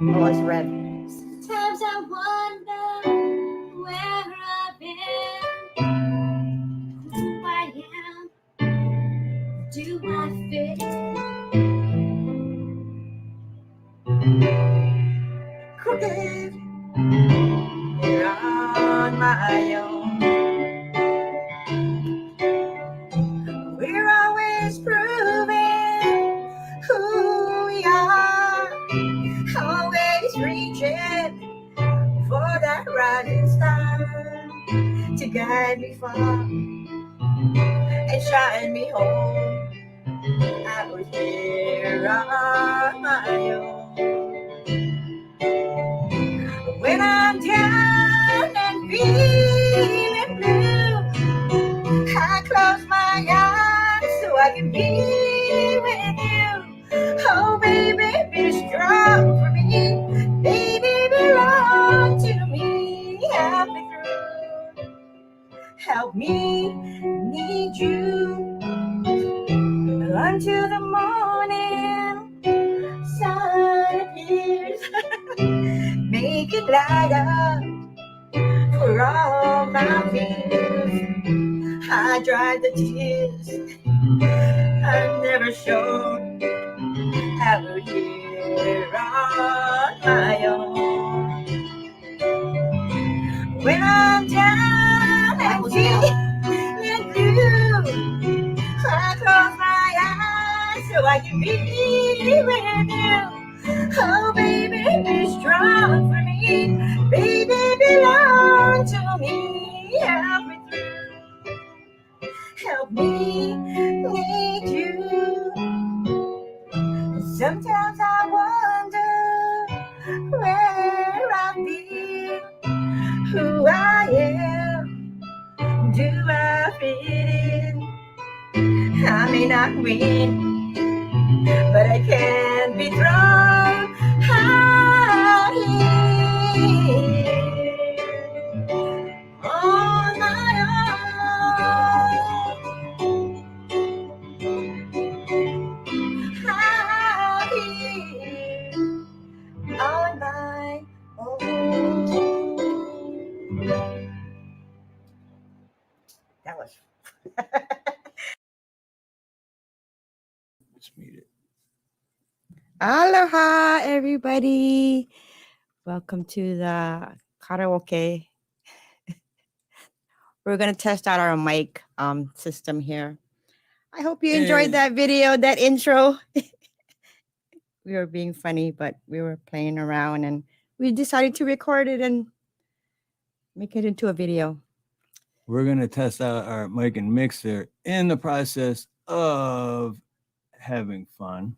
Oh, it's red. Sometimes I wonder where I've been, who I am, do I fit Crooked here on my own. We're always proving who we are, always reaching for that rising star to guide me far and shine me home. I was here on my own. When I'm down and feeling blue, I close my eyes so I can be with you. Oh, baby, be strong for me. Baby, belong to me. Help me through. Help me need you until the morning sun appears. Make it light up for all my fears. I dry the tears I've never shown out here on my own. When I'm down and feeling blue, I close my eyes so I can be with you. Oh, baby, be strong for me. Baby, belong to me. Help me through. Help me need you. Sometimes I wonder where I've been, who I am. Do I fit in? I may not win, but I can be thrown out here on my own. Out here on my own. That was. Let's meet it. Aloha, everybody. Welcome to the karaoke. We're going to test out our mic system here. I hope you enjoyed that video, that intro. We were being funny, but we were playing around and we decided to record it and make it into a video. We're going to test out our mic and mixer in the process of having fun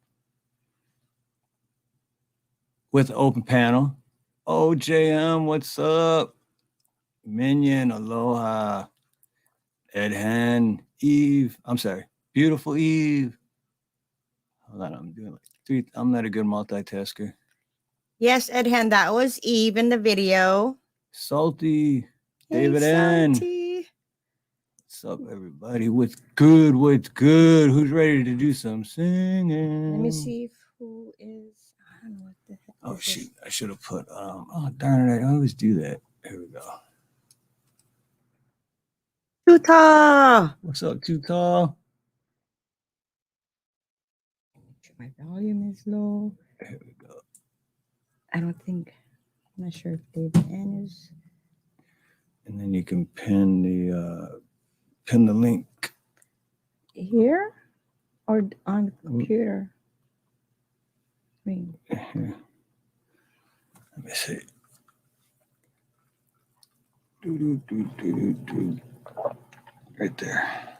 with open panel. OJM, what's up? Minion, Aloha, Ed Han, Eve. I'm sorry, beautiful Eve. Hold on, I'm doing like three. I'm not a good multitasker. Yes, Edhan, that was Eve in the video. Salty, Hey, David N. Salty. What's up, everybody? What's good? What's good? Who's ready to do some singing? Let me see if who is. I don't know what the heck. Oh shoot! I should have put. Oh darn it! I always do that. Here we go. Tuta. What's up, Too Tall? My volume is low. Here we go. I don't think. I'm not sure if David N is. And then you can pin the link Here or on the computer. Here. Let me see. Right there.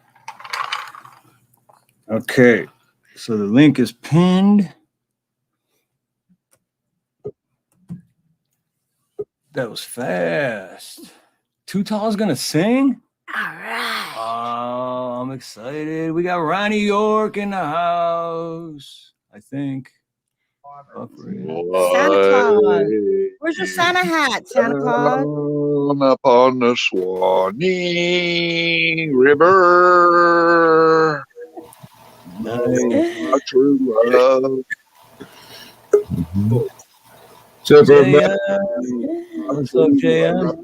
Okay, so the link is pinned. That was fast. Too Tall's gonna sing? All right. Oh, I'm excited. We got Ronnie York in the house, I think. Santa Claus. Where's your Santa hat, Santa Claus? Upon the Swanee River. Nice. My true love. What's up, everybody? What's up, JM?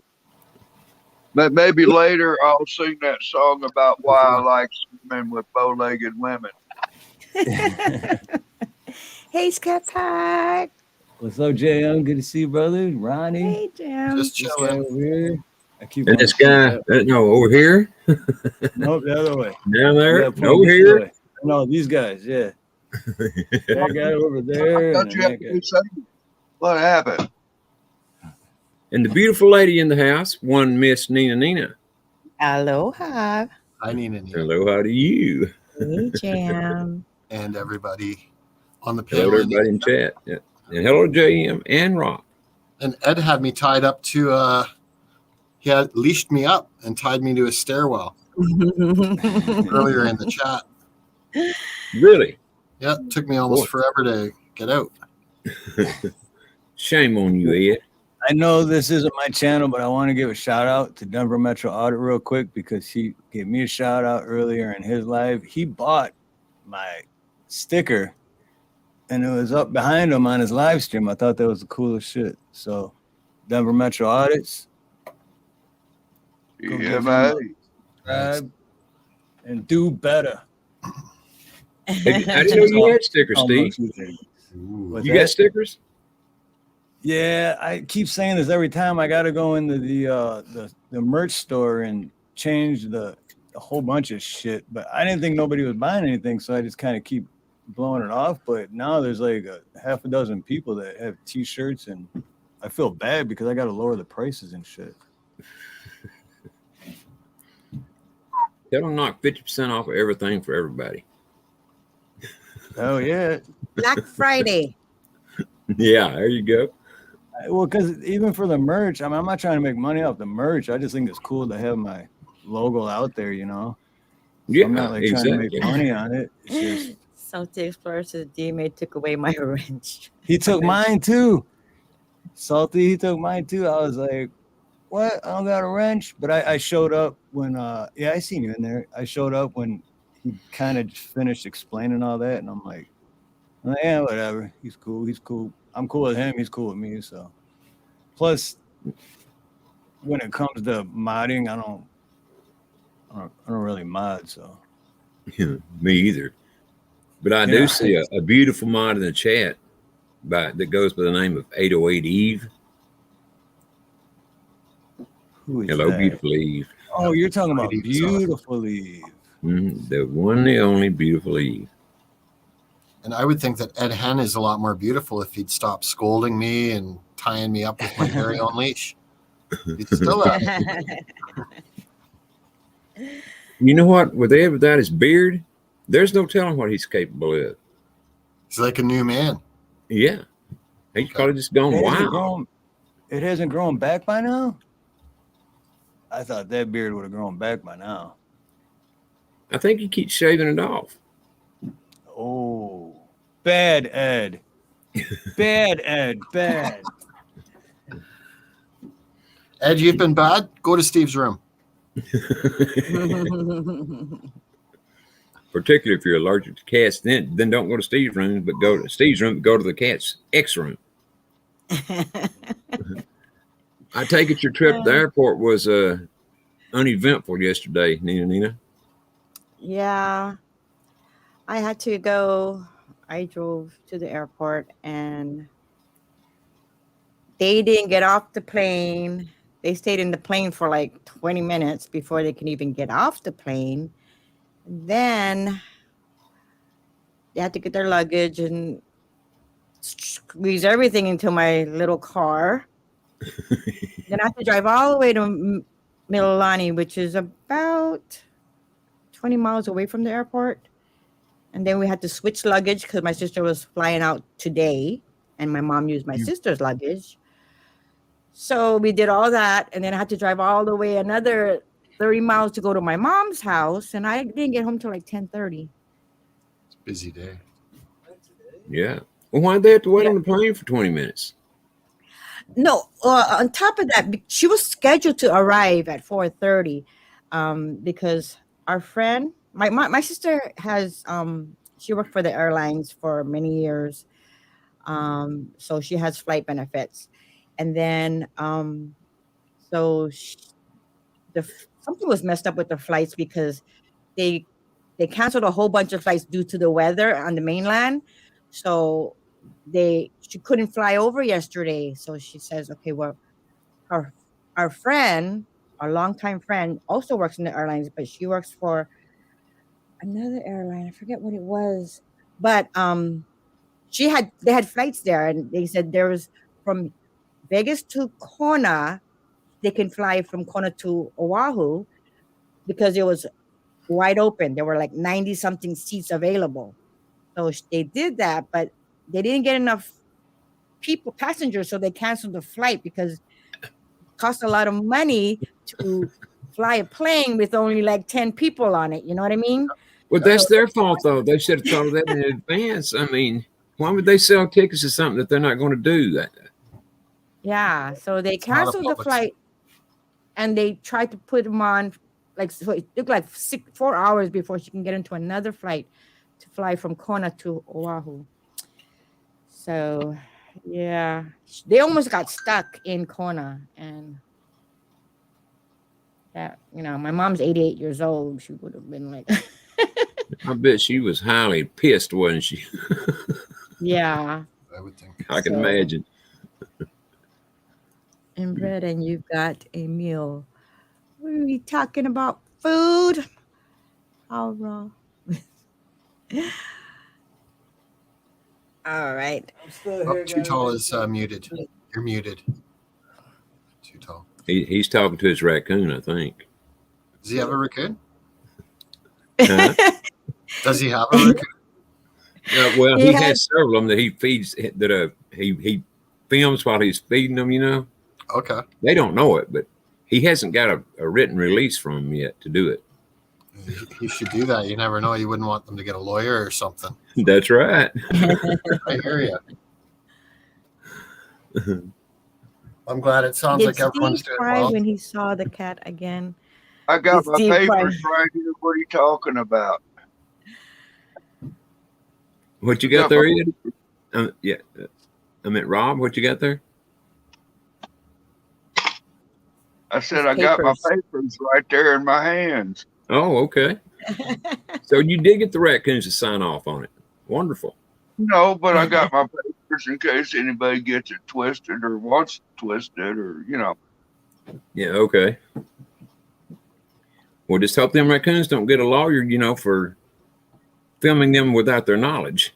Maybe later I'll sing that song about why I like swimming with bow-legged women. Hey, Scat Pack. What's up, JM? Good to see you, brother. Ronnie. Hey, Jim. Just This chilling. guy over here. I keep And wanting this to point guy, that- no, over here, Nope, the other way. down You there, gotta point over this here. way. No, these guys, yeah. That guy over I there thought and you then had that to guy. say what happened. And the beautiful lady in the house, one Miss NinaNina. Aloha. Hi, NinaNina. Hello, how do you? Hey, Jam. And everybody on the Hello panel. to everybody in chat. Yeah. And hello, JM and Rock. And Ed had me tied up to, he had leashed me up and tied me to a stairwell earlier in the chat. Really? Yeah, it took me almost forever to get out. Shame on you, Ed. I know this isn't my channel, but I want to give a shout out to Denver Metro Audit real quick because he gave me a shout out earlier in his live. He bought my sticker and it was up behind him on his live stream. I thought that was the coolest shit. So Denver Metro Audits, go Yeah, give him man. a subscribe and do better. I didn't know you had stickers, Steve. What's You that? got stickers? Yeah, I keep saying this every time. I got to go into the merch store and change a whole bunch of shit. But I didn't think nobody was buying anything, so I just kind of keep blowing it off. But now there's like a half a dozen people that have T-shirts, and I feel bad because I got to lower the prices and shit. That'll knock 50% off of everything for everybody. Oh yeah. Black Friday. Yeah, there you go. Well, because even for the merch, I mean, I'm not trying to make money off the merch. I just think it's cool to have my logo out there, you know. So Yeah, I'm not like trying to make exactly. money on it. It's just Salty Explorer says DMA took away my wrench. he took mine too. Salty, he took mine too. I was like, what? I don't got a wrench. But I showed up when yeah, I seen you in there. I showed up when he kind of finished explaining all that, and I'm like, yeah, whatever. He's cool. He's cool. I'm cool with him. He's cool with me. So plus when it comes to modding, I don't really mod, so Me either. But I do see a beautiful mod in the chat that goes by the name of 808 Eve. who is Hello, that? beautiful Eve. Oh, you're talking about Eve's awesome. beautiful Eve. The one, the only beautiful Eve. And I would think that Ed Hen is a lot more beautiful if he'd stop scolding me and tying me up with my very own leash. He's still at it. You know what? Without his beard, there's no telling what he's capable of. He's like a new man. Yeah. He's probably just gone wild. It hasn't grown back by now? I thought that beard would have grown back by now. I think he keeps shaving it off. Oh, bad Ed. Bad Ed, bad. Ed, you've been bad? Go to Steve's room. Particularly if you're allergic to cats, then don't go to Steve's room, but go to Steve's room, but go to the cat's X room. I take it your trip to the airport was uneventful yesterday, NinaNina. Yeah, I had to go. I drove to the airport and they didn't get off the plane. They stayed in the plane for like 20 minutes before they can even get off the plane. Then they had to get their luggage and squeeze everything into my little car. Then I have to drive all the way to Mililani, which is about 20 miles away from the airport. And then we had to switch luggage because my sister was flying out today and my mom used my sister's luggage. So we did all that. And then I had to drive all the way another 30 miles to go to my mom's house. And I didn't get home till like 10:30. It's a busy day. Yeah. Well, why'd they have to wait on the plane for 20 minutes? No, on top of that, she was scheduled to arrive at 4:30 because our friend, my sister has, she worked for the airlines for many years. So she has flight benefits. And then so something was messed up with the flights because they canceled a whole bunch of flights due to the weather on the mainland. So she couldn't fly over yesterday. So she says, okay, well, our friend, our longtime friend, also works in the airlines, but she works for another airline. I forget what it was, but they had flights there, and they said there was from Vegas to Kona. They can fly from Kona to Oahu because it was wide open. There were like 90 something seats available. So they did that, but they didn't get enough passengers, so they canceled the flight because it cost a lot of money to fly a plane with only like 10 people on it. You know what I mean? Well, So that's their fault, though. They should have thought of that in advance. I mean, why would they sell tickets to something that they're not going to do? That yeah, so they It's not a canceled the public flight and they tried to put them on so it took like 4 hours before she can get into another flight to fly from Kona to Oahu. So yeah, they almost got stuck in Kona, and that, my mom's 88 years old. She would have been like, I bet she was highly pissed, wasn't she? yeah. I would think. I can So- imagine. And bread, and you've got a meal. What are we talking about? Food. All raw. All right. I'm still Oh, Too Tall is muted. You're muted. Too Tall. He's talking to his raccoon, I think. Does he have a raccoon? Huh? Does he have a raccoon? Well, He he has- has several of them that he feeds. That he films while he's feeding them. Okay. They don't know it, but he hasn't got a written release from them yet to do it. He should do that. You never know. You wouldn't want them to get a lawyer or something. That's right. I hear you. I'm glad it sounds Did like everyone's Steve doing cry well. when he saw the cat again? I got It's my deep papers fried. right here. What are you talking about? What you got there, Ed? Yeah. I meant Rob. What you got there? I said His I got my papers. papers right there in my hands. Oh, okay. So you did get the raccoons to sign off on it. Wonderful. No, but I got my papers in case anybody gets it twisted or wants it twisted or, Yeah, okay. Well, just hope them raccoons don't get a lawyer, for filming them without their knowledge.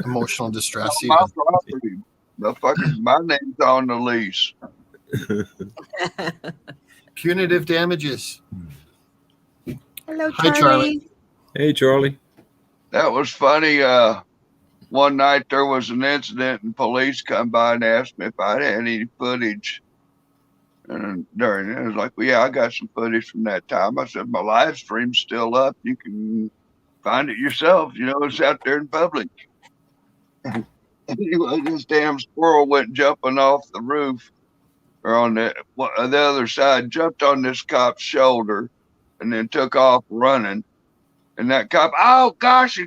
Emotional distress. my Even. property. The fucking my name's on the lease. Punitive damages. Hello, Hi, Charlie. Hey, Charlie. That was funny. One night there was an incident and police come by and asked me if I had any footage. And during it, I was like, well, yeah, I got some footage from that time. I said, my live stream's still up. You can find it yourself. It's out there in public. Anyway, this damn squirrel went jumping off the roof or on the other side, jumped on this cop's shoulder and then took off running. And that cop, oh gosh,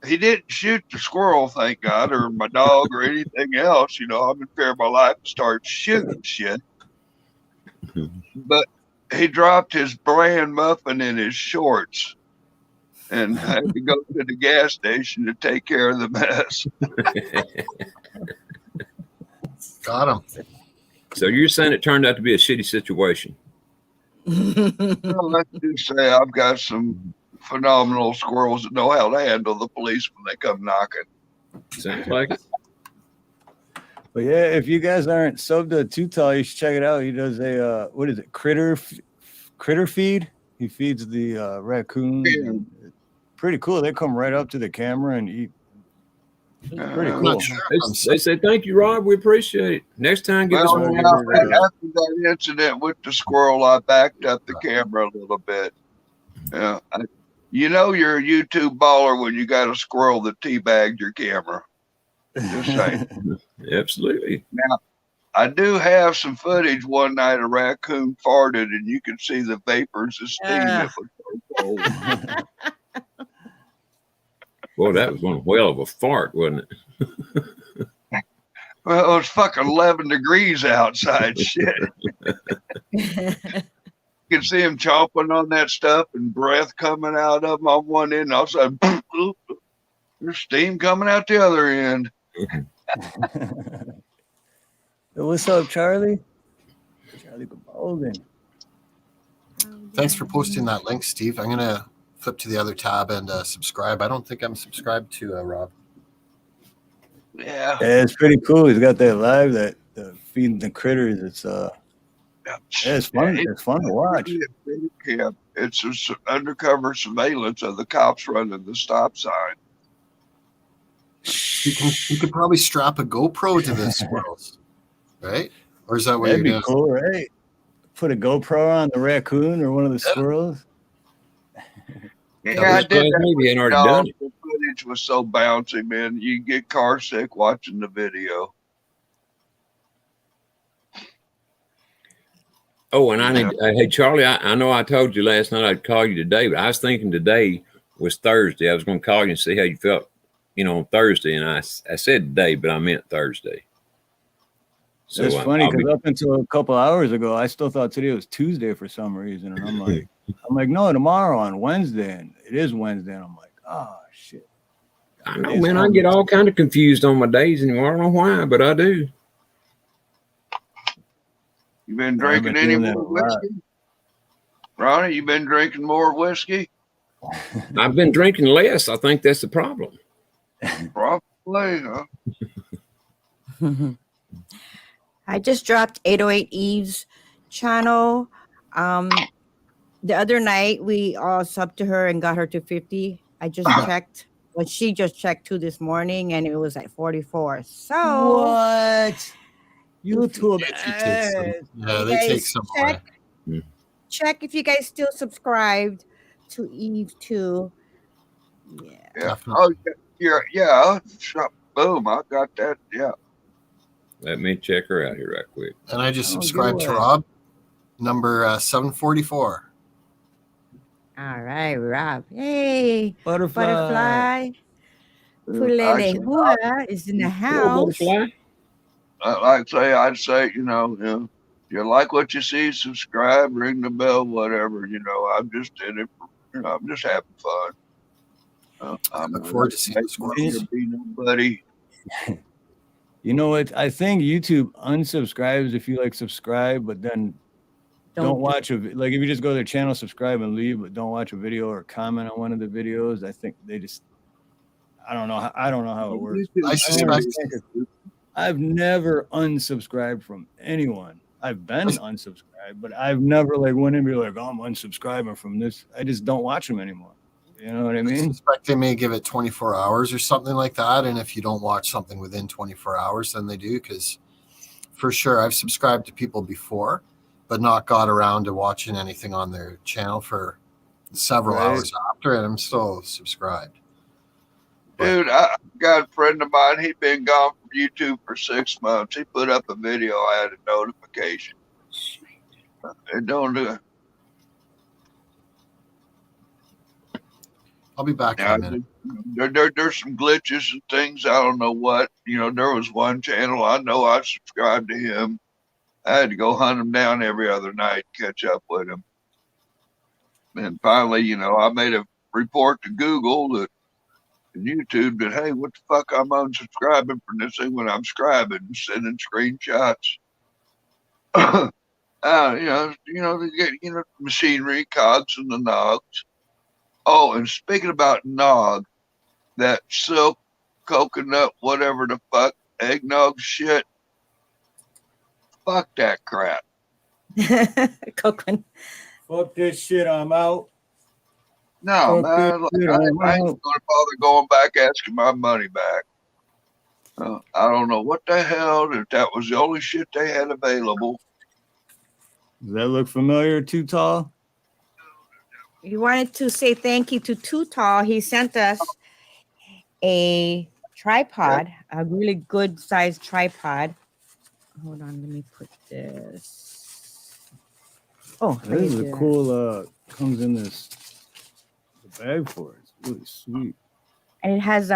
he didn't shoot the squirrel, thank God, or my dog or anything else. I'm in fear of my life to start shooting shit. But he dropped his bland muffin in his shorts and had to go to the gas station to take care of the mess. Got him. So you're saying it turned out to be a shitty situation? Well, let's just say I've got some phenomenal squirrels that know how to handle the police when they come knocking. Sounds like it. But yeah, if you guys aren't subbed to Too Tall, you should check it out. He does a what is it, critter feed? He feeds the raccoons. Yeah. Pretty cool. They come right up to the camera and eat. Pretty I'm cool. not sure. They say, thank you, Rob. We appreciate it. Next time, give us Well, one. after that incident with the squirrel, I backed up the camera a little bit. Yeah, you're a YouTube baller when you got a squirrel that teabagged your camera. Just saying. Absolutely. Now, I do have some footage one night a raccoon farted, and you can see the vapors of steam. It was so cold. Boy, that was one whale of a fart, wasn't it? Well, it was fucking 11 degrees outside. Shit. You can see him chomping on that stuff and breath coming out of him on one end. And all of a sudden, there's steam coming out the other end. What's up, Charlie? Charlie Golden. Thanks for posting that link, Steve. I'm gonna flip to the other tab and subscribe. I don't think I'm subscribed to Rob. Yeah. Yeah, it's pretty cool. He's got that live that feeding the critters. It's it's fun. It's fun to watch. Yeah, it's just undercover surveillance of the cops running the stop sign. You could probably strap a GoPro to the squirrels, right? Or is that what That'd be you're doing? cool, right? Put a GoPro on the raccoon or one of the squirrels. Yeah, I did that. Maybe ain't already done it. The footage was so bouncy, man. You get car sick watching the video. Oh, and I need, hey, Charlie, I know I told you last night I'd call you today, but I was thinking today was Thursday. I was going to call you and see how you felt, on Thursday. And I said today, but I meant Thursday. So it's funny because up until a couple hours ago, I still thought today was Tuesday for some reason. And I'm like, no, tomorrow on Wednesday. And it is Wednesday. And I'm like, oh, shit. I know, man. I get all kind of confused on my days anymore. I don't know why, but I do. You been drinking any more whiskey? Ronnie, you been drinking more whiskey? I've been drinking less. I think that's the problem. Probably, huh? I just dropped 808 Eve's channel. The other night, we all subbed to her and got her to 50. I just checked. Well, she just checked too this morning, and it was at 44. So what? YouTube. They take some away. Check if you guys still subscribed to Eve too. Yeah. Oh, yeah. Boom. I got that. Yeah. Let me check her out here right quick. And I just subscribed to Rob, number 744. All right, Rob. Hey, Butterfly. Pulele Hua is in the house. Like I'd say, if you like what you see, subscribe, ring the bell, whatever. I'm just in it. I'm just having fun. I look forward to seeing the squirrels. Be nobody. You know what? I think YouTube unsubscribes if you subscribe, but then don't watch if you just go to their channel, subscribe and leave, but don't watch a video or comment on one of the videos. I think they just, I don't know how it works. I've never unsubscribed from anyone. I've been unsubscribed, but I've never went in and be like, oh, I'm unsubscribing from this. I just don't watch them anymore. You know what I mean? I suspect they may give it 24 hours or something like that. And if you don't watch something within 24 hours, then they do. Because for sure, I've subscribed to people before, but not got around to watching anything on their channel for several hours after, and I'm still subscribed. Dude, I got a friend of mine. He'd been gone from YouTube for 6 months. He put up a video. I had a notification. It don't do it. I'll be back in a minute. There's some glitches and things. I don't know what. There was one channel. I know I subscribed to him. I had to go hunt him down every other night, catch up with him. And finally, I made a report to Google that YouTube that, hey, what the fuck, I'm unsubscribing from this thing when I'm scribing and sending screenshots. To get, machinery, cogs, and the nogs. Oh, and speaking about nog, that silk, coconut, whatever the fuck, eggnog shit, fuck that crap. Coconut. Fuck this shit, I'm out. No, man, I ain't going to bother going back asking my money back. I don't know what the hell, if that was the only shit they had available. Does that look familiar, Too Tall? We wanted to say thank you to Too Tall. He sent us a tripod, a really good sized tripod. Hold on, let me put this. Oh, this is a cool, comes in the bag for it. It's really sweet. And it has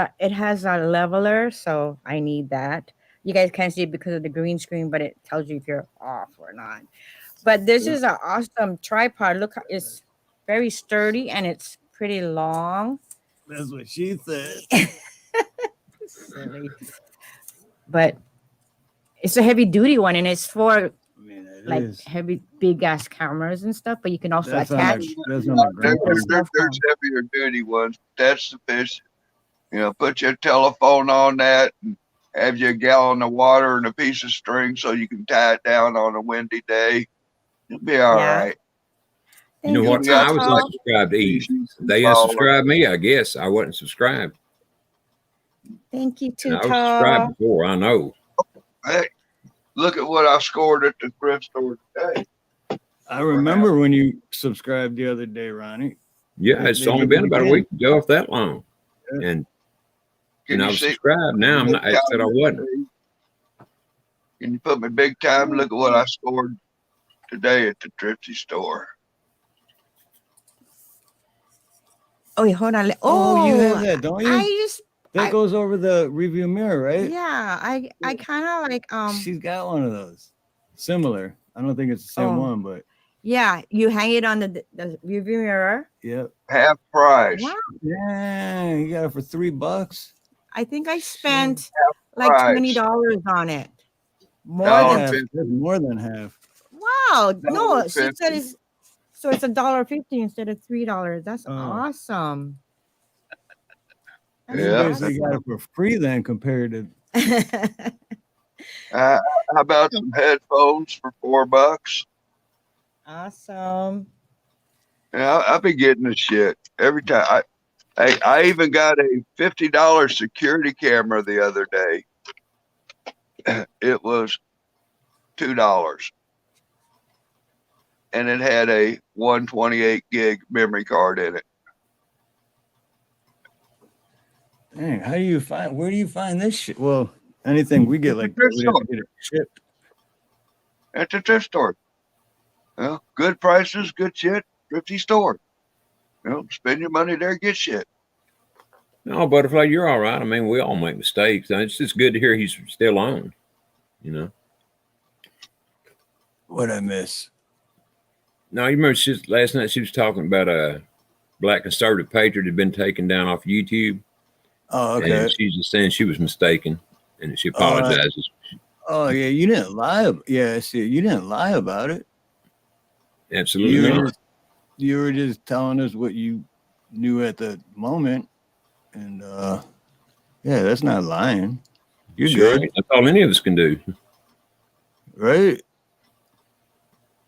a leveler, so I need that. You guys can't see it because of the green screen, but it tells you if you're off or not. But this is an awesome tripod. Look, it's very sturdy and it's pretty long. That's what she said. Silly. But it's a heavy duty one, and it's for I mean, it like is. heavy big ass cameras and stuff. But you can also That's on attach. the, that's on the There- ground. there's heavier duty ones. That's sufficient. You know, put your telephone on that and have you a gallon of water and a piece of string so you can tie it down on a windy day. It'll be all Yeah. right. You know what? Yeah, I was Toto. unsubscribed to Eve. They unsubscribed me, I guess. I wasn't subscribed. Thank you, And I was subscribed Tuto. before, I know. Hey, look at what I scored at the thrift store today. I remember when you subscribed the other day, Ronnie. Yeah, it's They only give been you about a again. week ago, if that long. Yeah. And Can I you was see? subscribed. Now I'm not. I said I wasn't. Can you put me big time? Look at what I scored today at the thrifty store. Oh, wait, hold on. Oh, you have that, don't you? I just That I- goes over the review mirror, right? yeah. I kind of like She's got one of those. Similar. I don't think it's the same Oh. one, but yeah. You hang it on the review mirror. yep. Half price. Wow. Yeah, you got it for $3. I think I spent like price. $20 on it. More Oh, than Half. $50. That's more than half. wow. No, she said $1.50. it's so it's $1.50 instead of $3. That's Oh. awesome. That's You Yeah. basically got it for free then compared to awesome. How about some headphones for $4? Awesome. Yeah, I've been getting this shit every time. I even got a $50 security camera the other day. It was $2, and it had a 128 gig memory card in it. dang, how do you find where do you find this shit? Well, anything we get like that, we have to get it shipped. At the thrift store. Well, good prices, good shit, thrifty store. You know, spend your money there, get shit. No, Butterfly, you're all right. I mean, we all make mistakes. And it's just good to hear he's still on. You know. What I miss? No, you remember last night she was talking about a black conservative patriot had been taken down off YouTube. Oh, okay. And she's just saying she was mistaken and she apologizes. Oh yeah, you didn't lie. Yeah, see, you didn't lie about it. Absolutely not. You were just telling us what you knew at the moment, and yeah, that's not lying. You're Sure, good, that's all any of us can do. right?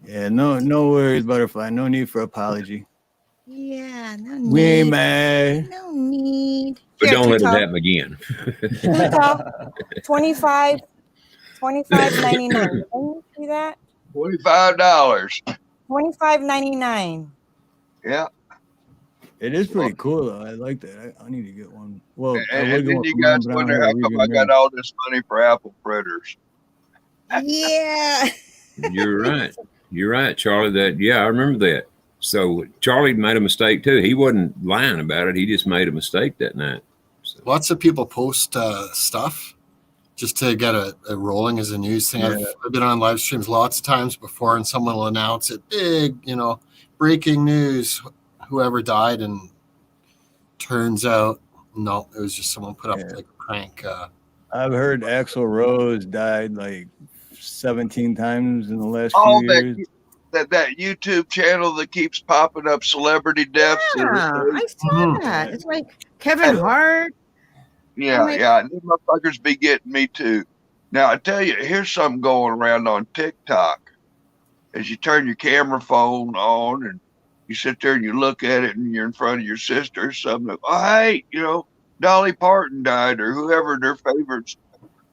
Yeah, no worries, Butterfly. No need for apology. Yeah, no need. We ain't mad. No need. But Here, don't let it Tuto. happen again. Tuto, 25 $25.99. Can you see that? $25. $25.99. Yeah. It is pretty cool though. I like that. I need to get one. Well, I And would then get one you for mine, guys but I don't wonder have how a come review I got mirror. all this money for apple fritters. Yeah. You're right. You're right, Charlie. That I remember that. So Charlie made a mistake too. He wasn't lying about it. He just made a mistake that night. So, Lots of people post stuff just to get it rolling as a news thing. Yeah. I've been on live streams lots of times before, and someone will announce it big, breaking news, whoever died, and turns out no, it was just someone put up like a prank. I've heard Axl Rose died like 17 times in the last Oh, few years. that YouTube channel that keeps popping up celebrity deaths. Yeah, I saw that. It's like Kevin Hart. Yeah, like- yeah. These motherfuckers be getting me too. Now I tell you, here's something going around on TikTok. As you turn your camera phone on and you sit there and you look at it and you're in front of your sister or something. Like, oh, hey, Dolly Parton died or whoever their favorites,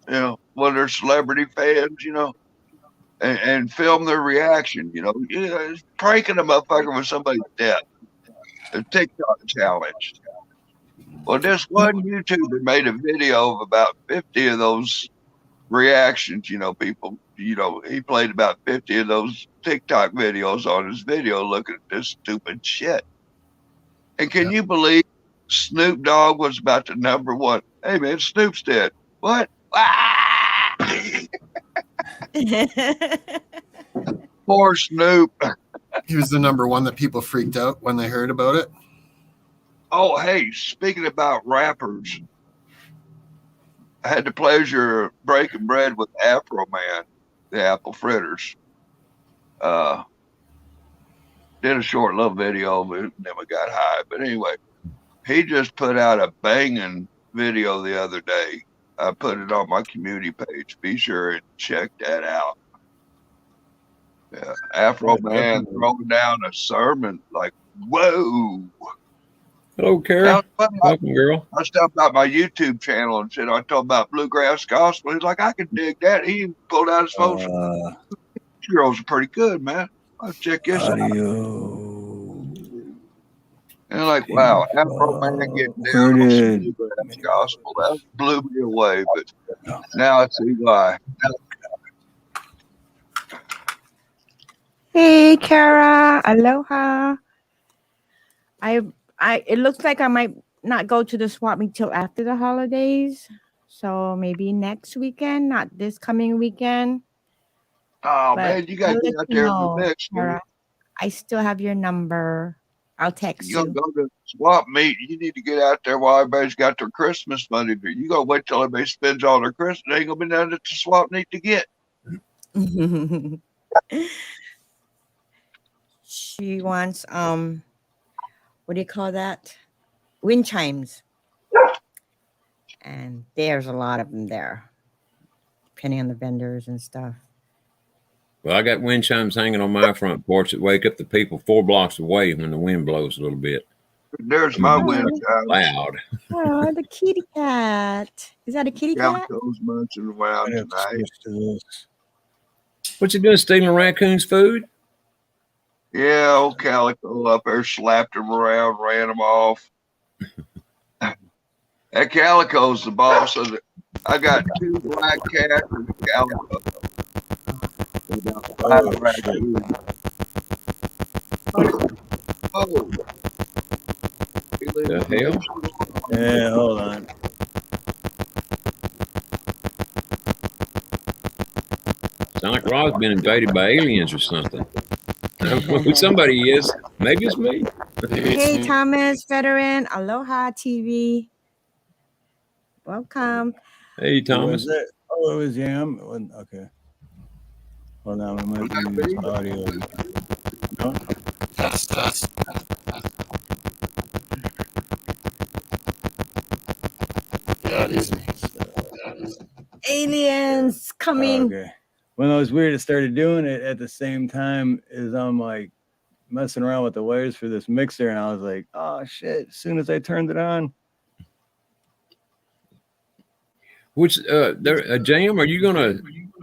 one of their celebrity fans, and film their reaction, it's pranking a motherfucker with somebody's death. A TikTok challenge. Well, this one YouTuber made a video of about 50 of those reactions, people, he played about 50 of those TikTok videos on his video looking at this stupid shit. And can you believe Snoop Dogg was about the number one. Hey man, Snoop's dead. What? Ah! Poor Snoop. He was the number one that people freaked out when they heard about it. Oh, hey, speaking about rappers, I had the pleasure of breaking bread with Afro Man, the Apple Fritters. Did a short little video of it, never got high. But anyway, he just put out a banging video the other day. I put it on my community page. Be sure and check that out. Yeah, Afro Man throwing down a sermon like, whoa. Hello, Kara. Welcome, girl. I was talking about my YouTube channel and said I talked about bluegrass gospel. He's like, I can dig that. He pulled out his phone. Girls are pretty good, man. I'll check this out. And like, wow, Afro Man getting down on some bluegrass gospel. That blew me away, but now I see why. Hey, Kara. Aloha. It looks like I might not go to the swap meet till after the holidays. So maybe next weekend, not this coming weekend. Oh, But man, you got to get out there in the mix. Kara, I still have your number. I'll text you. You're going to go to the swap meet. You need to get out there while everybody's got their Christmas money. You got to wait till everybody spends all their Christmas. They ain't going to be down at the swap meet to get. She wants, what do you call that? Wind chimes. And there's a lot of them there, depending on the vendors and stuff. Well, I got wind chimes hanging on my front porch that wake up the people 4 blocks away when the wind blows a little bit. There's my wind chimes. Loud. Oh, the kitty cat. Is that a kitty cat? Calico's munching around tonight. What you doing, stealing raccoons' food? Yeah, old Calico up there slapped him around, ran him off. That Calico's the boss of it. I got 2 black cats and a Calico. About 5 raccoons. Oh. The hell? Yeah, hold on. Sound like Rob's been invaded by aliens or something. I don't know who somebody is. Maybe it's me. Hey, Thomas, veteran, Aloha TV. Welcome. Hey, Thomas. Oh, it was Yam. Okay. Hold on, we might be using audio. No? Test. Yeah, it is me. Aliens coming. Okay. When I was weird, I started doing it at the same time as I'm like messing around with the wires for this mixer, and I was like, oh shit, as soon as I turned it on. Which Jam, are you gonna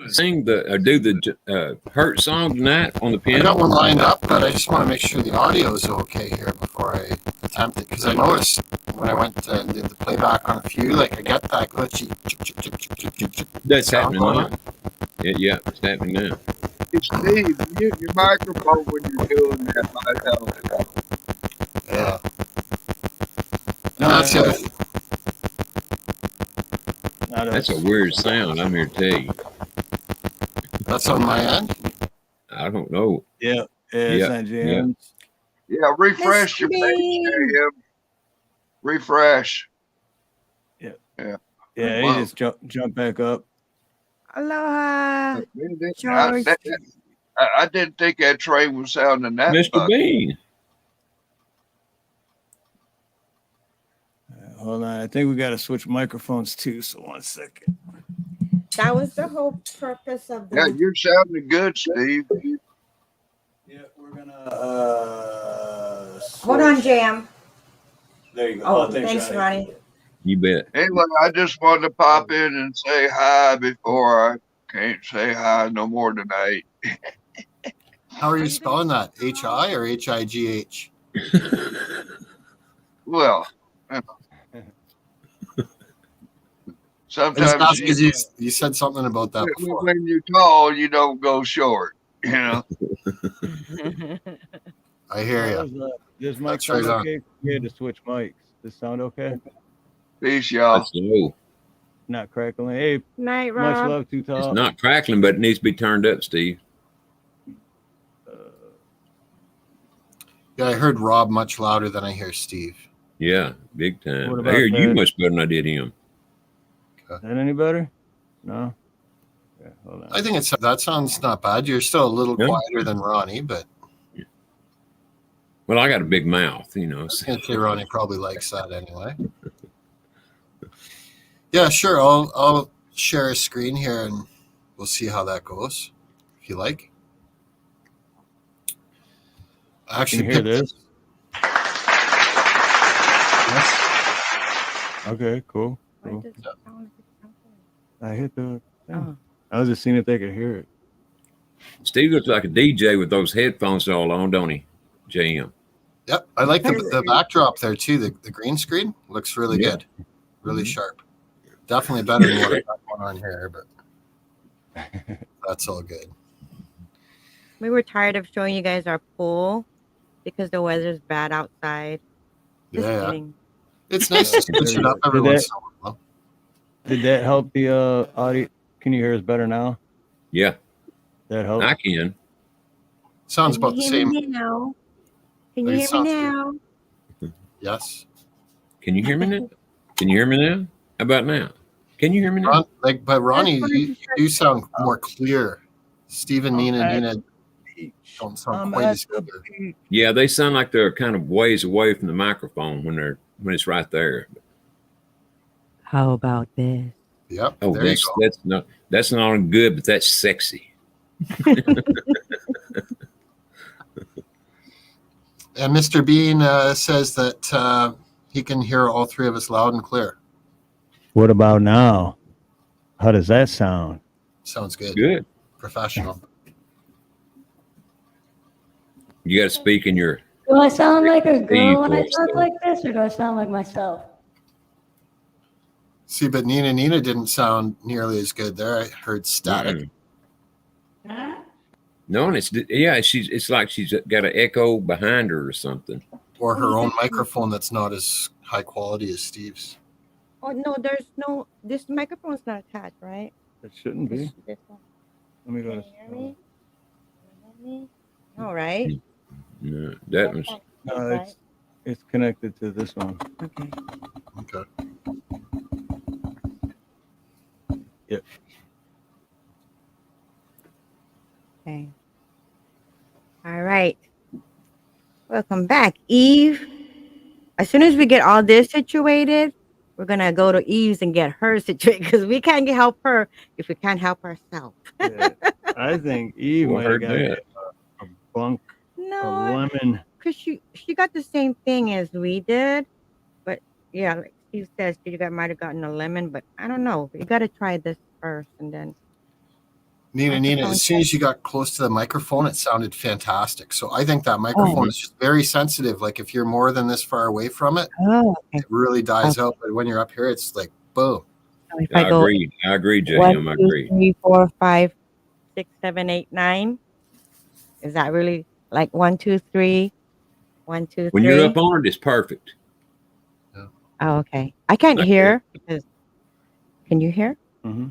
sing do the Hurt song tonight on the I piano? got one lined up, but I just want to make sure the audio is okay here before I attempt it, because I noticed when I went to did the playback on a few, like I got that glitchy. That's happening now. Yeah, it's happening now. Hey, Steve, mute your microphone when you're doing that. Yeah. No, that's it. That's a weird sound, I'm here to tell you. That's on my end. I don't know. Yeah, it's on James. Yeah, refresh your page there, yeah. Refresh. Yeah. Yeah. Yeah, Wow. he just jump back up. Aloha. I didn't think that train was sounding that Mr. Bean. Hold on, I think we got to switch microphones too. So 1 second. That was the whole purpose of the. Yeah, you're sounding good, Steve. Yeah, we're gonna. Hold on, Jam. There you go. Oh, thanks, Ronnie. You bet. Anyway, I just wanted to pop in and say hi before I can't say hi no more tonight. How are you spelling that? H-I or H-I-G-H? Well, sometimes you said something about that before. When you're tall, you don't go short, you know. I hear you. This That's mic's right on. okay. Yeah, to switch mics. this sound okay? Peace, y'all. That's low. Not crackling. Hey, Night, much Rob. love, Too It's Tall. not crackling, but it needs to be turned up, Steve. Yeah, I heard Rob much louder than I hear Steve. Yeah, big time. What I about hear you that? much better than I did him. Is that any better? No. Okay, hold on. I think that sounds not bad. You're still a little Yeah. quieter than Ronnie, but Well, I got a big mouth, you know. I was gonna say Ronnie probably likes that anyway. Yeah, sure. I'll share a screen here and we'll see how that goes, if you like. I Can actually you hear picked this? Yes. Okay, cool. Why Cool. does it sound like it's something? I hit the thing. Oh. I was just seeing if they could hear it. Steve looks like a DJ with those headphones all on, don't he? JM. Yep, I like the backdrop there too. The green screen looks really Yeah. good, really Mhm. sharp. Definitely better than what I got going on here, but that's all good. We were tired of showing you guys our pool because the weather's bad outside. Just Yeah, kidding. it's nice to switch it up every Did once that- in a while. Did that help the audio? Can you hear us better now? Yeah, That helped. I can. Sounds Can you about the hear same. me now? Can It you hear me sounds good. now? Yes. Can you hear me now? Can you hear me now? How about now? Can you hear me now? But Ronnie, That's you do sound more clear. Stephen, Nina don't sound I'm quite at as the clear. beach. Yeah, they sound like they're kind of ways away from the microphone when it's right there. How about this? Yep. Oh, there you go. that's not only good, but that's sexy. And Mr. Bean says that he can hear all three of us loud and clear. What about now? How does that sound? Sounds good. Good. Professional. You got to speak in your. Do I sound like a girl when I voice, talk though. like this, or do I sound like myself? See, but Nina didn't sound nearly as good there. I heard static. Huh? No, and it's like she's got an echo behind her or something. Or her own microphone that's not as high quality as Steve's. Oh no, this microphone's not attached, right? It shouldn't be. This one. Let me go Can to. you hear me? Can you hear me? All right. No, that was. No, it's connected to this one. Okay. Okay. Yep. Okay. All right. Welcome back, Eve. As soon as we get all this situated, we're gonna go to Eve's and get her situated because we can't help her if we can't help ourselves. Yeah. I think Eve Well, might have heard got that. a bunk, a No, lemon. because she got the same thing as we did, but yeah, like Steve says, she might have gotten a lemon, but I don't know. You got to try this first, and then Nina, as soon as you got close to the microphone, it sounded fantastic. So I think that microphone is just very sensitive. Like if you're more than this far away from it, it really dies out. But when you're up here, it's like boom. So if I go agree. I agree, 1, JM. I 2, agree. 3, 4, 5, 6, 7, 8, 9. Is that really like 1, 2, 3? 1, 2, 3. When you're up on it, it's perfect. Oh, okay. I can't Like hear. Can you hear? Mm-hmm.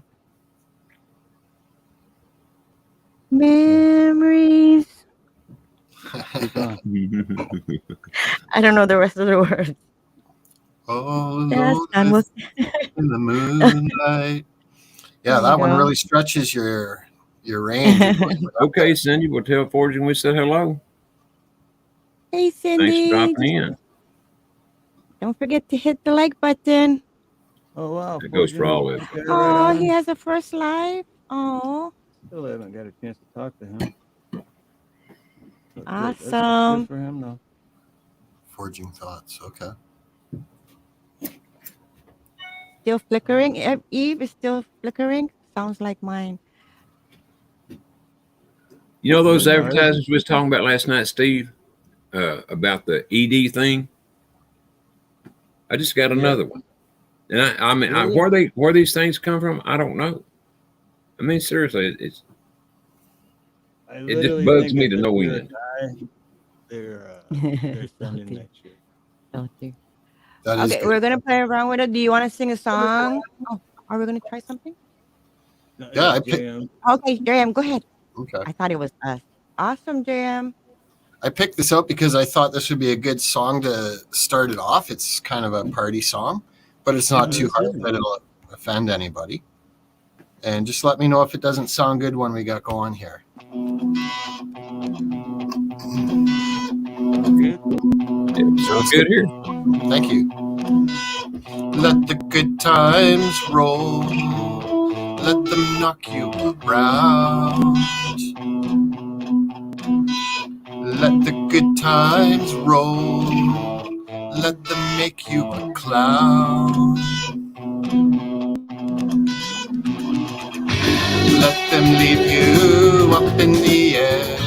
Memories. that. I don't know the rest of the words. Oh, Yes, Lord, was in the moonlight. Yeah, that one really stretches your range. Okay, Cindy, we'll tell Fortune we said hello. Hey, Thanks Cindy. for dropping in. Don't forget to hit the like button. Oh wow. That goes for all of it. Oh, he has a first live. Oh, Still haven't got a chance to talk to him. But awesome. Good for him though. Forging thoughts. Okay. Still flickering. Eve is still flickering. Sounds like mine. You know those advertisements we was talking about last night, Steve, about the ED thing? I just got another one. And I mean, Really? where these things come from, I don't know. I mean, seriously, it just bugs me to no end. They're sending that shit. Don't you? That is Okay, good. we're gonna play around with it. Do you want to sing a song? Oh, are we gonna try something? Yeah, I picked. JM. Okay, JM, go ahead. Okay. I thought it was us. Awesome, JM. I picked this out because I thought this would be a good song to start it off. It's kind of a party song, but it's not too hard that it'll offend anybody. And just let me know if it doesn't sound good when we get going here. Good. Yeah, sounds good here. Thank you. Let the good times roll. Let them knock you around. Let the good times roll. Let them make you a clown. Let them leave you up in the air.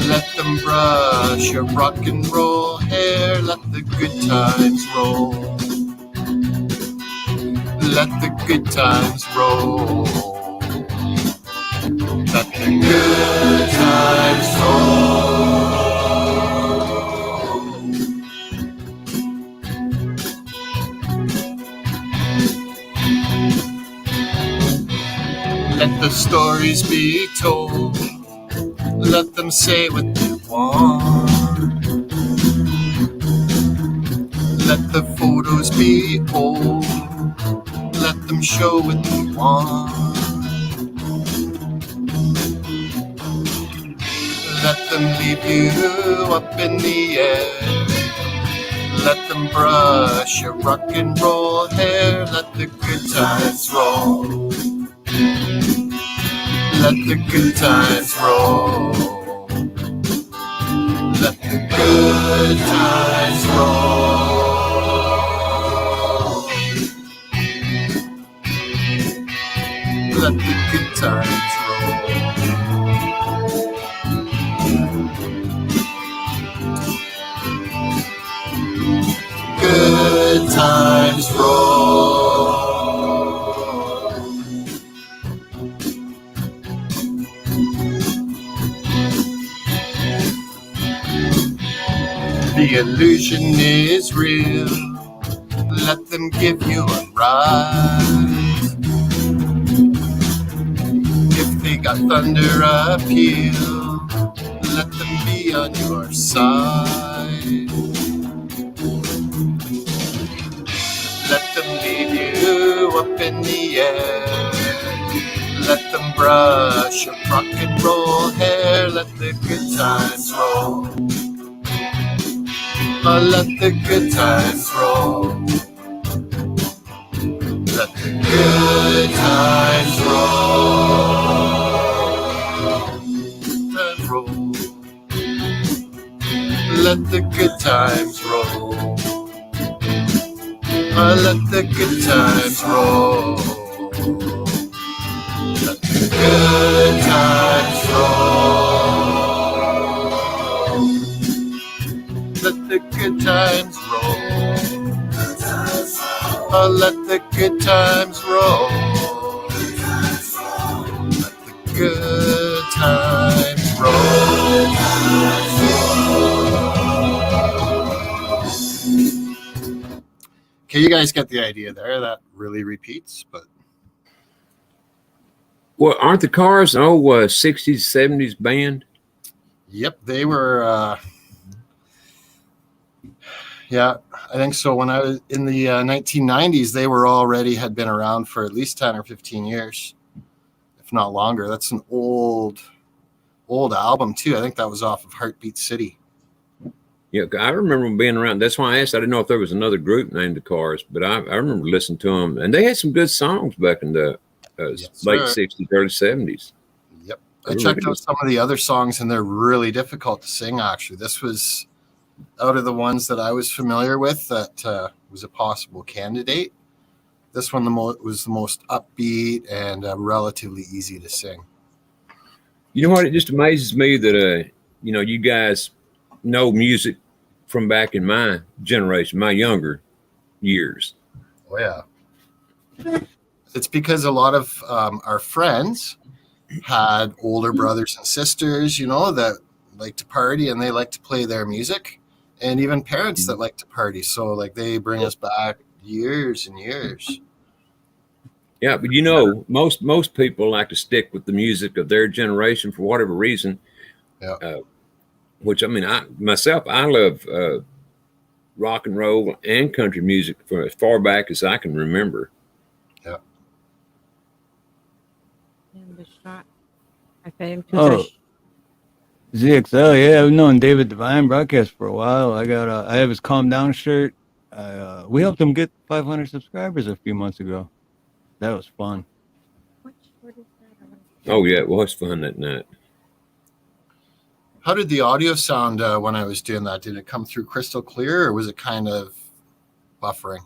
Let them brush your rock and roll hair. Let the good times roll. Let the good times roll. Let the good times roll. Let the stories be told. Let them say what they want. Let the photos be old. Let them show what they want. Let them leave you up in the air. Let them brush your rock and roll hair. Let the good times roll. Let the good times roll. Let the good times roll. Let the good times roll. Good times roll. The illusion is real. Let them give you a ride. If they got thunder appeal, let them be on your side. Let them leave you up in the air. Let them brush your rock and roll hair. Let the good times roll. Let the good times roll. Let the good times roll. Let the good times roll. Let the good times roll. Let the good times roll. Let the good times roll. Let the good times roll. Let the good times roll. Okay, you guys get the idea there. That really repeats, but Well, aren't the Cars an old 60s, 70s band? yep, they were. Yeah, I think so. When I was in the 1990s, they were already had been around for at least 10 or 15 years, if not longer. That's an old album too. I think that was off of Heartbeat City. Yeah, I remember them being around. That's why I asked. I didn't know if there was another group named the Cars, but I remember listening to them, and they had some good songs back in the Yes, late sir. 60s, early 70s. Yep. I checked out some of the other songs, and they're really difficult to sing, actually. This was out of the ones that I was familiar with that was a possible candidate. This one was the most upbeat and relatively easy to sing. You know what? It just amazes me that, you guys know music from back in my generation, my younger years. Oh, yeah. It's because a lot of our friends had older brothers and sisters, that like to party and they like to play their music. and even parents that like to party. So like they bring us back years and years. Yeah, but you know, most people like to stick with the music of their generation for whatever reason. Yeah. Which I mean, I love rock and roll and country music for as far back as I can remember. Yeah. And the shot. I fed him to Oh, ZXL. Yeah, I've known David Divine broadcast for a while. I have his Calm Down shirt. We helped him get 500 subscribers a few months ago. That was fun. What short is that? Oh yeah, it was fun that night. How did the audio sound when I was doing that? Did it come through crystal clear, or was it kind of buffering?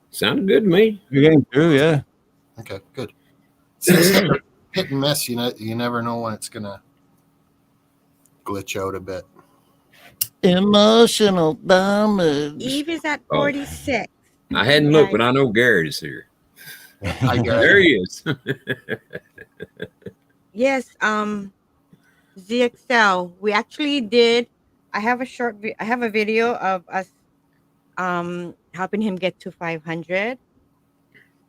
Sounded good to me. You came through, yeah. Okay, good. It's hit and miss. You never know when it's gonna glitch out a bit. Emotional damage. Eve is at Oh. 46. I hadn't looked, but I know Garrett is here. Hi, There Gary. he is. Yes, ZXL. We actually did. I have a video of us helping him get to 500.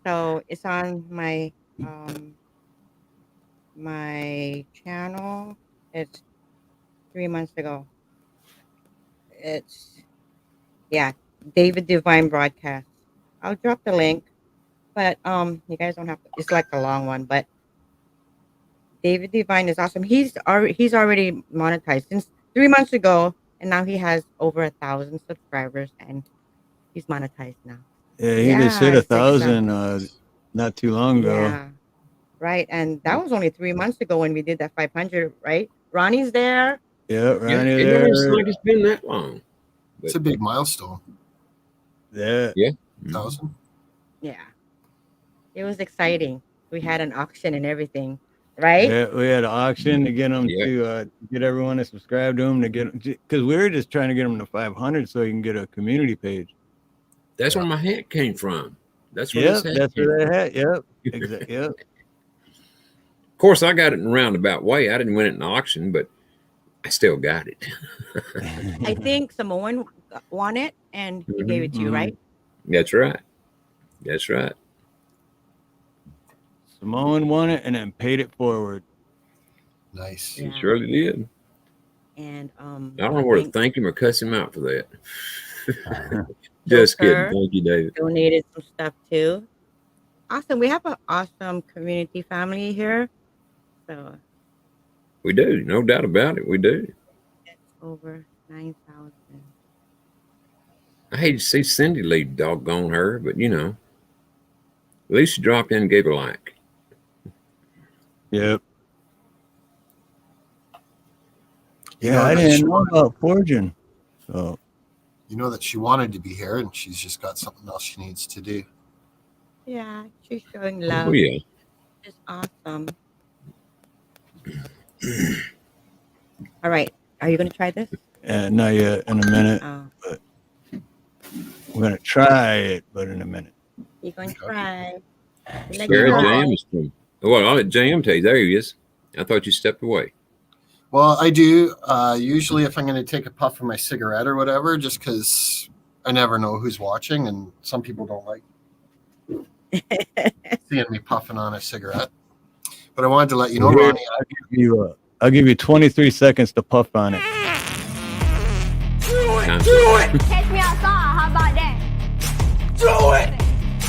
So it's on my channel. It's 3 months ago. It's David Divine broadcast. I'll drop the link, but you guys don't have to. It's like a long one, but David Divine is awesome. He's already monetized since 3 months ago, and now he has over 1,000 subscribers, and he's monetized now. Yeah, he just hit it's 1,000 not too long ago. Yeah, right. And that was only 3 months ago when we did that 500. Right? Ronnie's there. Yeah, Yeah, Ronnie it there. doesn't seem like it's been that long. It's a big milestone. Yeah. 1,000. Yeah, it was exciting. We had an auction and everything. Right? Yeah, we had an auction to get him Yeah. to get everyone to subscribe to him because we were just trying to get him to 500 so he can get a community page. That's where my hat came from. That's where Yep, this hat that's came where from. they had. Yep, exactly. Yep. Of course, I got it in a roundabout way. I didn't win it in auction, but I still got it. I think Samoan won it, and he gave it to you, Mhm. right? That's right. That's right. Samoan won it and then paid it forward. Nice. Yeah. He surely did. And I don't know where to think thank him or cuss him out for that. Just kidding. Joker Thank you, David. donated some stuff too. Awesome. We have an awesome community family here. So We do. No doubt about it. We do. it's over 9,000. I hate to see Cindy leave, doggone her, but you know, at least she dropped in and gave a like. Yep. You Yeah, know I that didn't she know wanted- about forging. So You know that she wanted to be here, and she's just got something else she needs to do. Yeah, she's showing Oh love. yeah. It's awesome. All right. Are you going to try this? not yet. In a minute, Oh, we're gonna try it, but in a minute. you're going to try. Let Where you know. JM is from. Well, I'll let JM tell you. There he is. I thought you stepped away. Well, I do. Usually, if I'm going to take a puff of my cigarette or whatever, just because I never know who's watching, and some people don't like seeing me puffing on a cigarette. But I wanted to let you know, Here, Ronnie. I'll give you 23 seconds to puff on it. Time's up. Catch me outside, how about that? Do it!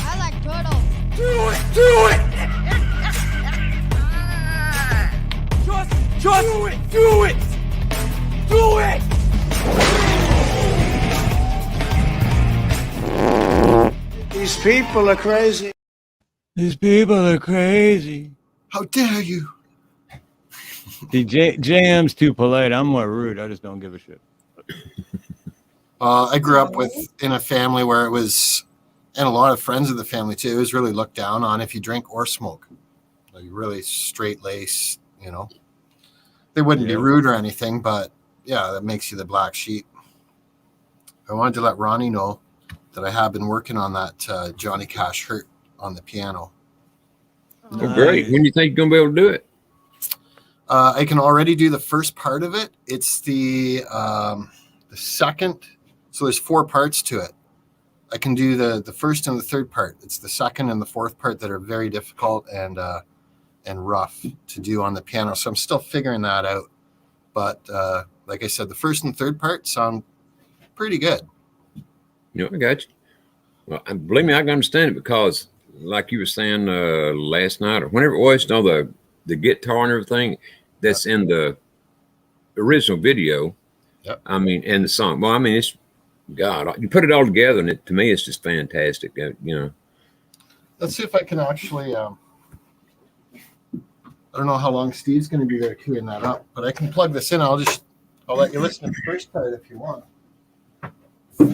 I like turtles. Do it! Just do it! Do it! These people are crazy. These people are crazy. How dare you? See, JM's too polite. I'm more rude. I just don't give a shit. I grew up in a family where it was, and a lot of friends of the family too. It was really looked down on if you drink or smoke. Like really straight lace, you know. They wouldn't be Yeah. rude or anything, but yeah, that makes you the black sheep. I wanted to let Ronnie know that I have been working on that Johnny Cash hurt on the piano. Oh, great. Nice. When do you think you're going to be able to do it? I can already do the first part of it. It's the The second, so there's 4 parts to it. I can do the first and the third part. It's the second and the fourth part that are very difficult and rough to do on the piano. So I'm still figuring that out. But like I said, the first and third part sound pretty good. You know, I got you. Well, believe me, I can understand it because, like you were saying last night or whenever it was, you know, the guitar and everything that's in the original video. Yep. I mean, and the song. Well, I mean, it's God. You put it all together, and to me, it's just fantastic. You know. Let's see if I can actually. I don't know how long Steve's going to be there queuing that up, but I can plug this in. I'll let you listen to the first part if you want. On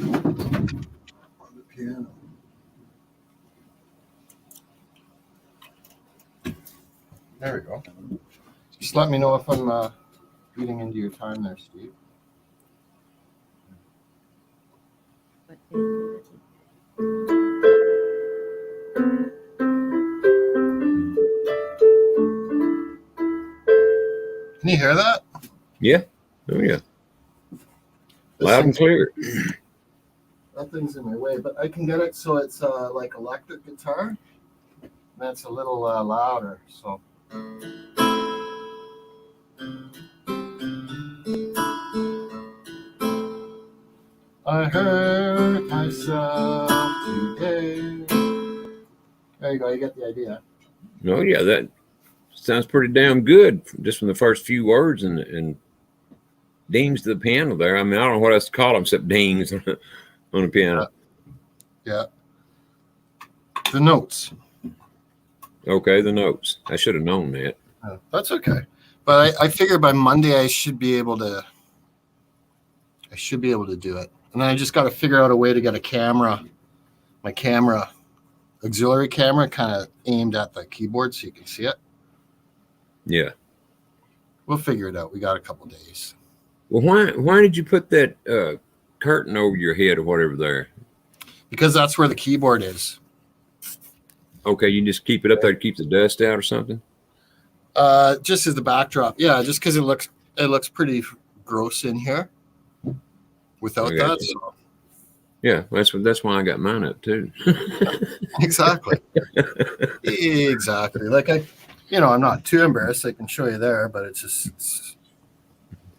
the piano. There we go. Just let me know if I'm feeding into your time there, Steve. Can you hear that? Yeah. Oh yeah. This Loud and thing's- clear. That thing's in my way, but I can get it so it's like electric guitar. That's a little louder. So. I hurt myself today. There you go. You get the idea. Oh yeah, that sounds pretty damn good just from the first few words and dings to the piano there. I mean, I don't know what else to call them except dings on the piano. Yeah. The notes. Okay, the notes. I should have known that. That's okay. But I figure by Monday I should be able to do it. And then I just got to figure out a way to get my auxiliary camera kind of aimed at the keyboard so you can see it. Yeah. We'll figure it out. We got a couple days. Well, why did you put that curtain over your head or whatever there? Because that's where the keyboard is. Okay, you just keep it up there to keep the dust out or something? Just as the backdrop. Yeah, just because it looks pretty gross in here without that. So. Yeah, that's why I got mine up too. Exactly. Exactly. Like I'm not too embarrassed. I can show you there, but it's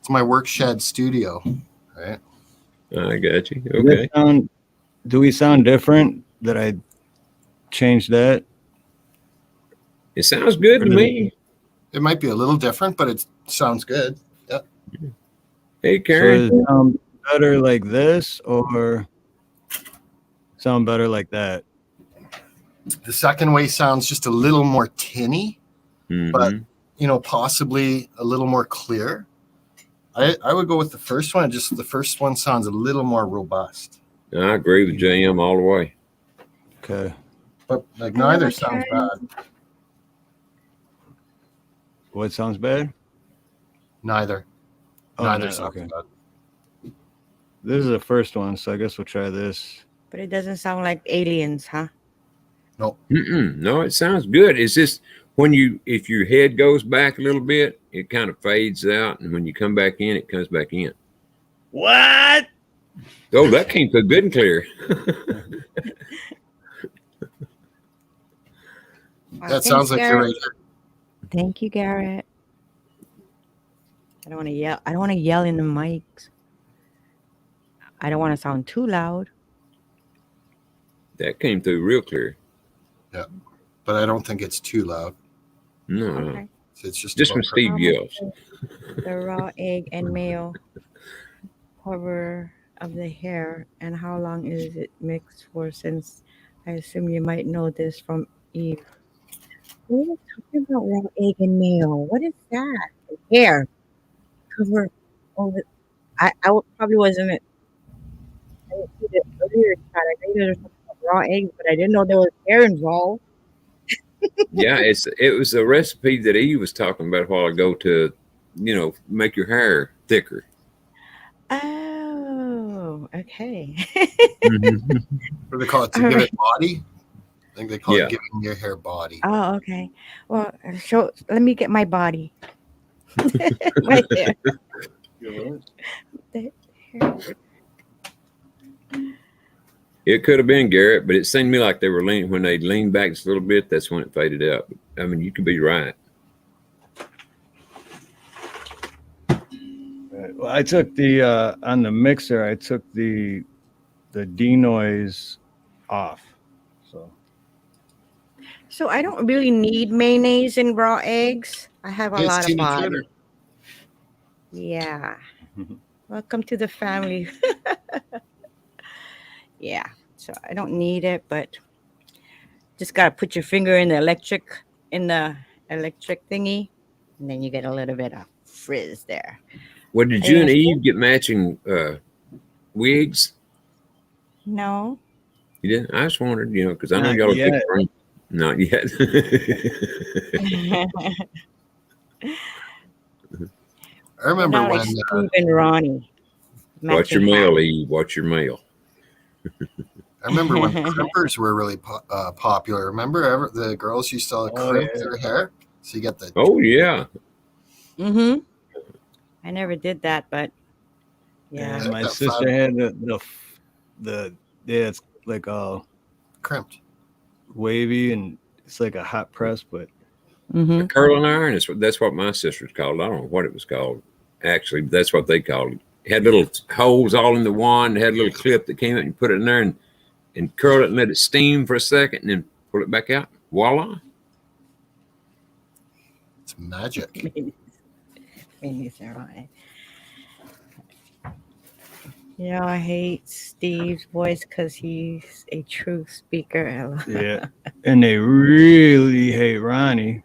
my work shed studio, right? I got you. Okay. Do we sound different that I changed that? It sounds good to me. It might be a little different, but it sounds good. Yeah. Hey, So Karen. does it sound better like this or sound better like that? The second way sounds just a little more tinny, but Mhm. possibly a little more clear. I would go with the first one. Just the first one sounds a little more robust. I agree with JM all the way. Okay. But like neither sounds bad. What sounds bad? Neither. Oh, Neither no, sounds okay. bad. This is the first one, so I guess we'll try this. But it doesn't sound like aliens, huh? No, it sounds good. It's just if your head goes back a little bit, it kind of fades out, and when you come back in, it comes back in. What? Oh, that came through good and clear. That sounds like you're right here. Thank you, Garrett. I don't want to yell. I don't want to yell in the mics. I don't want to sound too loud. That came through real clear. Yeah, but I don't think it's too loud. No, Okay. It's just just about when Steve yells. The raw egg and male cover of the hair, and how long is it mixed for? Since I assume you might know this from Eve. We were talking about raw egg and male. What is that? Hair cover over. I probably wasn't it. I didn't see the earlier chat. I think there was something about raw eggs, but I didn't know there was hair involved. Yeah, it was a recipe that Eve was talking about a while ago to, make your hair thicker. Oh, okay. What do they call it? To All give right. it body? I think they call Yeah. it giving your hair body. Oh, okay. Well, let me get my body. My hair. It could have been Garrett, but it seemed to me like they were leaning when they leaned back just a little bit. That's when it faded out. I mean, you could be right. Well, I took the on the mixer. I took the denoise off. So I don't really need mayonnaise in raw eggs. I have a It's lot of Tina body. Turner. Yeah. Welcome to the family. Yeah. So I don't need it, but just gotta put your finger in the electric thingy, and then you get a little bit of frizz there. Well, did Are you you and gonna Eve get matching wigs? No. You didn't? I just wondered, because I know Not y'all are big yet. friends. Not yet. I remember Not like when Steve and Ronnie. Watch your Matching mail, hat. Eve. Watch your mail. I remember when crimpers were really popular. Remember the girls used to crimp their hair, so you get the. Oh yeah. Mm-hmm. I never did that, but yeah. And my that sister fab- had the it's like crimped. wavy and it's like a hot press, but A curling iron is that's what my sister's called. I don't know what it was called. Actually, that's what they called it. It had little holes all in the wand. It had a little clip that came out and you put it in there and curl it and let it steam for a second and then pull it back out. Voila. It's magic. Mayonnaise are right. Yeah, I hate Steve's voice because he's a true speaker. yeah. And they really hate Ronnie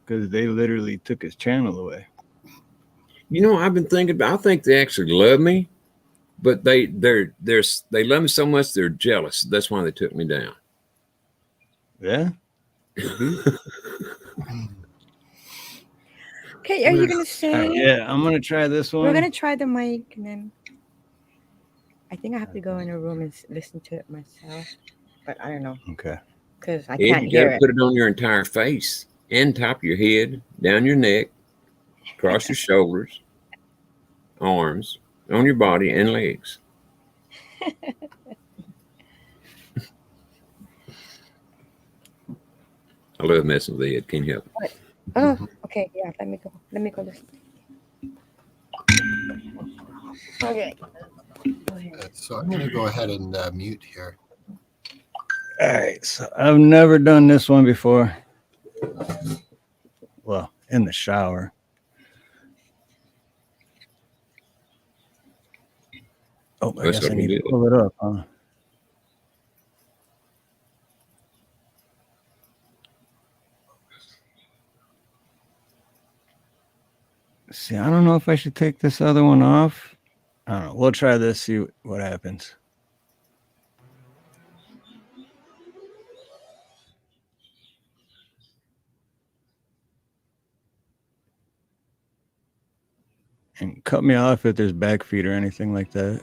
because they literally took his channel away. I've been thinking about. I think they actually love me, but they love me so much they're jealous. That's why they took me down. Yeah. Okay, are you gonna say? Yeah, I'm gonna try this one. We're gonna try the mic, and then I think I have to go in a room and listen to it myself. But I don't know. Okay. Because I Ed, can't you hear gotta it. put it on your entire face and top of your head, down your neck, across your shoulders, arms, on your body and legs. I love messing with Ed. Can you help it? Oh, okay. Yeah, let me go. Let me go listen. Okay. So I'm going to go ahead and mute here. All right. So I've never done this one before. Well, in the shower. Oh, I That's guess I what we need to did. pull it up, huh? See, I don't know if I should take this other one off. I don't know. We'll try this, see what happens. And cut me off if there's back feed or anything like that.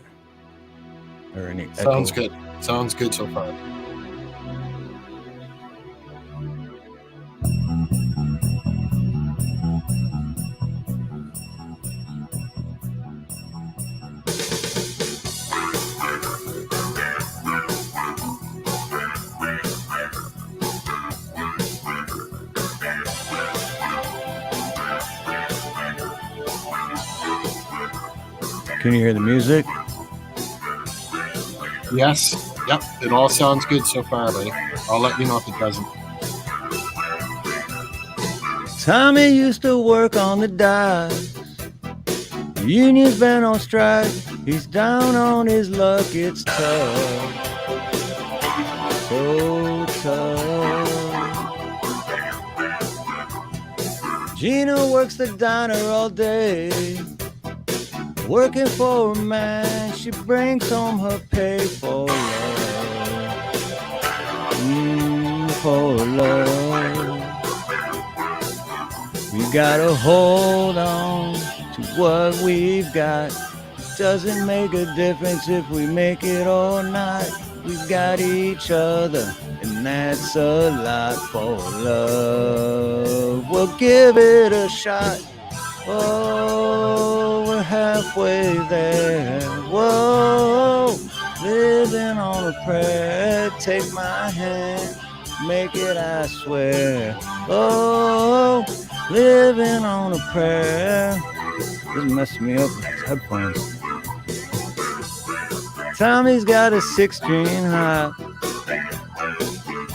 Or any Sounds echo. good. Sounds good so far. Can you hear the music? Yes. Yep. It all sounds good so far, buddy. I'll let you know if it doesn't. Tommy used to work on the docks. The union's been on strike. He's down on his luck. It's tough. So tough. Gina works the diner all day. Working for a man, she brings home her pay for love. For love. We gotta hold on to what we've got. Doesn't make a difference if we make it or not. We've got each other, and that's a lot for love. We'll give it a shot. Oh, we're halfway there. Whoa, living on a prayer. Take my hand, make it, I swear. Oh, living on a prayer. This messed me up with his headphones. Tommy's got a 6-string harp.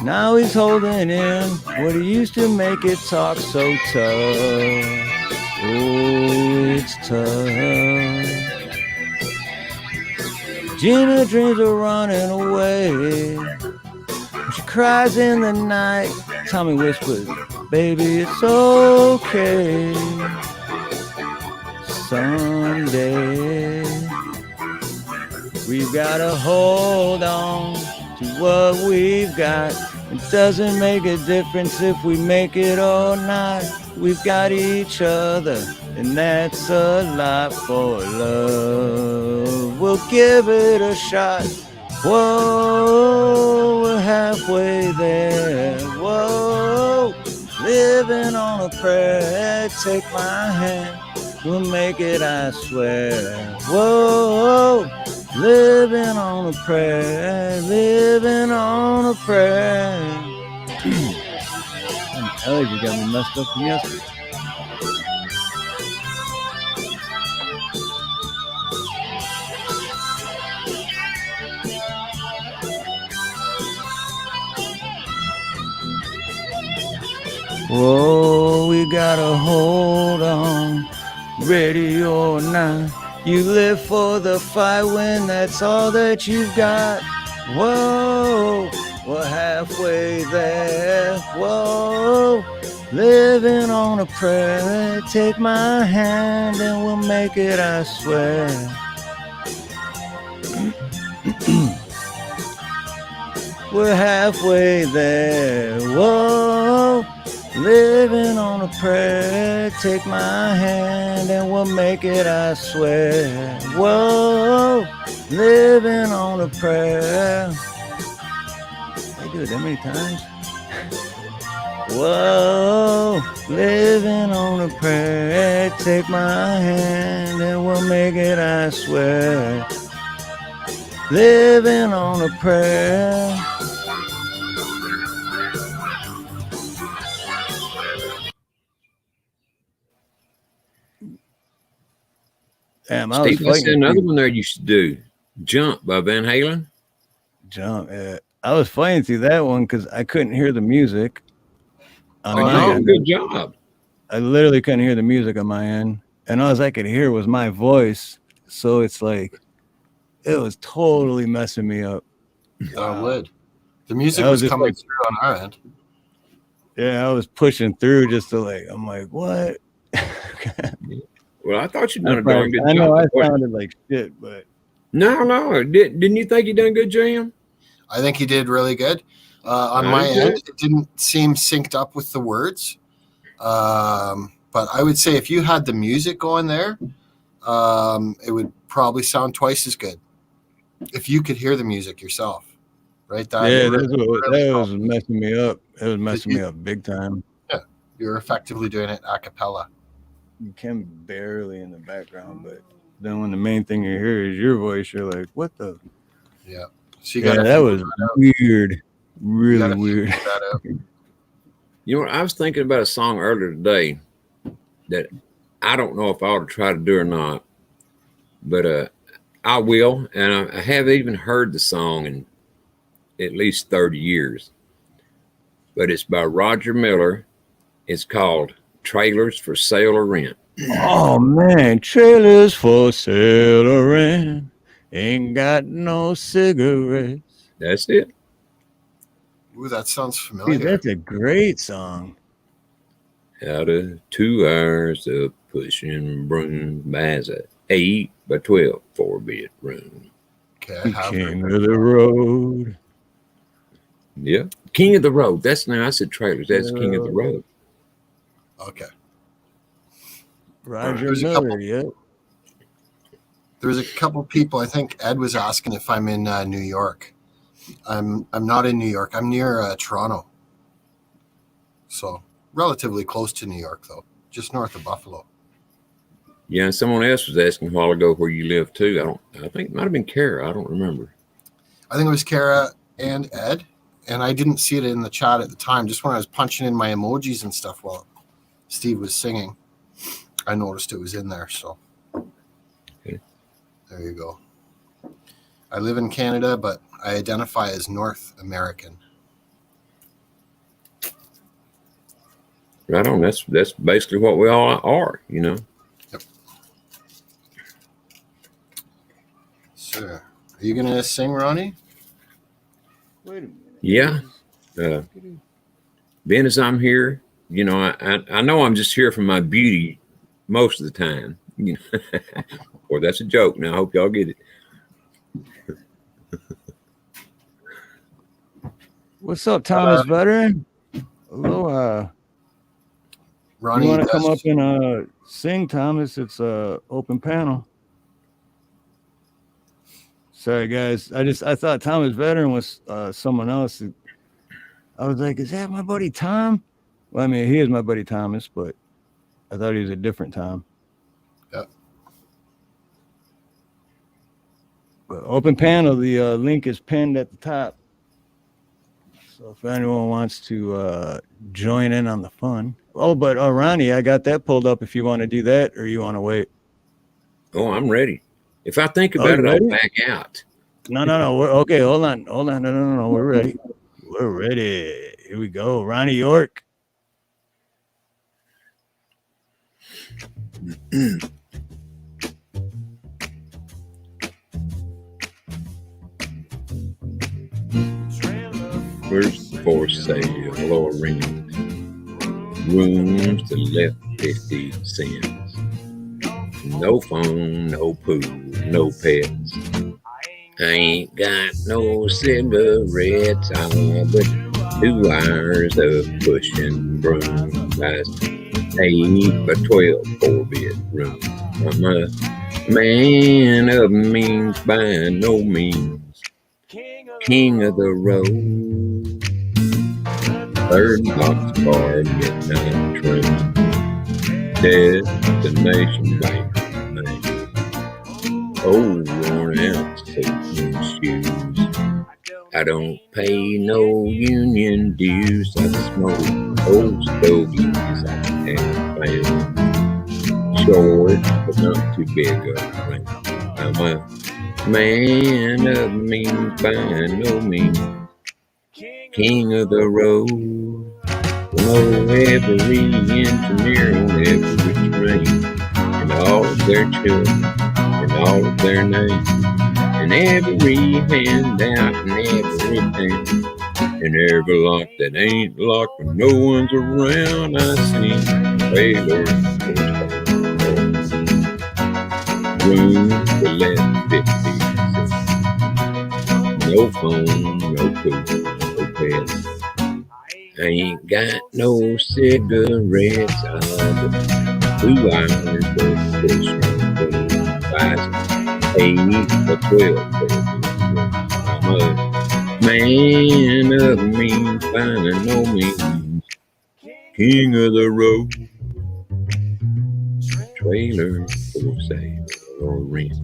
Now he's holding in what he used to make it talk so tough. Oh, it's tough. Gina dreams are running away. She cries in the night. Tommy whispers, baby, it's okay. Someday we've got to hold on to what we've got. It doesn't make a difference if we make it or not. We've got each other, and that's a lot for love. We'll give it a shot. Whoa, we're halfway there. Whoa, living on a prayer. Take my hand, we'll make it, I swear. Whoa, living on a prayer, living on a prayer. I'm telling you, got me messed up from yesterday. Whoa, we gotta hold on, ready or not. You live for the fight when that's all that you've got. Whoa, we're halfway there. Whoa, living on a prayer. Take my hand and we'll make it, I swear. We're halfway there. Whoa, living on a prayer. Take my hand and we'll make it, I swear. Whoa, living on a prayer. They do it that many times. Whoa, living on a prayer. Take my hand and we'll make it, I swear. Living on a prayer. Damn, I was Steve, I fighting. said another one there you should do. Jump by Van Halen. Jump. I was fighting through that one because I couldn't hear the music on my Oh, end. good job. I literally couldn't hear the music on my end. And all I could hear was my voice. So it's like, it was totally messing me up. That would. The music I was was just coming like- through on our end. Yeah, I was pushing through just to like, I'm like, what? Well, I thought you'd done a darn good I know job. I sounded like shit, but No. Didn't you think you done a good, Jam? I think he did really good. On I my did too. end, it didn't seem synced up with the words. But I would say if you had the music going there, it would probably sound twice as good. If you could hear the music yourself, right? yeah, really that was helped. messing me up. It was messing me up big time. You're effectively doing it a cappella. You can barely in the background, but then when the main thing you hear is your voice, you're like, what the? Yeah. So you Yeah, got that was weird. Really weird. that out. You know what? I was thinking about a song earlier today that I don't know if I ought to try to do or not, but I will. And I haven't even heard the song in at least 30 years. But it's by Roger Miller. It's called Trailers for Sale or Rent. Oh man, trailers for sale or rent. Ain't got no cigarettes. That's it. Ooh, that sounds Dude, familiar. that's a great song. Out of 2 hours of pushing broom buys a 8x12 4-bedroom. Okay, The King of the Road. Yeah. King of the Road. That's now I said trailers. That's King of the Road. Okay. Roger There's a Miller, couple- yeah. There's a couple people. I think Ed was asking if I'm in New York. I'm not in New York. I'm near Toronto, so relatively close to New York, though, just north of Buffalo. Yeah, someone else was asking a while ago where you live too. I think it might have been Kara. I don't remember. I think it was Kara and Ed, and I didn't see it in the chat at the time. Just when I was punching in my emojis and stuff while Steve was singing, I noticed it was in there. So Okay. There you go. I live in Canada, but I identify as North American. Right on. That's basically what we all are, you know. Yep. So, are you gonna sing, Ronnie? Wait a minute. Yeah. Being as I'm here, you know, I know I'm just here for my beauty most of the time. You know, or that's a joke. Now I hope y'all get it. What's up, Thomas Veteran? Aloha. Ronnie, You want to come up and sing, Thomas? It's a open panel. Sorry, guys. I thought Thomas Veteran was someone else. I was like, is that my buddy Tom? Well, I mean, he is my buddy Thomas, but I thought he was a different Tom. Yep. But open panel, the link is pinned at the top. So if anyone wants to join in on the fun. Oh, but Ronnie, I got that pulled up if you want to do that or you want to wait. Oh, I'm ready. If I think about it, ready? I'll back out. No. Okay, hold on. No. We're ready. We're ready. Here we go. Ronnie York. First for sale or rent. Rooms to left 50 cents. No phone, no pool, no pets. I ain't got no cigarettes. I'll but 2 hours of pushing broom. That's 8 by 12 4-bedroom. I'm a man of means by no means. King of the road. 3rd boxcar, midnight train. Destination bank. Old worn out Satan shoes. I don't pay no union dues. I smoke old stogies I have found. Short, but not too big around. I'm a man of means by no means. King of the road. Know every engineer on every train, and all of their children, and all of their names, and every handout and everything, and every lock that ain't locked when no one's around. I see trailers, room to let 50 cents. No phone, no food, no pets. I ain't got no cigarettes. I'll 2 hours of pushing broom. 8 for 12 I'm a man of means by no means. King of the road. Trailer for sale or rent.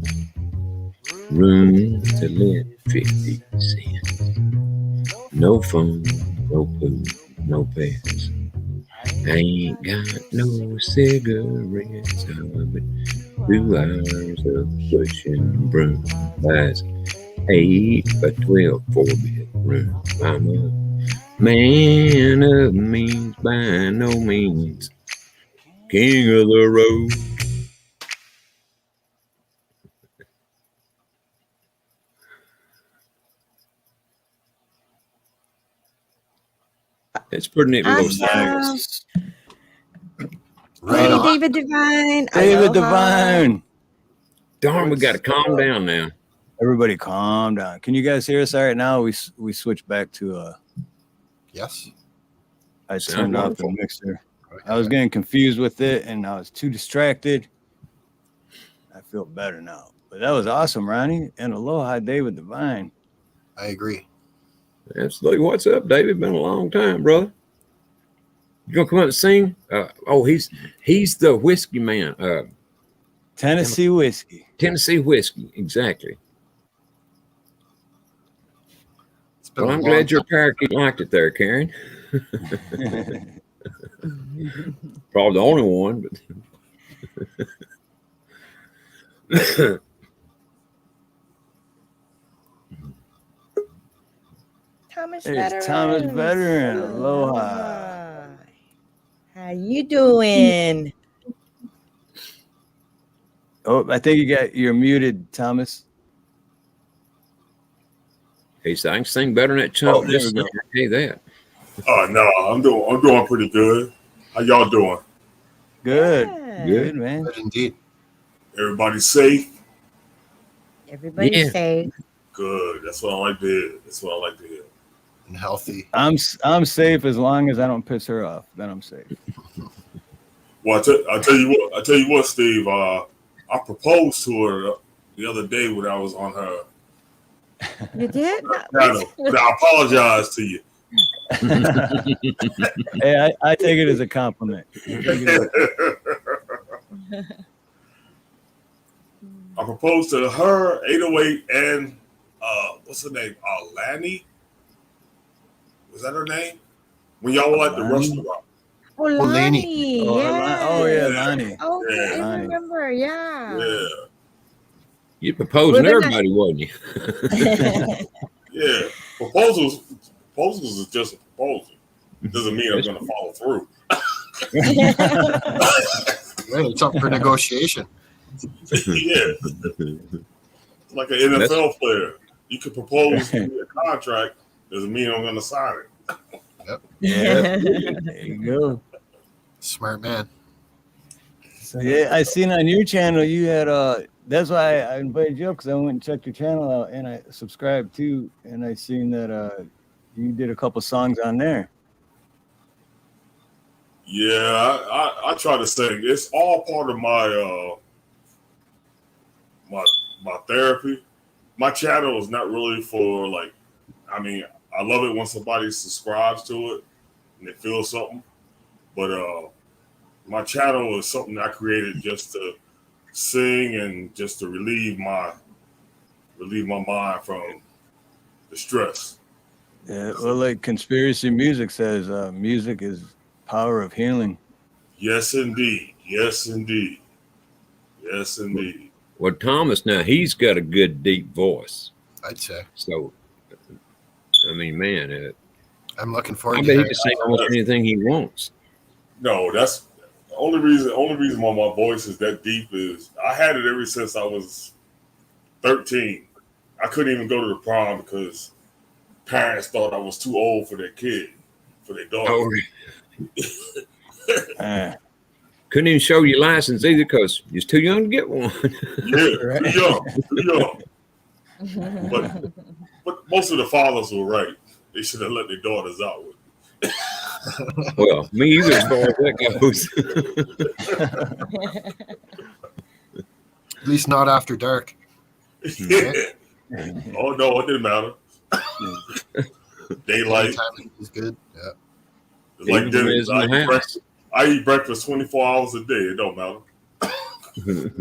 Room to let 50 cents. No phone, no food, no pets. I ain't got no cigarettes. But 2 hours of pushing broom. That's 8 by 12 4-bedroom. I'm a man of means by no means. King of the road. It's pretty neat little Awesome. songs. Right Hey, on. David Divine. David Aloha. Divine. Darn, we got to calm down now. Everybody calm down. Can you guys hear us all right now? We switched back to Yes. I Sounds turned off the wonderful. mixer. I was getting confused with it and I was too distracted. I feel better now. But that was awesome, Ronnie. And aloha, David Divine. I agree. Absolutely. What's up, David? Been a long time, brother. You gonna come up and sing? He's the whiskey man. Tennessee whiskey. Tennessee whiskey, exactly. It's been Well, a I'm long glad your time. parakeet liked it there, Karen. Probably the only one, but Thomas There's Veterans. Thomas Veteran. Aloha. How you doing? Oh, I think you're muted, Thomas. he said, I can sing better than that chump. Oh, There Just we sing, go. I tell you that. No, I'm doing pretty good. How y'all doing? Good. Yeah. Good, man. Good indeed. Everybody safe? Everybody's Yeah. safe. Good. That's what I like to hear. That's what I like to hear. And healthy. I'm safe as long as I don't piss her off. Then I'm safe. Well, I tell you what, Steve. I proposed to her the other day when I was on her You did? channel, but I apologize to you. Hey, I take it as a compliment. I proposed to her, 808, and what's her name? Lanny. Was that her name? When y'all were at the Lanny? restaurant. Oh, Lanny. Lonnie. Oh, Yeah. oh yeah, Lonnie. Okay, Yeah. I Lonnie. remember. Yeah. Yeah, You proposing Well, then everybody, wasn't you? yeah. Proposals is just a proposal. Doesn't mean I'm going to follow through. Hey, it's up for negotiation. Yeah, like an NFL player. You can propose to me a contract. Doesn't mean I'm going to sign it. Yeah. There you go. Smart man. So yeah, I seen on your channel you had that's why I invited you up, because I went and checked your channel out and I subscribed too, and I seen that you did a couple songs on there. Yeah, I try to sing. It's all part of my my therapy. My channel is not really for I love it when somebody subscribes to it and they feel something. But my channel is something I created just to sing and just to relieve my mind from the stress. Yeah, well, like Conspiracy Music says, music is power of healing. Yes, indeed. Yes, indeed. Yes, indeed. Well, Thomas, now he's got a good deep voice. I'd say. So, I mean, man, I'm looking I forward bet to he hearing can sing almost anything he wants. No, that's the only reason why my voice is that deep is I had it ever since I was 13. I couldn't even go to the prom because parents thought I was too old for their kid, for their daughter. Oh, couldn't even show your license either because you're too young to get one. Yeah, too young. But most of the fathers were right. They should have let their daughters out with it. Well, me either, as far as that goes. At least not after dark. Yeah. Oh no, it didn't matter. Daylight Time is good. Yeah. it's like Even dinner. when it's in the house. I eat breakfast 24 hours a day. It don't matter.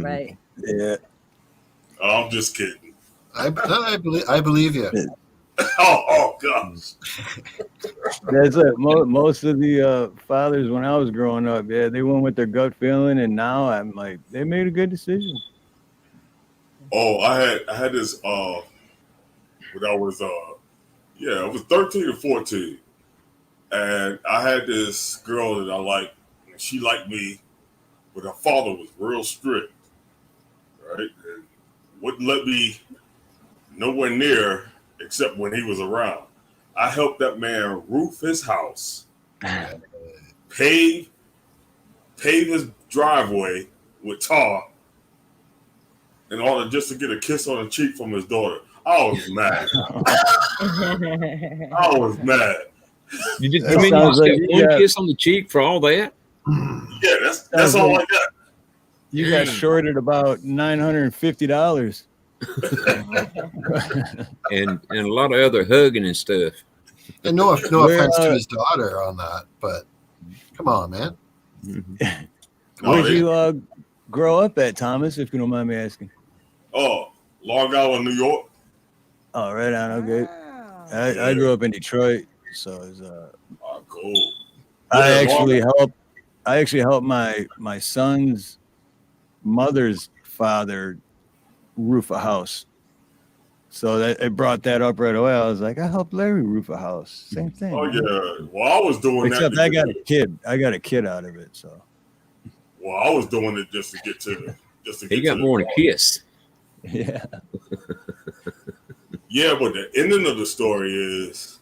Right. Yeah. I'm just kidding. I believe you. Oh gosh. That's it. Most of the fathers when I was growing up, yeah, they went with their gut feeling, and now I'm like, they made a good decision. Oh, I had this when I was I was 13 or 14. And I had this girl that I liked, and she liked me, but her father was real strict, right? And wouldn't let me nowhere near except when he was around. I helped that man roof his house, pave his driveway with tar, in order just to get a kiss on the cheek from his daughter. I was mad. I was mad. You just That got sounds like you one got- kiss on the cheek for all that? Yeah, that's all I got. You got shorted about $950. And a lot of other hugging and stuff. And no Where, offense to his daughter on that, but come on, man. No, grow up at, Thomas, if you don't mind me asking? Oh, Long Island, New York. Oh, right on. Okay. Wow. I grew up in Detroit, so it's Oh, cool. I Yeah, actually helped my son's mother's father roof a house. So that it brought that up right away. I was like, I helped Larry roof a house. Same thing. Oh man. yeah. Well, I was doing Except that. I got a kid. I got a kid out of it. So Well, I was doing it just to get to He got more than a kiss. yeah. Yeah, but the ending of the story is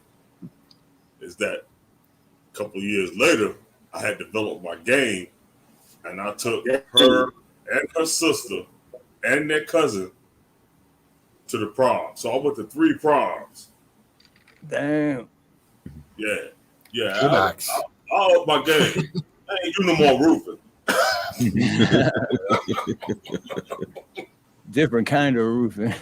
that a couple of years later, I had developed my game, and I took her and her sister and their cousin to the prom. So I went to 3 proms. Damn. Yeah. Good acts. I up my game. I ain't do no more roofing. Different kind of roofing.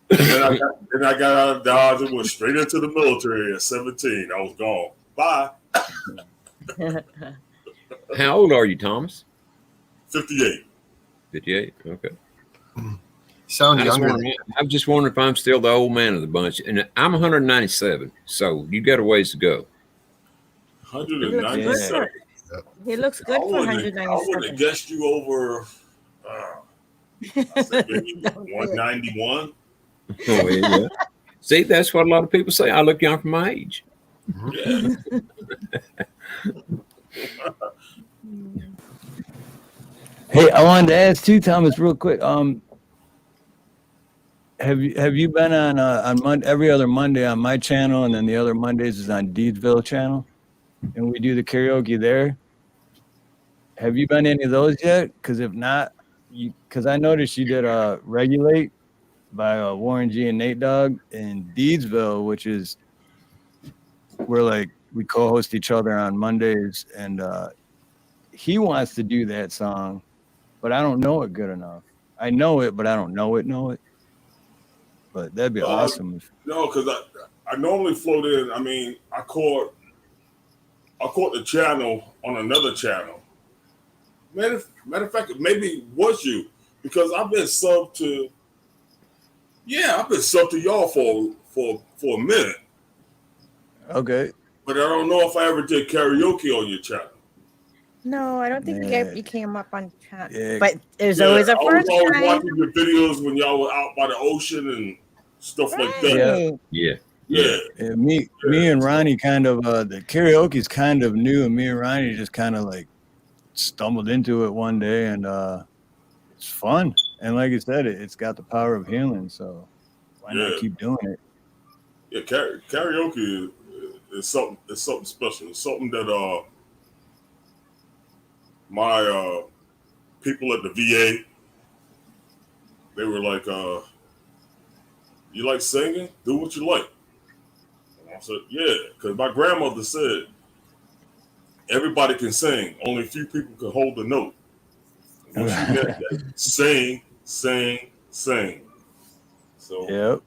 Then I got out of Dodge and went straight into the military at 17. I was gone. Bye. How old are you, Thomas? 58. 58. Okay. Sound I just younger. wonder- I'm just wondering if I'm still the old man of the bunch. And I'm 197, so you got a ways to go. 197. He looks good for I wouldn't have 197. guessed you over. I said maybe 191. Oh, yeah. See, that's what a lot of people say. I look young for my age. Yeah. Hey, I wanted to ask too, Thomas, real quick. Have you been on every other Monday on my channel, and then the other Mondays is on Deedsville channel, and we do the karaoke there? Have you been any of those yet? Because if not, because I noticed you did Regulate by Warren G and Nate Dogg in Deedsville, which is where like we co-host each other on Mondays, and he wants to do that song, but I don't know it good enough. I know it, but I don't know it. But that'd be awesome. No, because I normally float in. I mean, I caught the channel on another channel. Matter of fact, maybe it was you, because I've been subbed to. Yeah, I've been subbed to y'all for a minute. Okay. But I don't know if I ever did karaoke on your channel. No, I don't think Yeah. you came up on chat. Yeah. But there's always a I was first always time. watching your videos when y'all were out by the ocean and stuff like that. Right. Yeah. Yeah. Me and Ronnie kind of the karaoke's kind of new, and me and Ronnie just kind of like stumbled into it one day, and it's fun. And like you said, it's got the power of healing, so why not keep doing it? Yeah, karaoke is something. It's something special. It's something that my people at the VA, they were like, "You like singing? Do what you like." And I said, "Yeah," because my grandmother said everybody can sing, only a few people can hold the note. And she meant that sing. So Yep,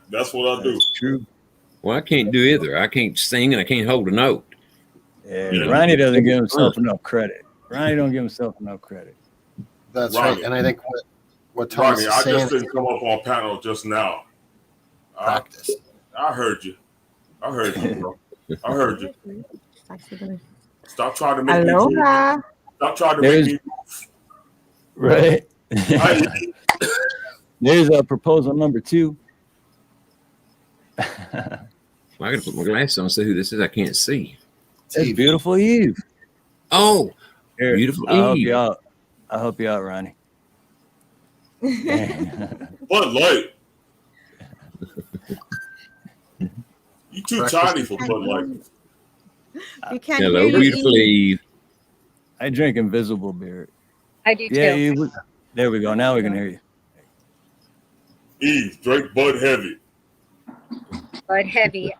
that's what I do. that's true. Well, I can't do either. I can't sing and I can't hold a note. Yeah, You know, Ronnie doesn't give himself enough credit. Ronnie don't give himself enough credit. That's Ronnie. right. And I think what Thomas Ronnie, is I saying just didn't come up on panel just now. practice. I heard you. I heard you, bro. I heard you. Stop trying to make me move. Aloha. Stop trying to make me Right. move. There's proposal number 2. I got to put my glasses on and see who this is. I can't see. It's Beautiful Eve. Oh, Here, Beautiful I'll help Eve. you out. I'll help you out, Ronnie. Bud Light. You too tiny for Bud Light. You can't Hello, hear you. Beautiful Eve. I drink Invisible beer. I do Yeah, too. Eve. There we go. Now we can hear you. Eve, drink Bud Heavy. But heavy.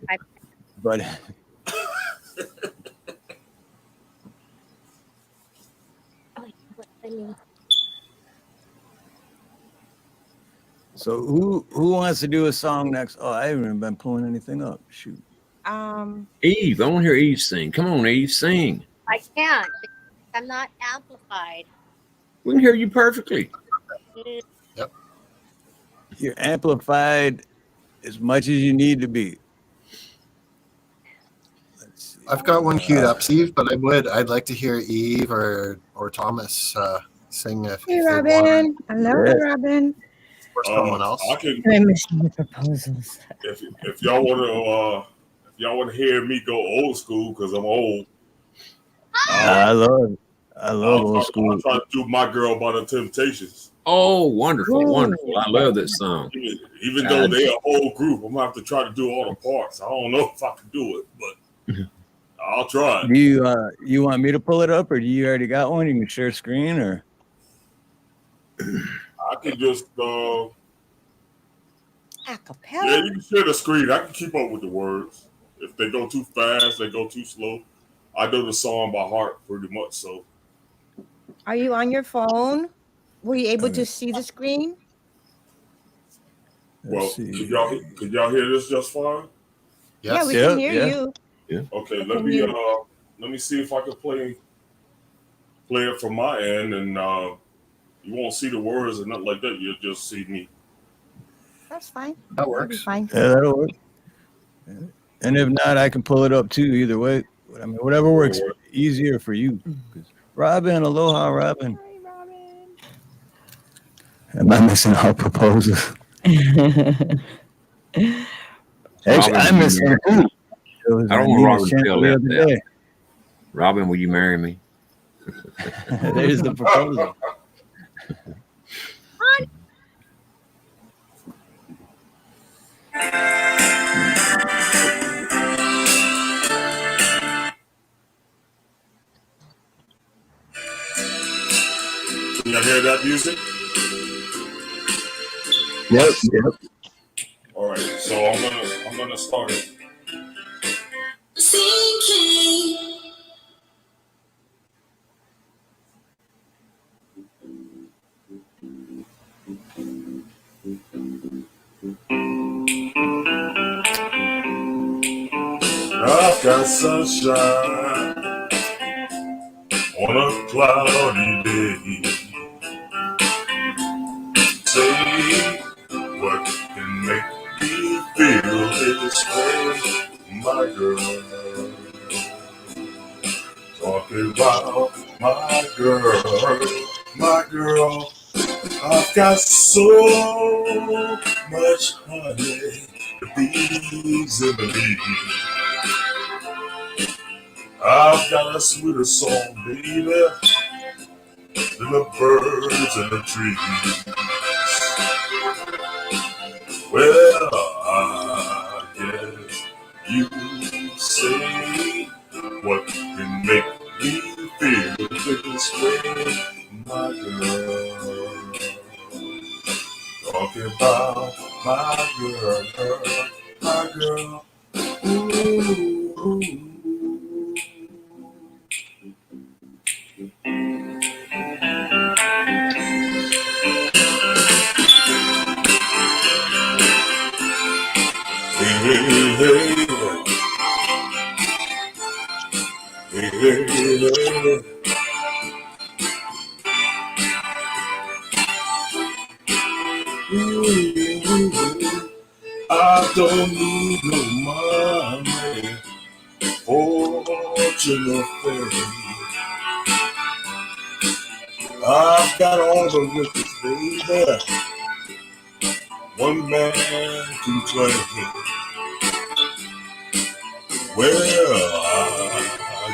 But so who wants to do a song next? Oh, I haven't even been pulling anything up. Shoot. Eve, I want to hear Eve sing. Come on, Eve, sing. I can't. I'm not amplified. We can hear you perfectly. You're amplified as much as you need to be. Let's see. I've got one queued up, Steve, but I'd like to hear Eve or Thomas sing if Hey, they want, Robin. Hello, Yeah. Robin. or someone else. I can I'm missing the proposals. if y'all want to hear me go old school because I'm old. I love old I'll school. try to do My Girl by the Temptations. Oh, wonderful, Ooh. wonderful. I love that song. Even though they're a whole group, I'm gonna have to try to do all the parts. I don't know if I can do it, but I'll try. Do you want me to pull it up, or do you already got one? You can share screen, or I can just Acapella. yeah, you can share the screen. I can keep up with the words. If they go too fast, they go too slow. I know the song by heart pretty much. So Are you on your phone? Were you able to see the screen? let's see. could y'all hear this just fine? Yes. Yeah, we Yeah, can hear yeah. you. Okay, Can you- let me see if I can play it from my end, and you won't see the words and nothing like that. You'll just see me. That's fine. That That'll be works. fine. Yeah, that'll work. And if not, I can pull it up too. Either way, I mean, whatever works easier for you. Robin, aloha, Robin. Hi, Robin. Am I missing our proposals? Actually, I'm missing too. I don't want Robin to feel left out. Robin, will you marry me? There's the proposal. Can y'all hear that music? Yep. All right, so I'm gonna start it. I've got sunshine on a cloudy day. Say what can make me feel this way, my girl. Talking about my girl. I've got so much honey, the bees in the leaves. I've got a sweeter song, baby, than the birds in the trees. Well, I guess you say what can make me feel this way, my girl. Talking about my girl. Ooh. I don't need no money, fortune or fame. I've got all the riches, baby. One man can claim. Well, I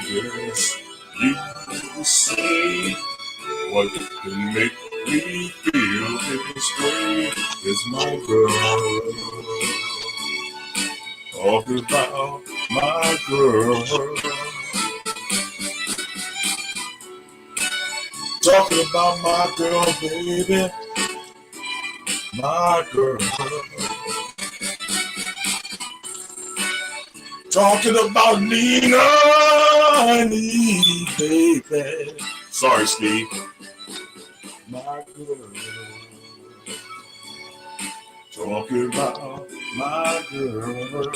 guess you say what can make me feel this way is my girl. Talk about my girl. Talking about my girl, baby. My girl. Talking about Nina and Eve, baby. Sorry, Steve. My girl. Talking about my girl.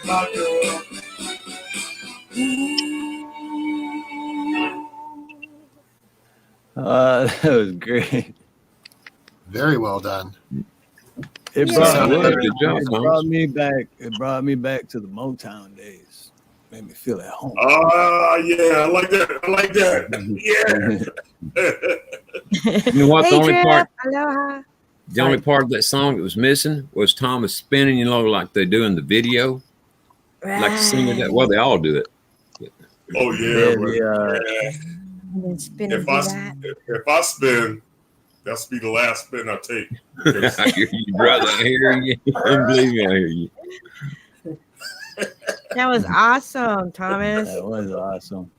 My girl. That was great. Very well done. It Yeah. brought, Good job, it Thomas. brought me back. It brought me back to the Motown days. Made me feel at home. Yeah, I like that. I like that. Yeah. You know what? Hey, The only Trip. part, Aloha. the only part of that song that was missing was Thomas spinning, you know, like they do in the video, like singing that. Well, they all do it. Oh yeah, but Spinning through that. if I spin, that's be the last spin I take. I hear you, brother. I hear you. Believe me, I hear you. That was awesome, Thomas. That was awesome.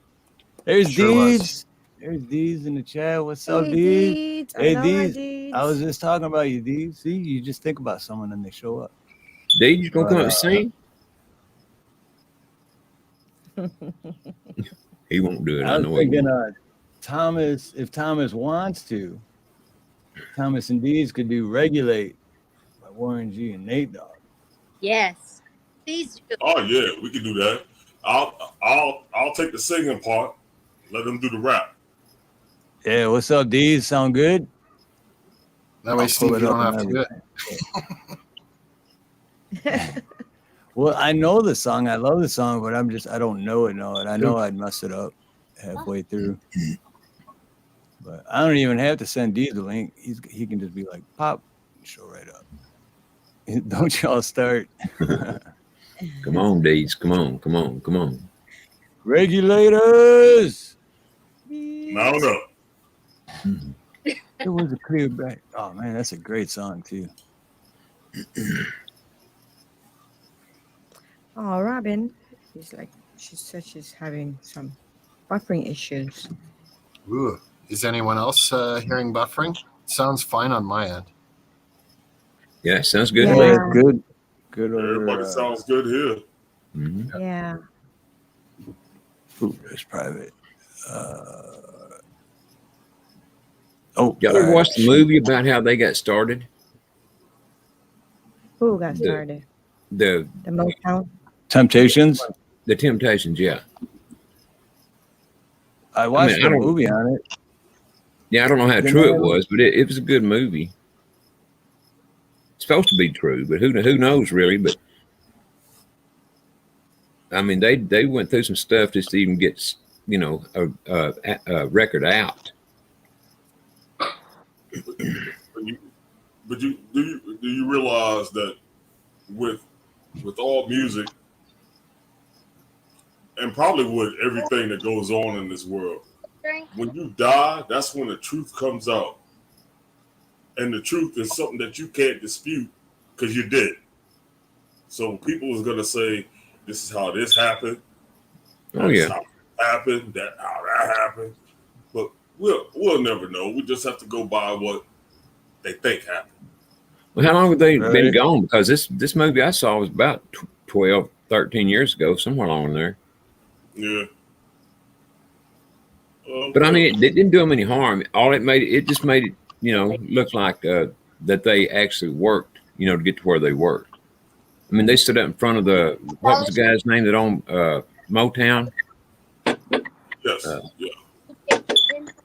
There's Sure was. Deeds. There's Deeds in the chat. What's up, Hey, Deeds? Deeds. Hey, Aloha, Deeds. Deeds. I was just talking about you, Deeds. See, you just think about someone and they show up. Dave, you gonna come up and sing? He won't do it. I I was know he thinking, won't. Thomas, if Thomas wants to, Thomas and Deeds could do Regulate by Warren G and Nate Dogg. Yes. Please do. Oh yeah, we can do that. I'll take the singing part. Let them do the rap. Yeah, what's up, Deeds? Sound good? That way, I'll Steve, pull you it up don't have to and do it. everything. Well, I know the song. I love the song, but I don't know it. I know I'd mess it up halfway through. But I don't even have to send Deeds the link. He can just be like, pop, show right up. Don't y'all start. Come on, Deeds. Come on. Regulators. Mount up. It was a clear back. Oh man, that's a great song too. Oh, Robin. She said she's having some buffering issues. Ooh. Is anyone else hearing buffering? Sounds fine on my end. Yeah, sounds good. Yeah. Good. Good. Everybody sounds good here. Mm-hmm. Yeah. Ooh, that's private. Y'all ever watched the movie about how they got started? Who got started? The Motown? Temptations. The Temptations, yeah. I watched I a movie on it. Yeah, I don't know how true it was, but it was a good movie. It's supposed to be true, but who knows really? But I mean, they went through some stuff just to even get, you know, a record out. But do you realize that with all music and probably with everything that goes on in this world, when you die, that's when the truth comes out. And the truth is something that you can't dispute because you're dead. So people is gonna say, this is how this happened. Oh yeah. How it happened, how that happened. But we'll never know. We just have to go by what they think happened. Well, how long have they been gone? Because this movie I saw was about 12, 13 years ago, somewhere along there. Yeah. But I mean, it didn't do them any harm. All it just made it, you know, look like that they actually worked, you know, to get to where they worked. I mean, they stood up in front of what was the guy's name that owned Motown? Yes. Yeah.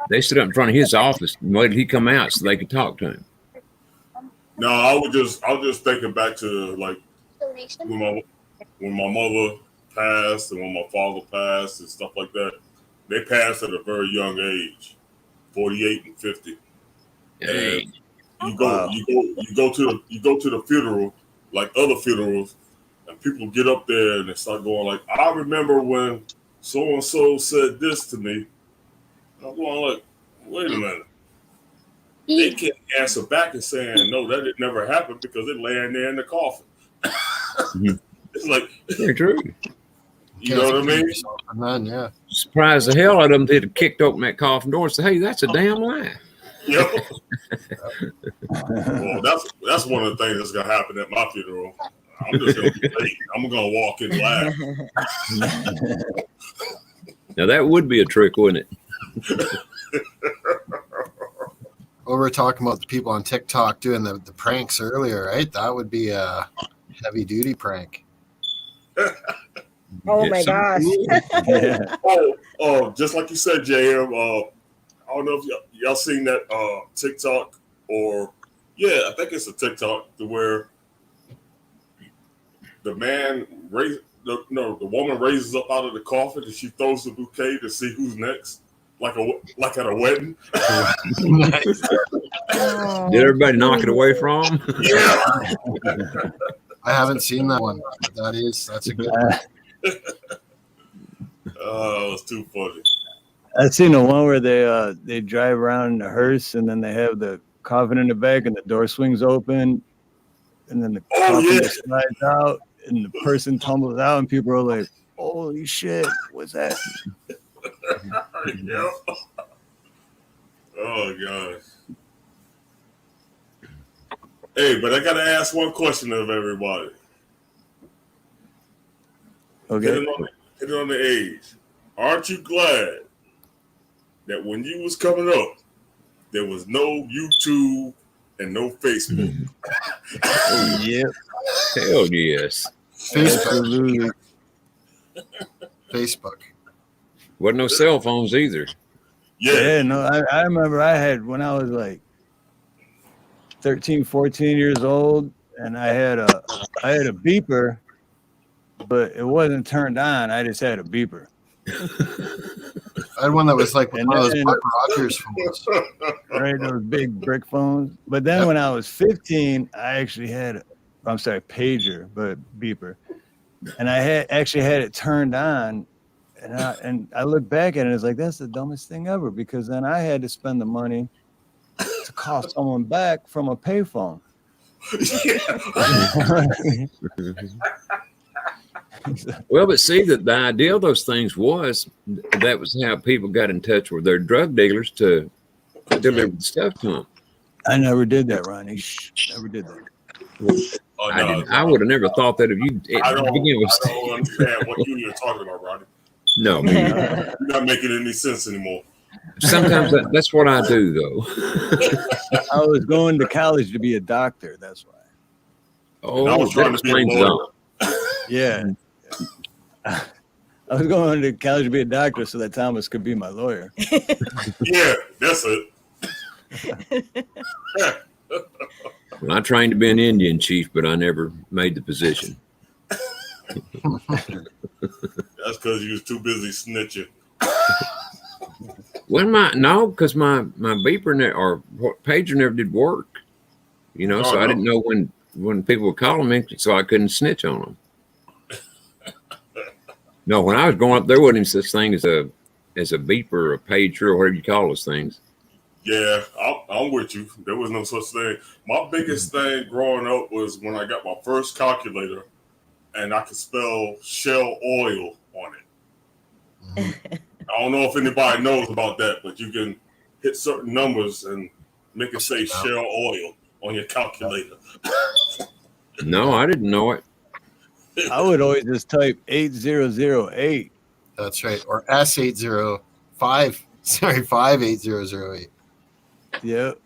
They stood up in front of his office and waited till he come out so they could talk to him. No, I was just thinking back to like when my mother passed and when my father passed and stuff like that. They passed at a very young age, 48 and 50. Dang. And you go to the funeral, like other funerals, and people get up there and they start going like, I remember when so and so said this to me. And I'm going like, wait a minute. They can't answer back and saying no, that it never happened because they're laying there in the coffin. It's like very true. You know what I mean? Man, yeah. Surprised the hell out of them. They'd have kicked open that coffin door and said, "Hey, that's a damn lie." Yep. Well, that's one of the things that's gonna happen at my funeral. I'm just gonna be late. I'm gonna walk in and laugh. Now that would be a trick, wouldn't it? Well, we were talking about the people on TikTok doing the pranks earlier, right? That would be a heavy duty prank. Oh my gosh. Yeah. Oh, just like you said, JM, I don't know if y'all seen that TikTok or I think it's a TikTok to where the woman raises up out of the coffin and she throws the bouquet to see who's next, like at a wedding. Did everybody knock it away from? Yeah. I haven't seen that one. That's a good one. Oh, it's too funny. I've seen the one where they drive around in a hearse and then they have the coffin in the back and the door swings open and then the coffin just slides out and the person tumbles out and people are like, "Holy shit, what's that?" Yep. Oh gosh. Hey, but I gotta ask one question of everybody. Okay. Hit it on the age. Aren't you glad that when you was coming up, there was no YouTube and no Facebook? Oh, yep. Hell yes. Absolutely. Facebook. Wasn't no cell phones either. Yeah, no, I remember I had when I was like 13, 14 years old, and I had a beeper, but it wasn't turned on. I just had a beeper. I had one that was like one of those Buck Rogers phones. Right, those big brick phones. But then when I was 15, I actually had pager, but beeper. And I had it turned on. And I look back at it, and it's like, that's the dumbest thing ever, because then I had to spend the money to call someone back from a payphone. Well, but see, the idea of those things that was how people got in touch with their drug dealers to deliver the stuff to them. I never did that, Ronnie. Never did that. I would have never thought that if you. I don't understand what you're talking about, Ronnie. No, you're not making any sense anymore. Sometimes that's what I do, though. I was going to college to be a doctor. That's why. Oh, I was trying to be a lawyer. Yeah. I was going to college to be a doctor so that Thomas could be my lawyer. Yeah, that's it. Well, I trained to be an Indian chief, but I never made the position. That's because you was too busy snitching. Well, because my beeper or pager never did work. So I didn't know when people were calling me, so I couldn't snitch on them. No, when I was growing up, there wasn't even such thing as a beeper or a pager or whatever you call those things. Yeah, I'm with you. There was no such thing. My biggest thing growing up was when I got my first calculator and I could spell Shell Oil on it. I don't know if anybody knows about that, but you can hit certain numbers and make it say Shell Oil on your calculator. No, I didn't know it. I would always just type 8008. That's right. Or S805. Sorry, 58008. Yep.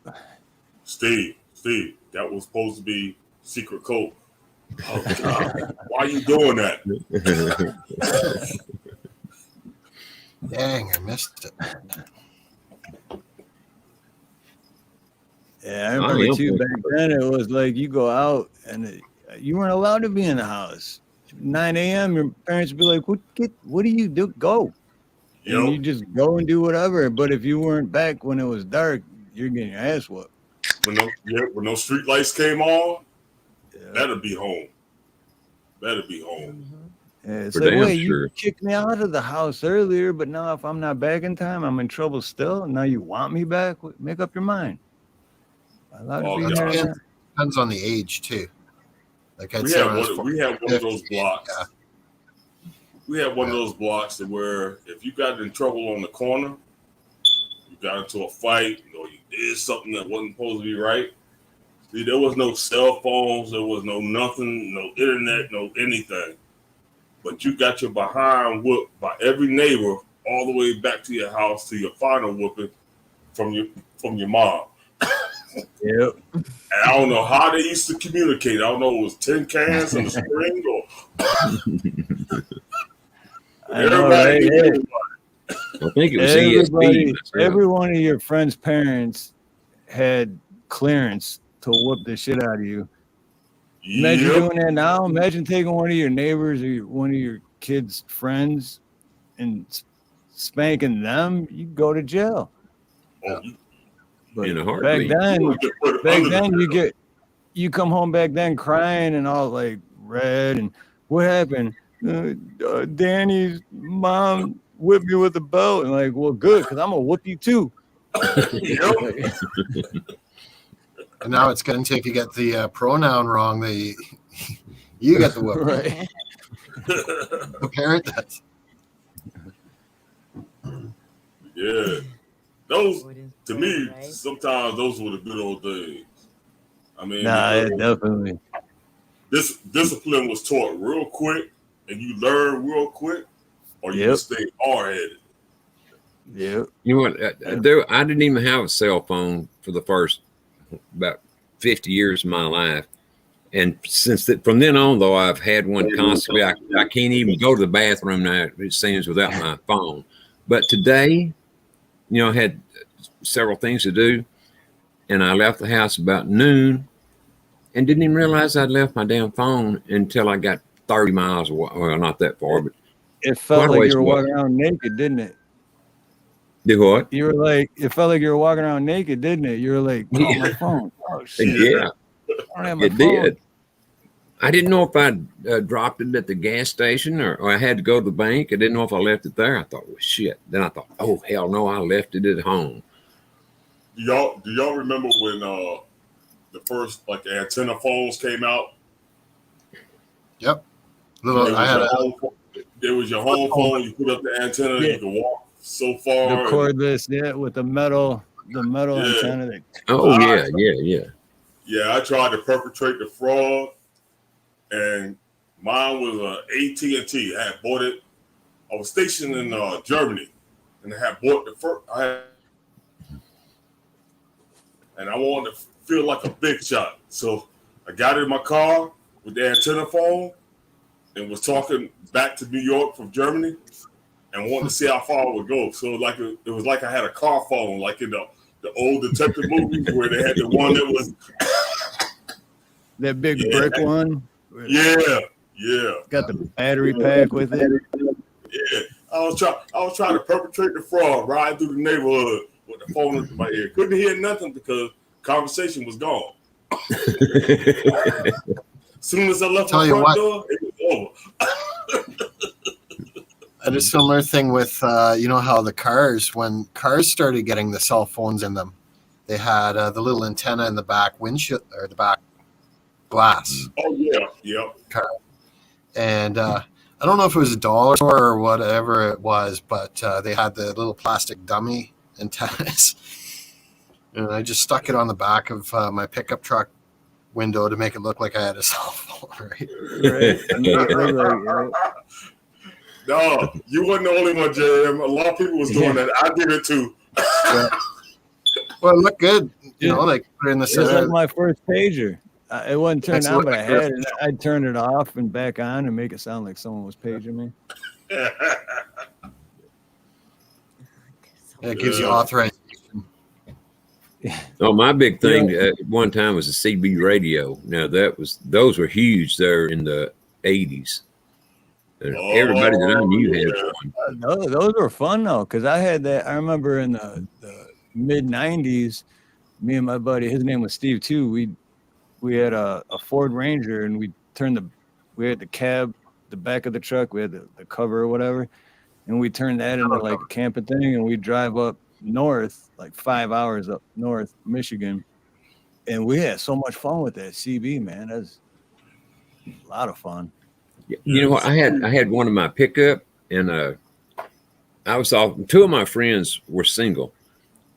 Steve, that was supposed to be secret code. Oh God, why are you doing that? Dang, I missed it. Yeah, I remember too. Back then, it was like you go out and you weren't allowed to be in the house. 9 a.m. Your parents would be like, "What do you do? Go." Yep. And you just go and do whatever. But if you weren't back when it was dark, you're getting your ass whooped. When no street lights came on, better be home. Better be home. Yeah, it's like, wait, you kicked me out of the house earlier, but now if I'm not back in time, I'm in trouble still. And now you want me back? Make up your mind. Depends on the age too. Like we had one of those blocks. Yeah. We had one of those blocks that where if you got in trouble on the corner, you got into a fight, or you did something that wasn't supposed to be right. See, there was no cell phones, there was no nothing, no internet, no anything. But you got your behind whooped by every neighbor all the way back to your house to your final whooping from your mom. Yep. And I don't know how they used to communicate. I don't know if it was tin cans in the spring or I know, right? I think it was ESP. Every one of your friends' parents had clearance to whoop the shit out of you. Imagine doing that now. Imagine taking one of your neighbors or one of your kids' friends and spanking them. You go to jail. Oh, But in a back heartbeat. then, you come home back then crying and all like red. And what happened? Danny's mom whipped me with a belt. And like, well, good, because I'm gonna whoop you too. And now it's going to take you get the pronoun wrong. You get the whoop. Right. The parent does. Yeah. Those, to me, sometimes those were the good old days. I mean, definitely. This discipline was taught real quick, and you learn real quick, or you just stay hard-headed. Yeah. You know what? I didn't even have a cell phone for the first about 50 years of my life. And from then on, though, I've had one constantly. I can't even go to the bathroom now, it seems, without my phone. But today, you know, I had several things to do, and I left the house about noon and didn't even realize I'd left my damn phone until I got 30 miles away. Well, not that far, but it felt like you were walking around naked, didn't it? Do what? You were like, it felt like you were walking around naked, didn't it? You were like, oh, my phone. Oh, shit. Yeah. I don't have my it phone. Did. I didn't know if I'd dropped it at the gas station or I had to go to the bank. I didn't know if I left it there. I thought, well, shit. Then I thought, oh, hell no, I left it at home. Do y'all remember when the first like antenna phones came out? Yep. There was your home phone. You put up the antenna. Yeah. You could walk so far. The cordless, with the metal antenna. Yeah, I tried to perpetrate the fraud, and mine was AT&T. I had bought it. I was stationed in Germany, and I had bought the first. And I wanted to feel like a big shot, so I got in my car with the antenna phone and was talking back to New York from Germany, and wanted to see how far I would go. So it was like I had a car phone, like in the old detective movies where they had the one that was that big brick one. Yeah. Got the battery pack with it. Yeah, I was trying to perpetrate the fraud, riding through the neighborhood with the phone in my ear. Couldn't hear nothing because conversation was gone. As soon as I left my front door, it was over. And a similar thing with, you know, how when cars started getting the cell phones in them, they had the little antenna in the back windshield or the back glass. Oh, yeah. Car. And I don't know if it was $1 or whatever it was, but they had the little plastic dummy antennas. And I just stuck it on the back of my pickup truck window to make it look like I had a cell phone, right? No, you wasn't the only one, JM. A lot of people was doing that. I did it too. Yeah. Well, it looked good. You know, like put it in the center. It was like my first pager. It wasn't turned on, but I had it. I'd turn it off and back on and make it sound like someone was paging me. It gives you authorization. Oh, my big thing at one time was a CB radio. Now those were huge there in the 80s. Everybody that I knew had one. Those were fun though, because I had that. I remember in the mid 90s, me and my buddy, his name was Steve too. We had a Ford Ranger, and we had the cab, the back of the truck, we had the cover or whatever, and we turned that into like a camping thing, and we drive up north, like 5 hours up north, Michigan, and we had so much fun with that CB, man. That's a lot of fun. You know what? I had one in my pickup, and I was off. Two of my friends were single,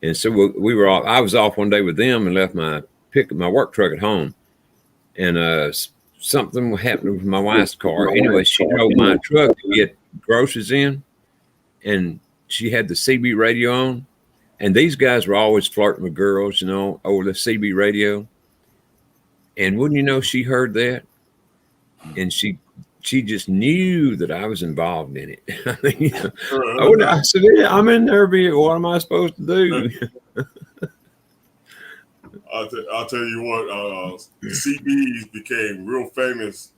and so we were off. I was off one day with them and left my work truck at home, and something happened with my wife's car. Anyway, she drove my truck to get groceries in, and she had the CB radio on, and these guys were always flirting with girls, you know, over the CB radio. And wouldn't you know, she heard that, and she she just knew that I was involved in it. I mean, I said, yeah, I'm in there. What am I supposed to do? I'll tell you what, CDs became real famous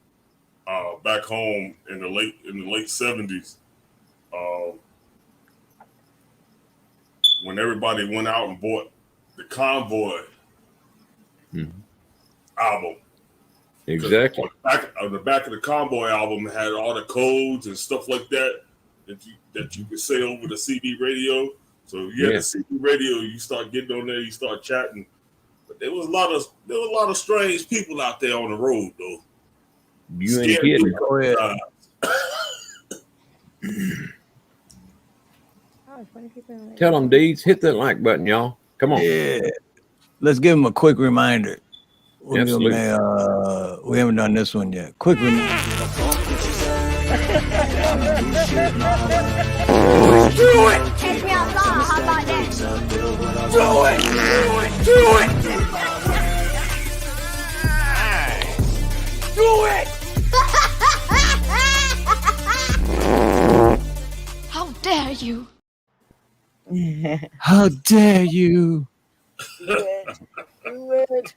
back home in the late 70s. When everybody went out and bought the Convoy album. Exactly. On the back of the Convoy album had all the codes and stuff like that you could say over the CD radio. So the CD radio, you start getting on there, you start chatting. But there was a lot of strange people out there on the road though. You ain't kidding. Go ahead. Tell them, Deeds, hit that like button, y'all. Come on. Yeah. Let's give them a quick reminder. Absolutely. We haven't done this one yet. Quick reminder. Do it! Catch me outside. How about that? Do it! Do it! Do it! How dare you? How dare you? Do it.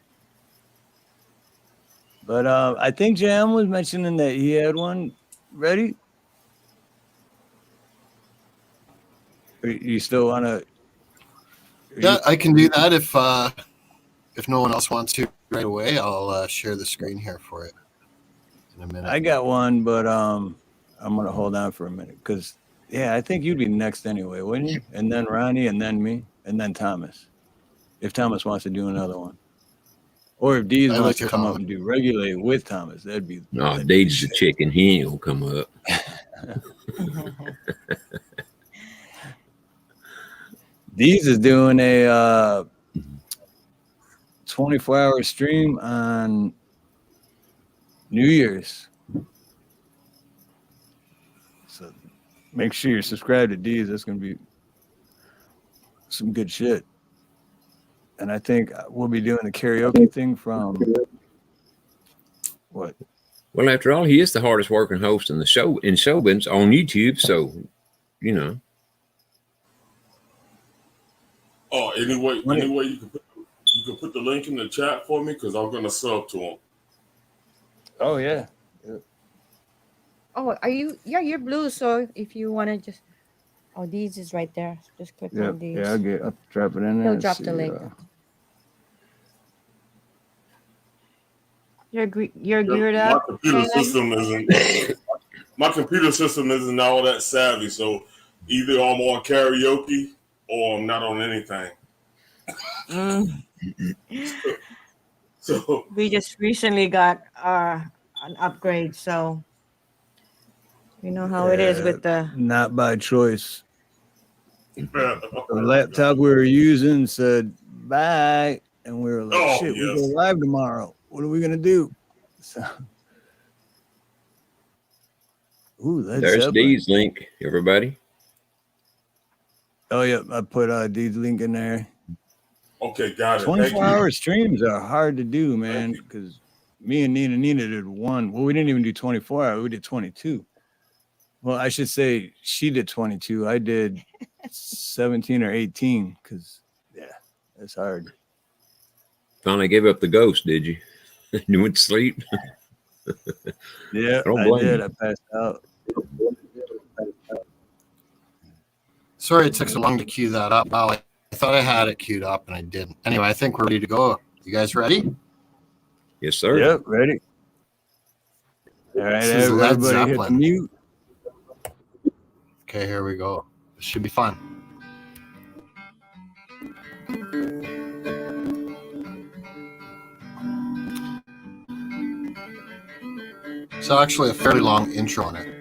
But I think Jam was mentioning that he had one ready. Or you still want to? Yeah, I can do that if no one else wants to right away. I'll share the screen here for it in a minute. I got one, but I'm gonna hold on for a minute because I think you'd be next anyway, wouldn't you? And then Ronnie, and then me, and then Thomas. If Thomas wants to do another one, or if Deez wants to come up and do Regulate with Thomas, that'd be. No, Deeds the chicken. He ain't gonna come up. Deez is doing a 24-hour stream on New Year's. So make sure you're subscribed to Deez. That's going to be some good shit. And I think we'll be doing the karaoke thing from what? Well, after all, he is the hardest working host in the show in showbiz on YouTube. So, you know. Oh, anyway, you can put the link in the chat for me because I'm gonna sub to him. Oh yeah. Oh, are you? Yeah, you're blue. So if you want to just, Deez is right there. Just click on Deez. Yeah, I'll drop it in there. He'll drop the link. You're geared up. My computer system isn't all that savvy. So either I'm on karaoke or I'm not on anything. So We just recently got an upgrade, so you know how it is with the. Not by choice. The laptop we were using said bye, and we were like, "Shit, we go live tomorrow. What are we gonna do?" So, there's Dee's link, everybody. Oh yeah, I put Dee's link in there. Okay, got it. 24-hour streams are hard to do, man, because me and NinaNina did one. Well, we didn't even do 24 hours. We did 22. Well, I should say she did 22. I did 17 or 18 because, it's hard. Finally gave up the ghost, did you? You went to sleep? Yeah, I did. I passed out. Sorry it took so long to cue that up. Wow, I thought I had it queued up and I didn't. Anyway, I think we're ready to go. You guys ready? Yes, sir. Yep, ready. All right, everybody hit the mute. Okay, here we go. This should be fun. It's actually a fairly long intro on it.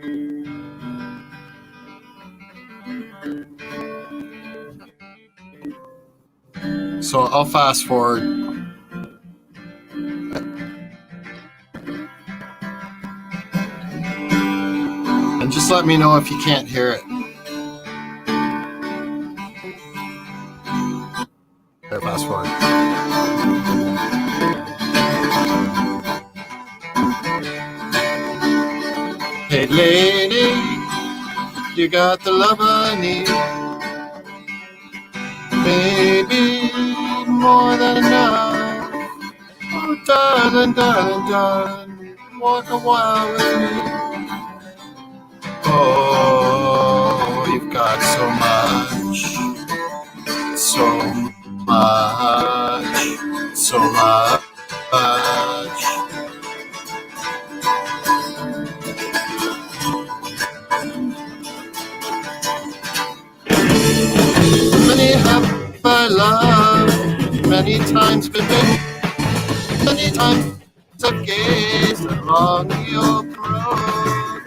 So I'll fast forward. And just let me know if you can't hear it. Okay, fast forward. Sweet lady, you got the love I need. Baby, more than enough. Oh, darling, darling, darling, walk a while with me. Oh, you've got so much, so much, so much. Many have I loved, many times been made, many times I've gazed along the open road.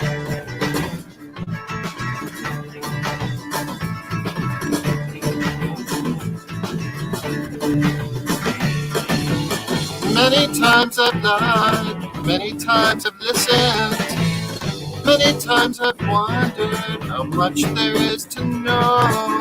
Many times I've lied, many times I've listened, many times I've wondered how much there is to know.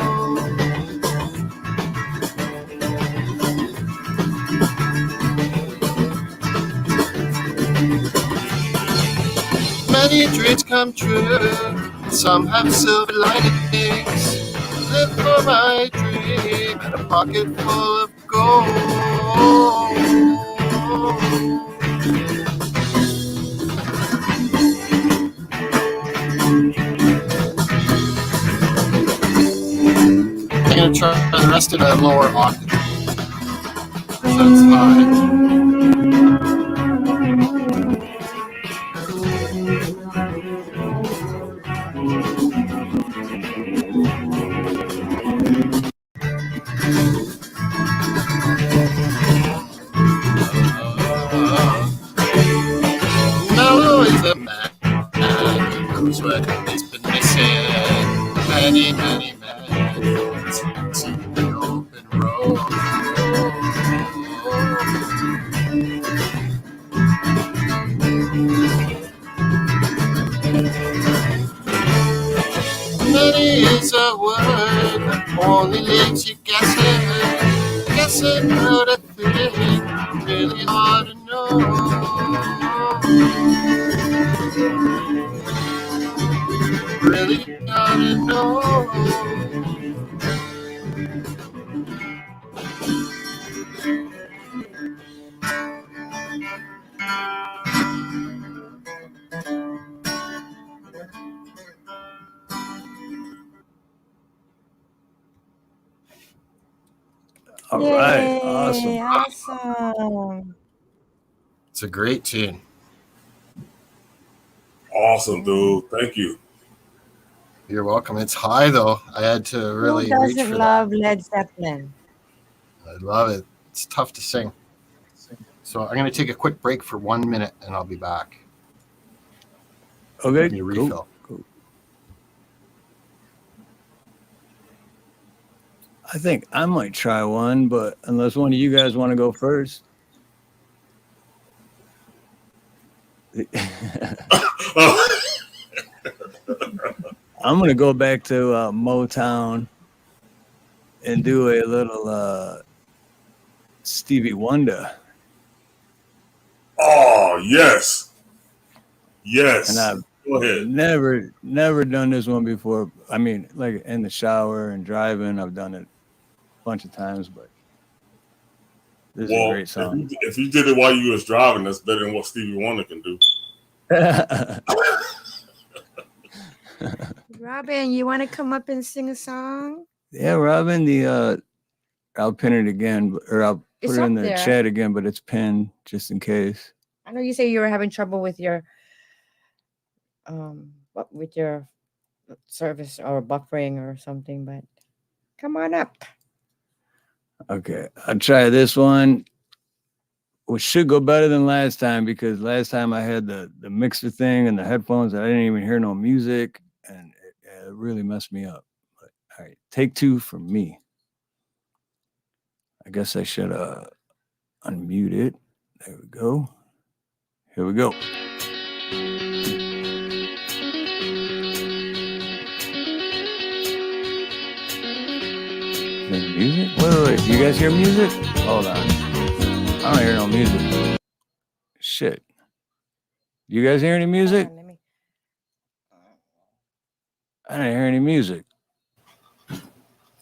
Many dreams come true, some have silver linings. Live for my dream and a pocket full of gold. I'm going to try the rest of that lower octave. So it's high. Mellow is a man who's what he's been missing. Many, many men to the open road. Many is a word that only leaves you guessing, guessing how to think, really hard to know. Really hard to know. All right, awesome. Yay, awesome. It's a great tune. Awesome, dude. Thank you. You're welcome. It's high though. I had to really Who reach doesn't for love Led Zeppelin? that. I love it. It's tough to sing. So I'm going to take a quick break for 1 minute and I'll be back. Okay, Need a refill. cool. I think I might try one, but unless one of you guys want to go first. I'm going to go back to Motown and do a little Stevie Wonder. Oh, yes. Yes. And I've Go ahead. never done this one before. I mean, like in the shower and driving, I've done it a bunch of times, but this is a great song. If you did it while you was driving, that's better than what Stevie Wonder can do. Robin, you want to come up and sing a song? Yeah, Robin, I'll pin it again, or I'll put it in the chat again, but it's pinned just in case. I know you say you were having trouble with your service or buffering or something, but come on up. Okay, I'll try this one, which should go better than last time, because last time I had the mixer thing and the headphones and I didn't even hear no music, and it really messed me up. But all right, take two from me. I guess I should unmute it. There we go. Here we go. Music? Wait. You guys hear music? Hold on. I don't hear no music. Shit. You guys hear any music? I didn't hear any music.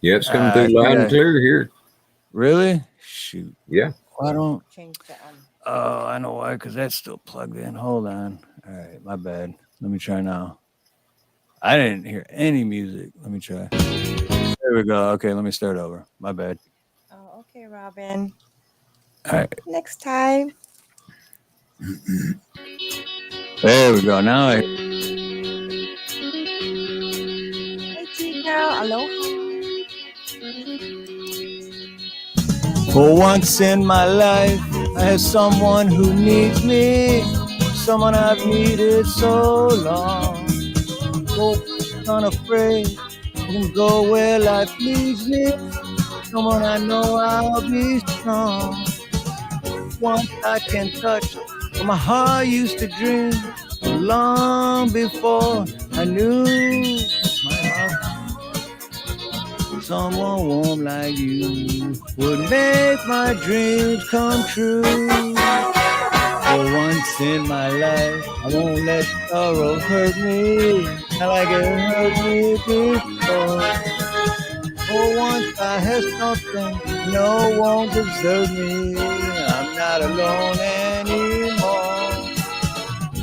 Yeah, it's coming I through think loud and clear here. Really? Shoot. Yeah. Why don't? Change the Oh, I know why. Because that's still plugged in. Hold on. All right, my bad. Let me try now. I didn't hear any music. Let me try. There we go. Okay, let me start over. My bad. Oh, okay, Robin. All right. Next time. There we go. Now I. Hey, Tika. Aloha. For once in my life, I have someone who needs me. Someone I've needed so long. So unafraid, I can go where life leads me. Someone I know I'll be strong. Once I can touch what my heart used to dream. Long before I knew my heart. Someone warm like you would make my dreams come true. For once in my life, I won't let sorrow hurt me. Not like it hurt me before. For once I have something no one deserves me. I'm not alone anymore.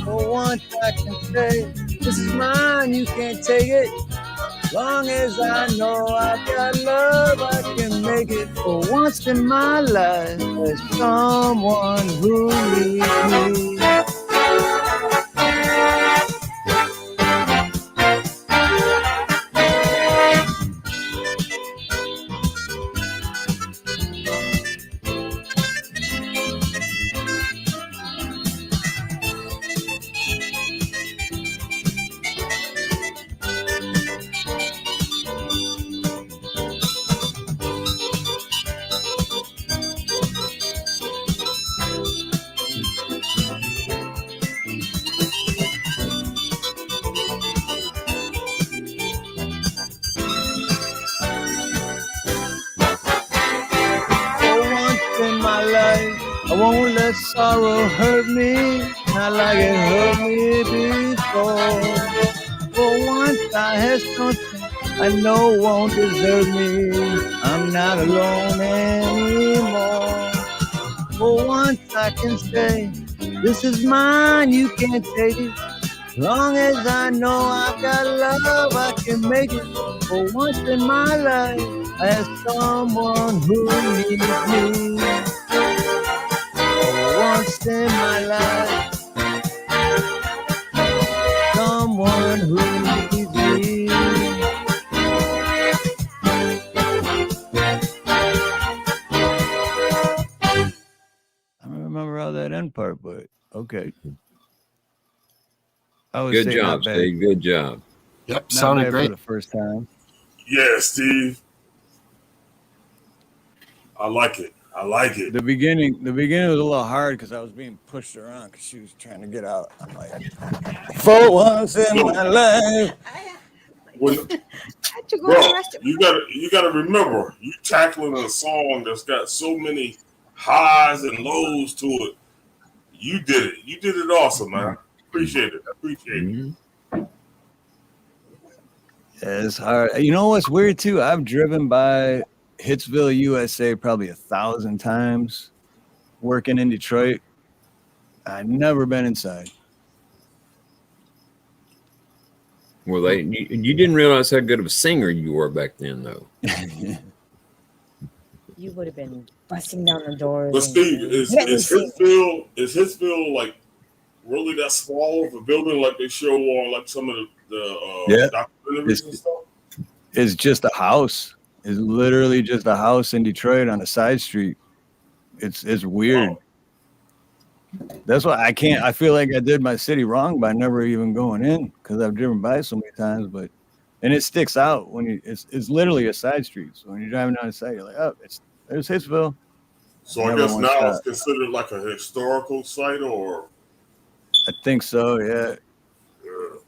For once I can say, this is mine, you can't take it. Long as I know I've got love, I can make it. For once in my life, there's someone who needs me. I won't let sorrow hurt me, not like it hurt me before. For once I have something I know won't desert me. I'm not alone anymore. For once I can say, this is mine, you can't take it. Long as I know I've got love, I can make it. For once in my life, I have someone who needs me. For once in my life, someone who needs me. I don't remember how that end part, but okay. I would Good say job, not bad. Steve. Good job. Yep, Not sounded bad great. for the first time. Yeah, Steve. I like it. I like it. The beginning was a little hard because I was being pushed around because she was trying to get out. I'm like, for once in my life. When, Had to go bro, to the restroom. you gotta remember, you tackling a song that's got so many highs and lows to it. You did it. You did it awesome, man. Appreciate it. Appreciate it. Mm-hmm. Yeah, it's hard. You know what's weird too? I've driven by Hitsville, USA probably 1,000 times working in Detroit. I've never been inside. Well, you didn't realize how good of a singer you were back then, though. You would have been busting down the doors. But Steve, is Hitsville like really that small of a building like they show on like some of the documentaries and stuff? It's just a house. It's literally just a house in Detroit on a side street. It's weird. Wow. That's why I feel like I did my city wrong by never even going in because I've driven by so many times, and it sticks out when it's literally a side street. So when you're driving down the side, you're like, oh, there's Hitsville. So I guess now it's considered like a historical site, or I think so, yeah.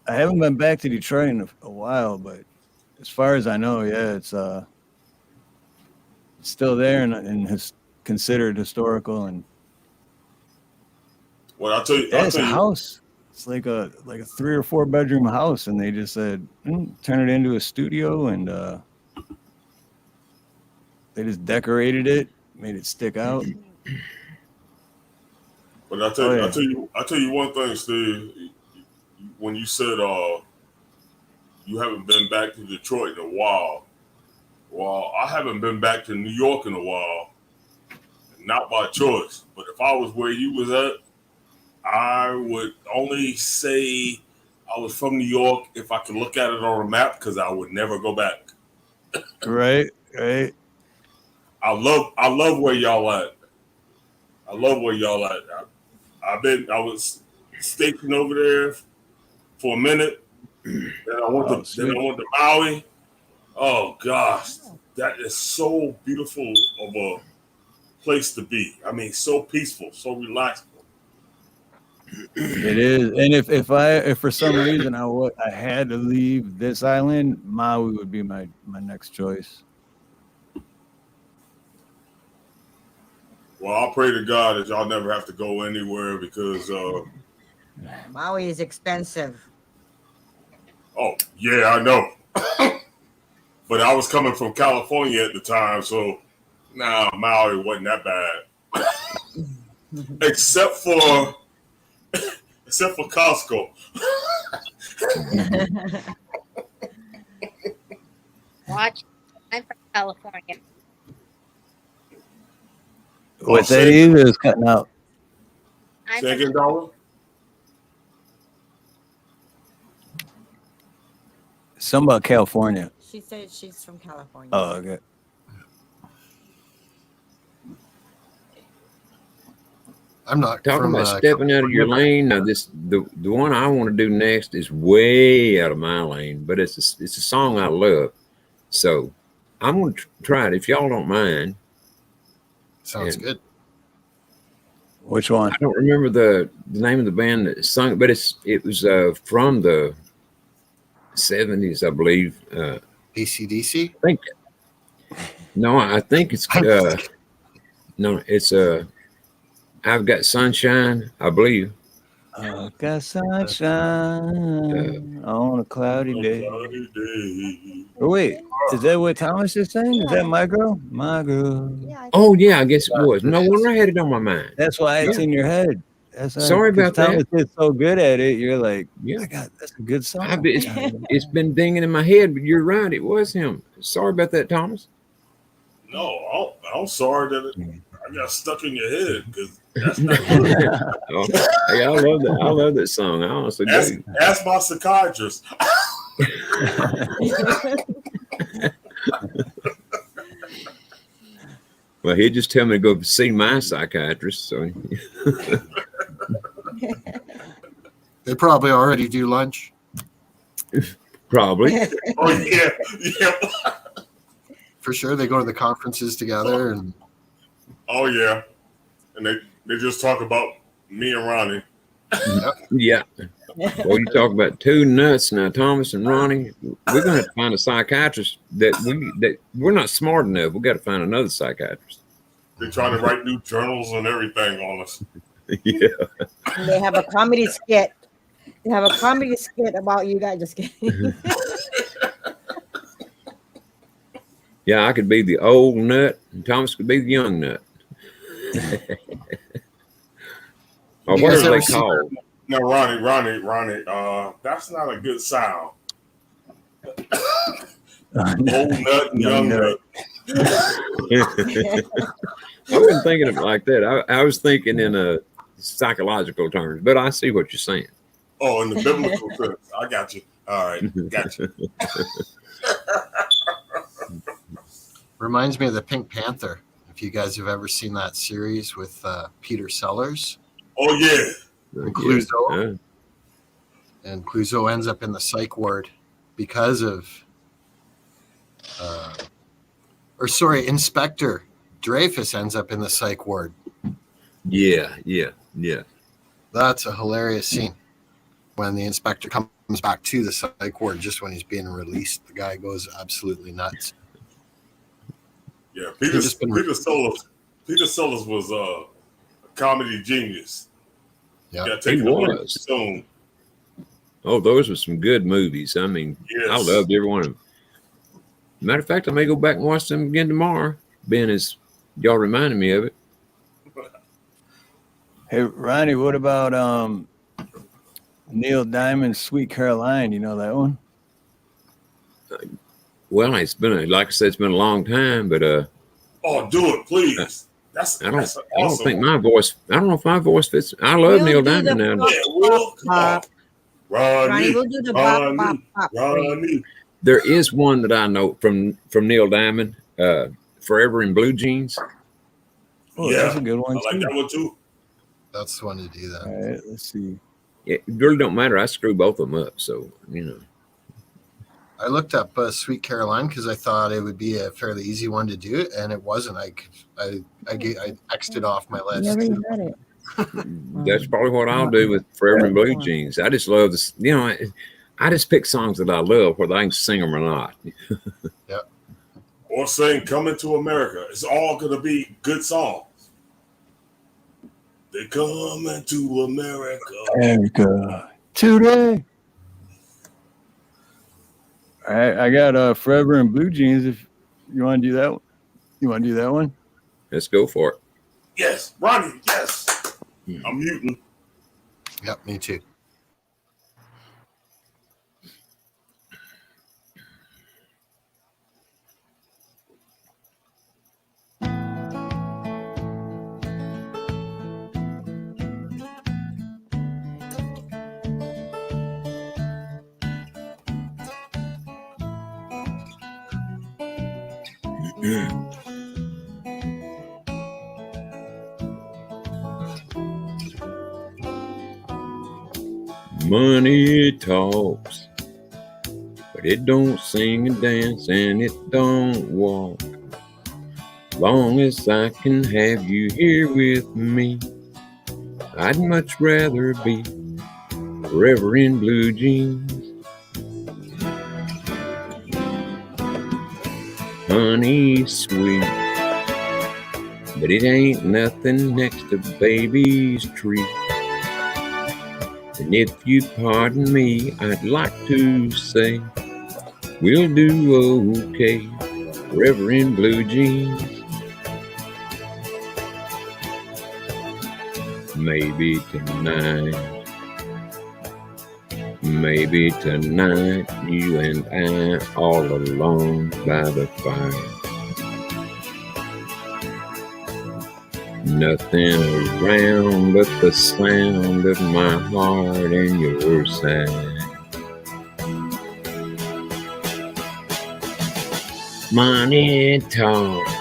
I haven't been back to Detroit in a while, but as far as I know, yeah, it's still there and is considered historical. And well, I'll tell you, it's a house. It's like a 3 or 4 bedroom house, and they just said turn it into a studio, and they just decorated it, made it stick out. But I tell you one thing, Steve. When you said you haven't been back to Detroit in a while, well, I haven't been back to New York in a while, not by choice. But if I was where you was at, I would only say I was from New York if I could look at it on a map, because I would never go back. Right. I love where y'all at. I love where y'all at. I was stationed over there for a minute. Then I went to Maui. Oh gosh, that is so beautiful of a place to be. I mean, so peaceful, so relaxed. It is, and if for some reason I had to leave this island, Maui would be my next choice. Well, I'll pray to God that y'all never have to go anywhere, because Maui is expensive. oh yeah, I know. But I was coming from California at the time, so Maui wasn't that bad. except for Costco. Watch. I'm from California. What that is cutting out. Second dollar. Something about California. She said she's from California. Oh, okay. I'm not talking about stepping out of your lane. Now, the one I want to do next is way out of my lane, but it's a song I love, so I'm gonna try it if y'all don't mind. Sounds good. Which one? I don't remember the name of the band that sung it, but it was from the 70s, I believe. AC/DC? I think. No, I think it's no, it's I've Got Sunshine, I believe. I've got sunshine on a cloudy day. Oh, wait, is that what Thomas is saying? Is that My Girl? My Girl. Oh, yeah, I guess it was. No wonder I had it on my mind. That's why it's in your head. Sorry about Thomas that. is so good at it. You're like, that's a good song. It's been dinging in my head, but you're right. It was him. Sorry about that, Thomas. No, I'm sorry that I got stuck in your head, because that's not good. Hey, I love that. I love that song. I honestly do. Ask my psychiatrist. Well, he'd just tell me to go see my psychiatrist. So They probably already do lunch. Probably. Oh yeah. For sure, they go to the conferences together, and oh yeah, and they just talk about me and Ronnie. Yeah. Well, you talk about two nuts now, Thomas and Ronnie. We're going to have to find a psychiatrist that we're not smart enough. We got to find another psychiatrist. They try to write new journals and everything on us. Yeah. And they have a comedy skit. They have a comedy skit about you guys. Just kidding. Yeah, I could be the old nut, and Thomas could be the young nut. Or whatever they call. No, Ronnie. That's not a good sound. Old nut and young nut. I wasn't thinking of it like that. I was thinking in psychological terms, but I see what you're saying. Oh, in the biblical sense. I got you. All right, got you. reminds me of the Pink Panther. If you guys have ever seen that series with Peter Sellers. Oh yeah. And Clouseau. And Clouseau ends up in the psych ward because of Inspector Dreyfus ends up in the psych ward. Yeah. That's a hilarious scene. When the inspector comes back to the psych ward just when he's being released, the guy goes absolutely nuts. Yeah, Peter Sellers was a comedy genius. Yeah, he was. Soon. Oh, those were some good movies. I mean, Yes. I loved every one of them. Matter of fact, I may go back and watch them again tomorrow. Ben, as y'all reminded me of it. Hey, Ronnie, what about Neil Diamond's Sweet Caroline? You know that one? Well, it's been like I said, it's been a long time, but Oh, do it, please. That's I don't awesome. think my voice. I don't know if my voice fits. I love Neil Diamond now. Yeah, Will. Ronnie, we'll do the bop, bop, bop. Ronnie. There is one that I know from Neil Diamond, "Forever in Blue Jeans." Oh, Yeah, that's a good one I like too. that one too. That's the one to do that. All right, let's see. It really don't matter. I screw both of them up, so you know. I looked up Sweet Caroline because I thought it would be a fairly easy one to do, and it wasn't. I X'd it off my list. That's probably what I'll do with Forever in Blue Jeans. I just love this. You know, I just pick songs that I love, whether I can sing them or not. Or saying "Coming to America." It's all gonna be good songs. They coming to America. America today. All right, I got Forever in Blue Jeans. If you want to do that, you want to do that one? Let's go for it. Yes, Ronnie. Yes. I'm muting. Yep, me too. Money talks, but it don't sing and dance and it don't walk. Long as I can have you here with me, I'd much rather be forever in blue jeans. Honey sweet, but it ain't nothing next to baby's treat. And if you pardon me, I'd like to say we'll do okay forever in blue jeans. Maybe tonight, you and I all alone by the fire. Nothing around but the sound of my heart and your side. Money talks,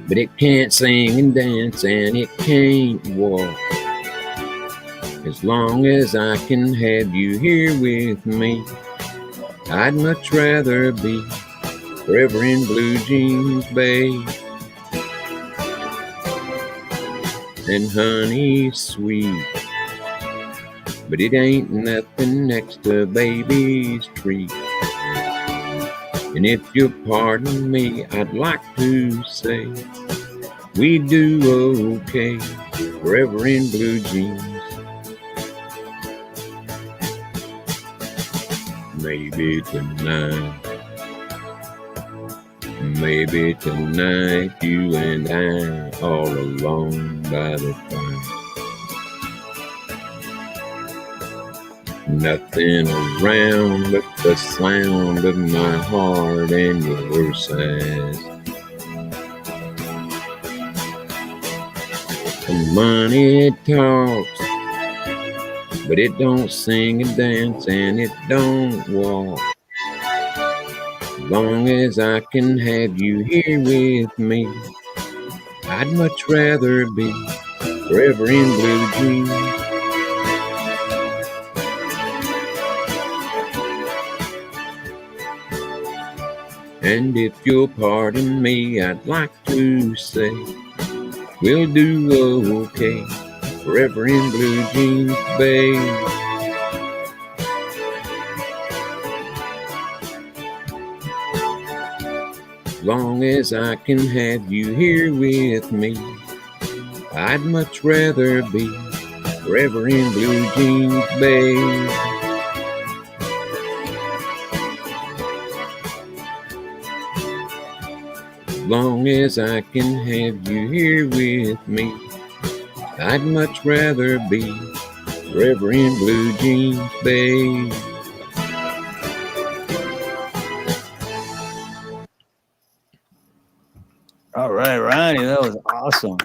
but it can't sing and dance and it can't walk. As long as I can have you here with me, I'd much rather be forever in blue jeans, babe. And honey sweet, but it ain't nothing next to baby's treat. And if you'll pardon me, I'd like to say we do okay forever in blue jeans. Maybe tonight, you and I all alone by the fire. Nothing around but the sound of my heart and your sighs. The money talks, but it don't sing and dance and it don't walk. As long as I can have you here with me, I'd much rather be forever in blue jeans. And if you'll pardon me, I'd like to say we'll do okay forever in blue jeans, babe. Long as I can have you here with me, I'd much rather be forever in blue jeans, babe. Long as I can have you here with me, I'd much rather be forever in blue jeans, babe. All right, Ronnie, that was awesome.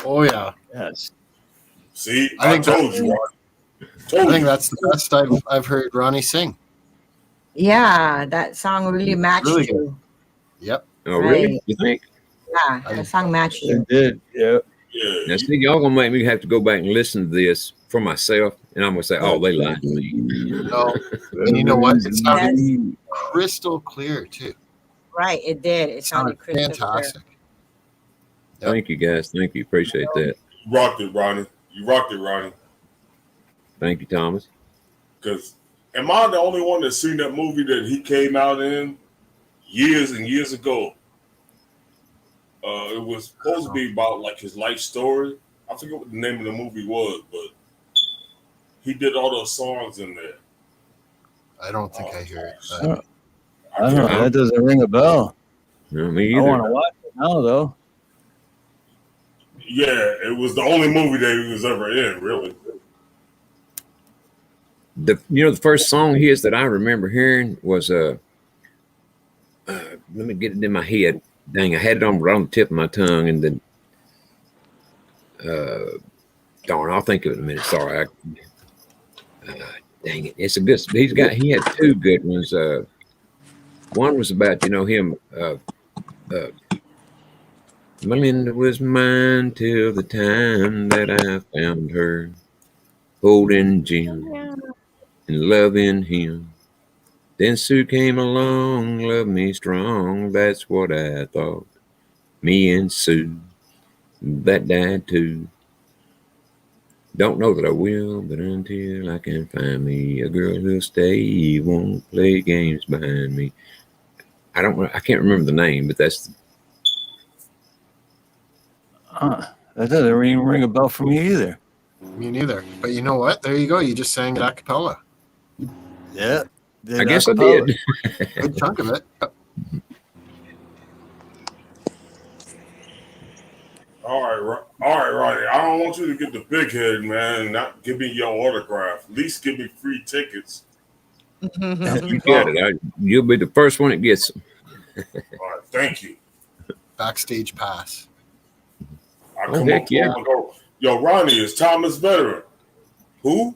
Oh yeah. Yes. See, I I think told you. I think that's the best I've heard Ronnie sing. Yeah, that song really matched Really good. you. Yep. Oh, really? Right. You think? Yeah, the song matched you. It did. Yeah. Yeah. Now, see, y'all gonna make me have to go back and listen to this for myself, and I'm gonna say, "Oh, they lied to me." No. And you know what? It sounded crystal clear too. Right, it did. It It sounded sounded crystal clear. fantastic. Yep. Thank you, guys. Thank you. Appreciate that. You rocked it, Ronnie. You rocked it, Ronnie. Thank you, Thomas. Because am I the only one that's seen that movie that he came out in years and years ago? It was supposed to be about like his life story. I forget what the name of the movie was, but he did all those songs in there. I don't think I hear it. I don't know. That doesn't ring a bell. No, me I either. want to watch it now, though. Yeah, it was the only movie that he was ever in, really. The first song of his that I remember hearing was let me get it in my head. Dang, I had it right on the tip of my tongue, and then darn, I'll think of it in a minute. Sorry, dang it, it's a good. He had two good ones. One was about him. Melinda was mine till the time that I found her, holding Jim and loving him. Then Sue came along, loved me strong. That's what I thought. Me and Sue, that died too. Don't know that I will, but until I can find me a girl who'll stay, won't play games behind me. I can't remember the name, but that's. That doesn't ring a bell for me either. Me neither. But you know what? There you go. You just sang it a cappella. Yeah. I guess I did. Good chunk of it. All right, Ronnie. I don't want you to get the big head, man. Not give me your autograph. At least give me free tickets. You get it. You'll be the first one that gets them. All right, thank you. Backstage pass. I come up to him and go, "Yo, Ronnie, is Thomas veteran?" Who?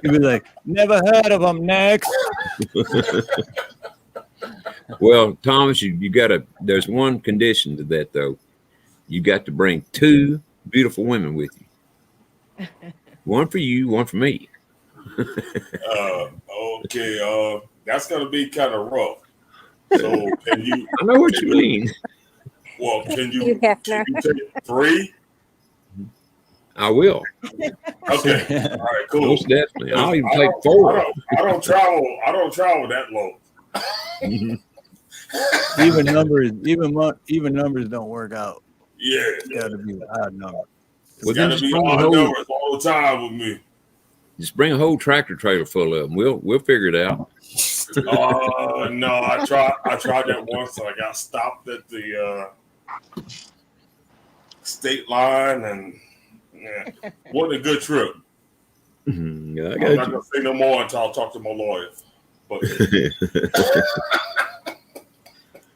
He'd be like, never heard of him. Next. Well, Thomas, you gotta. There's one condition to that, though. You got to bring two beautiful women with you. One for you, one for me. Okay. That's gonna be kind of rough. So can you? I know what you mean. Well, can you take 3? I will. Okay. All right. Cool. Most definitely. I'll even take 4. I don't travel that low. Even numbers don't work out. Yeah. It's got to be the odd number. It's got to be odd numbers all the time with me. Just bring a whole tractor trailer full of them. We'll figure it out. No, I tried that once and I got stopped at the state line, and wasn't a good trip. Yeah, I'm not gonna say no more until I talk to my lawyer. But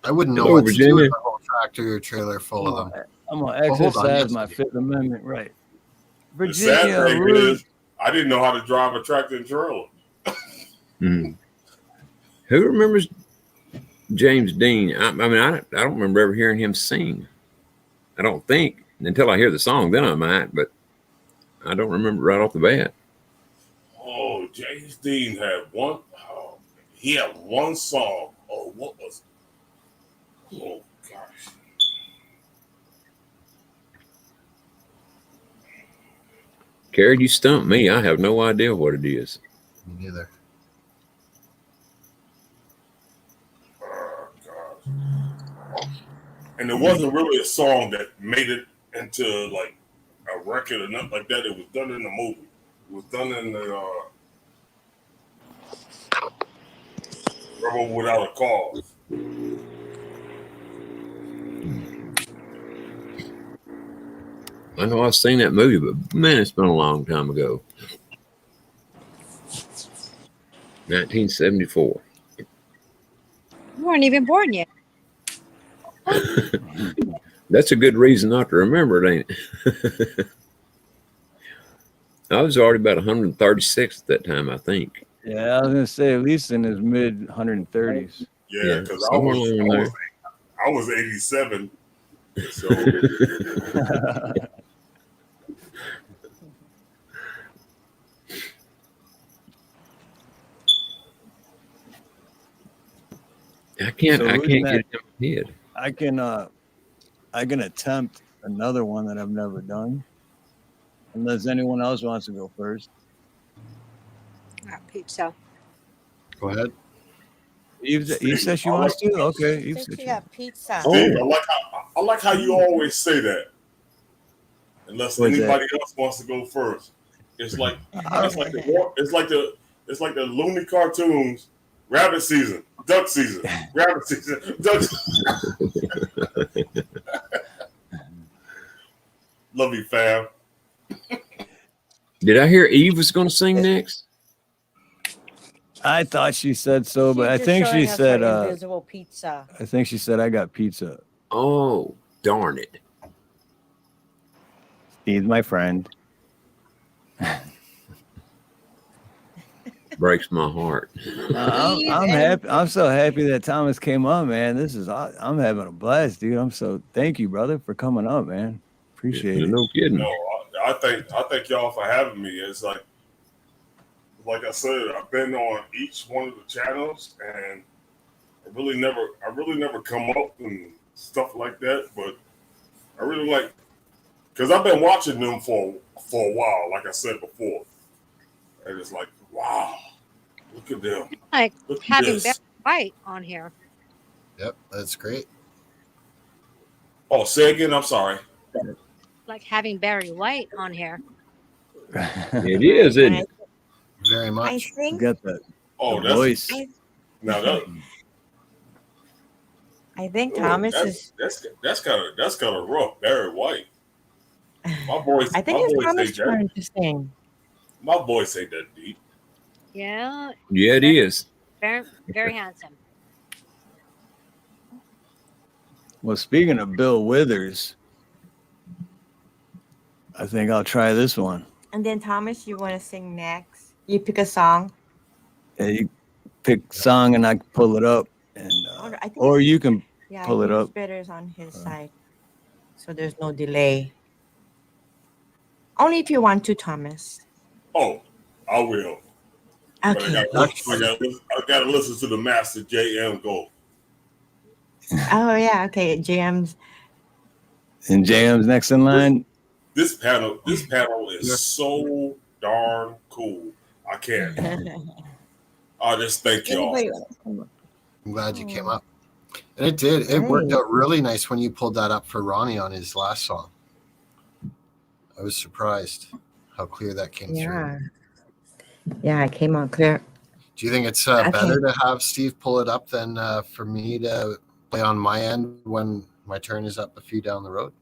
I wouldn't know what to do with a whole tractor trailer full of them. I'm gonna exercise my Fifth Amendment right. Virginia, the sad thing is, I didn't know how to drive a tractor and trailer. Who remembers James Dean? I don't remember ever hearing him sing. I don't think until I hear the song, then I might, but I don't remember right off the bat. Oh, James Dean had one. Oh, he had one song. Oh, what was it? Oh gosh. Carrie, you stumped me. I have no idea what it is. Me neither. And it wasn't really a song that made it into like a record or nothing like that. It was done in the movie. It was done in the Rebel Without a Cause. I know I've seen that movie, but man, it's been a long time ago. 1974. You weren't even born yet. That's a good reason not to remember it, ain't it? I was already about 136 at that time, I think. Yeah, I was gonna say at least in his mid 130s. Yeah, because somewhere along there. I was 87. So I can't So who's get next? it in my head. I can attempt another one that I've never done. Unless anyone else wants to go first. Pizza. Go ahead. Eve says she wants to? Okay. Eve said She got pizza. Steve, I like how you always say that. Unless What's anybody else wants to go first. It's like the Looney cartoons. Rabbit season, duck season, rabbit season, duck season. Love you, fam. Did I hear Eve was going to sing next? I thought she said so, but I She's think just she showing us said her invisible pizza. I think she said I got pizza. Oh, darn it. He's my friend. Breaks my heart. I'm happy. I'm so happy that Thomas came up, man. I'm having a blast, dude. Thank you, brother, for coming up, man. Appreciate it. No kidding. No, I thank y'all for having me. It's like I said, I've been on each one of the channels, and I really never come up and stuff like that. But I really like, because I've been watching them for a while, like I said before, and it's like, wow, look at them. Like Look at having this. Barry White on here. Yep, that's great. Oh, say again. I'm sorry. Like having Barry White on here. It is, isn't it? Very I much. think Got that. Oh, The voice. now that. I think Thomas is. That's kind of rough. Barry White. My voice. I think my it's voice Thomas' ain't that. turn to sing. My voice ain't that deep. Yeah. Yeah, it is. Very, very handsome. Well, speaking of Bill Withers, I think I'll try this one. And then Thomas, you want to sing next? You pick a song. Yeah, you pick song and I can pull it up, and I think or you can Yeah, pull I it think up. it's better is on his side, so there's no delay. Only if you want to, Thomas. Oh, I will. But Okay. I gotta listen to the Master JM go. Oh yeah. Okay. JM's. And JM's next in line. This panel is so darn cool. I can't. I just thank y'all. I'm glad you came up. And it did. It worked out really nice when you pulled that up for Ronnie on his last song. I was surprised how clear that came through. Yeah, it came out clear. Do you think it's better to have Steve pull it up than for me to play on my end when my turn is up a few down the road?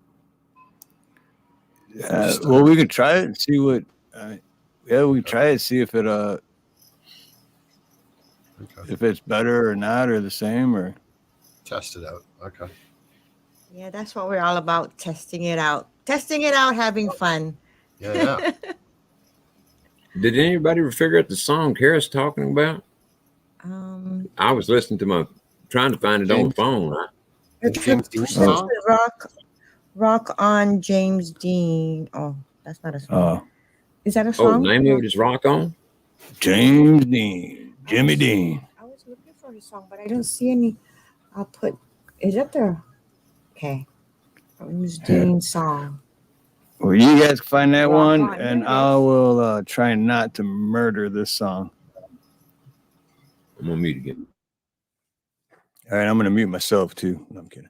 Well, we could try it and see what. We could try it, see if it if it's better or not, or the same, or test it out. Okay. Yeah, that's what we're all about. Testing it out, having fun. Yeah. Did anybody ever figure out the song Kara's talking about? I was listening to trying to find it on the phone. James Dean song? Rock on James Dean. Oh, that's not a song. Is that a Oh, song? the name of it is Rock On? James Dean. Jimmy Dean. I was looking for his song, but I don't see any. I'll put. Is it there? Okay. James Dean song. Well, you guys can find that Rock one, on. and I will try not to murder this song. I'm going to mute again. All right, I'm going to mute myself, too. No, I'm kidding.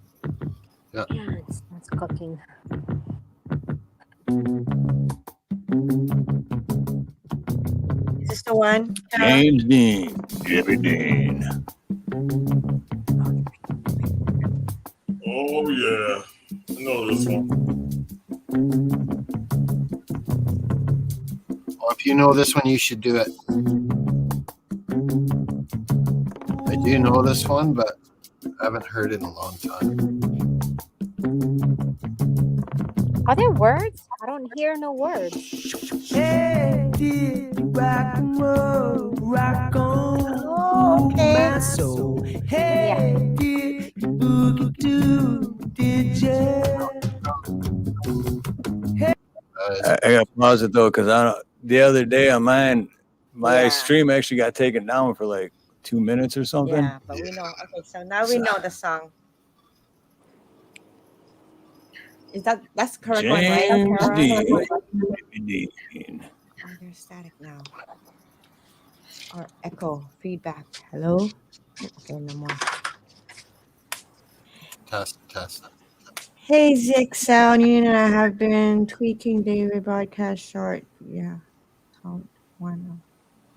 Yeah, it's cooking. Is this the one? James Dean. Jimmy Dean. Oh yeah, I know this one. Well, if you know this one, you should do it. I do know this one, but I haven't heard it in a long time. Are there words? I don't hear no words. Hey, dear, rock and roll, rock on, Okay. my soul. Hey, dear, boogie doo, did ya? I got to pause it though, because the other day on mine, my Yeah. stream actually got taken down for like 2 minutes or something. Yeah, but we know. Okay, so now we know the song. That's the correct one, right? James Kara? Dean. Jimmy Dean. Oh, there's static now. Or echo, feedback. Hello? Okay, no more. Test. Hey, Zixel, you and I have been tweaking daily broadcast short. Yeah. Count 1.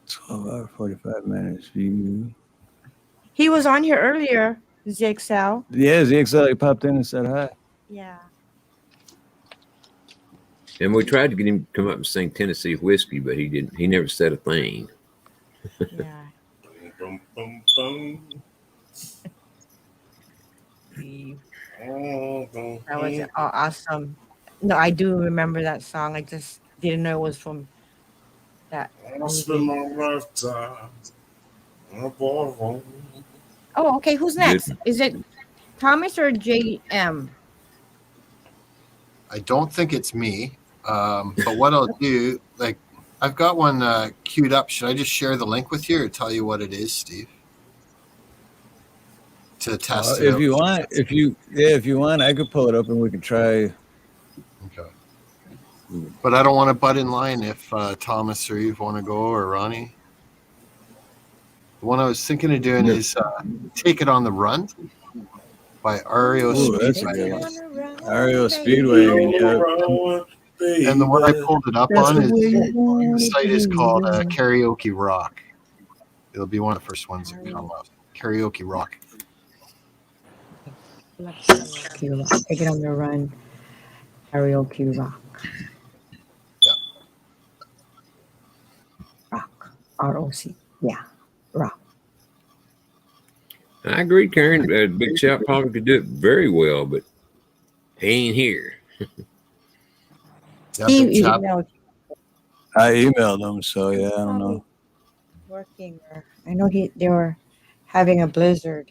12 hours, 45 minutes. View. He was on here earlier, Zixel. Yeah, ZXL, he popped in and said hi. Yeah. And we tried to get him to come up and sing Tennessee Whiskey, but he didn't. He never said a thing. Yeah. Bum, bum, bum. That was awesome. No, I do remember that song. I just didn't know it was from that. I spend my lifetime on a ballroom. Oh, okay. Who's next? Is it Thomas or JM? I don't think it's me. But what I'll do, like, I've got one queued up. Should I just share the link with you or tell you what it is, Steve? To test it If out. you want, if you want, I could pull it up and we can try. Okay. But I don't want to butt in line if Thomas or Eve want to go, or Ronnie. The one I was thinking of doing is Take It on the Run by REO Speedway. REO Speedway. Yeah. And the one I pulled it up on is the site is called Karaoke Rock. It'll be one of the first ones that come up. Karaoke Rock. Take It on the Run. Karaoke Rock. Yeah. Rock. ROC. Yeah. Rock. I agree, Karen. Big Shot probably could do it very well, but he ain't here. Yeah, Big Shot. I emailed them, so yeah, I don't know. Working. I know they were having a blizzard.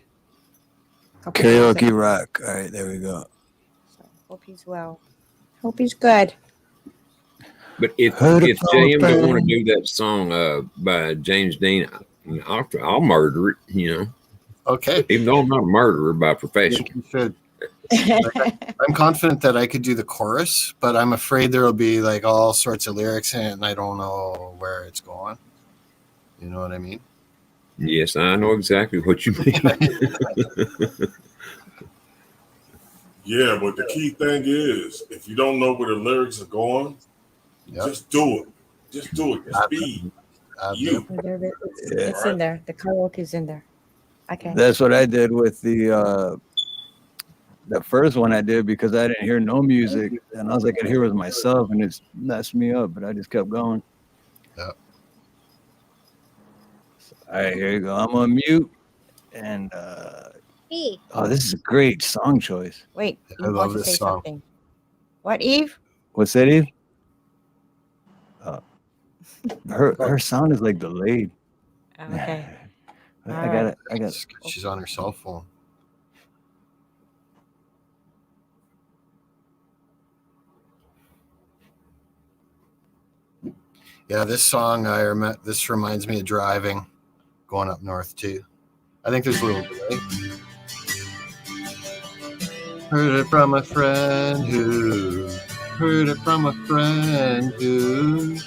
Karaoke Rock. All right, there we go. So hope he's well. Hope he's good. But if JM don't want to do that song by James Dean, I'll murder it, you know. Okay. Even though I'm not a murderer by profession. You should. I'm confident that I could do the chorus, but I'm afraid there will be like all sorts of lyrics in it, and I don't know where it's going. You know what I mean? Yes, I know exactly what you mean. Yeah, but the key thing is, if you don't know where the lyrics are going, just do it. Just do it. Just be you. It's in there. The karaoke is in there. Okay. That's what I did with the first one I did, because I didn't hear no music, and I was like, I could hear it with myself, and it's messed me up, but I just kept going. Yeah. All right, here you go. I'm on mute, and oh, this is a great song choice. Wait, I love this song. Something. What, Eve? What's that, Eve? Her sound is like delayed. Okay. I got it. She's on her cell phone. Yeah, this song this reminds me of driving, going up north too. I think there's a little delay. Heard it from a friend who heard it from a friend who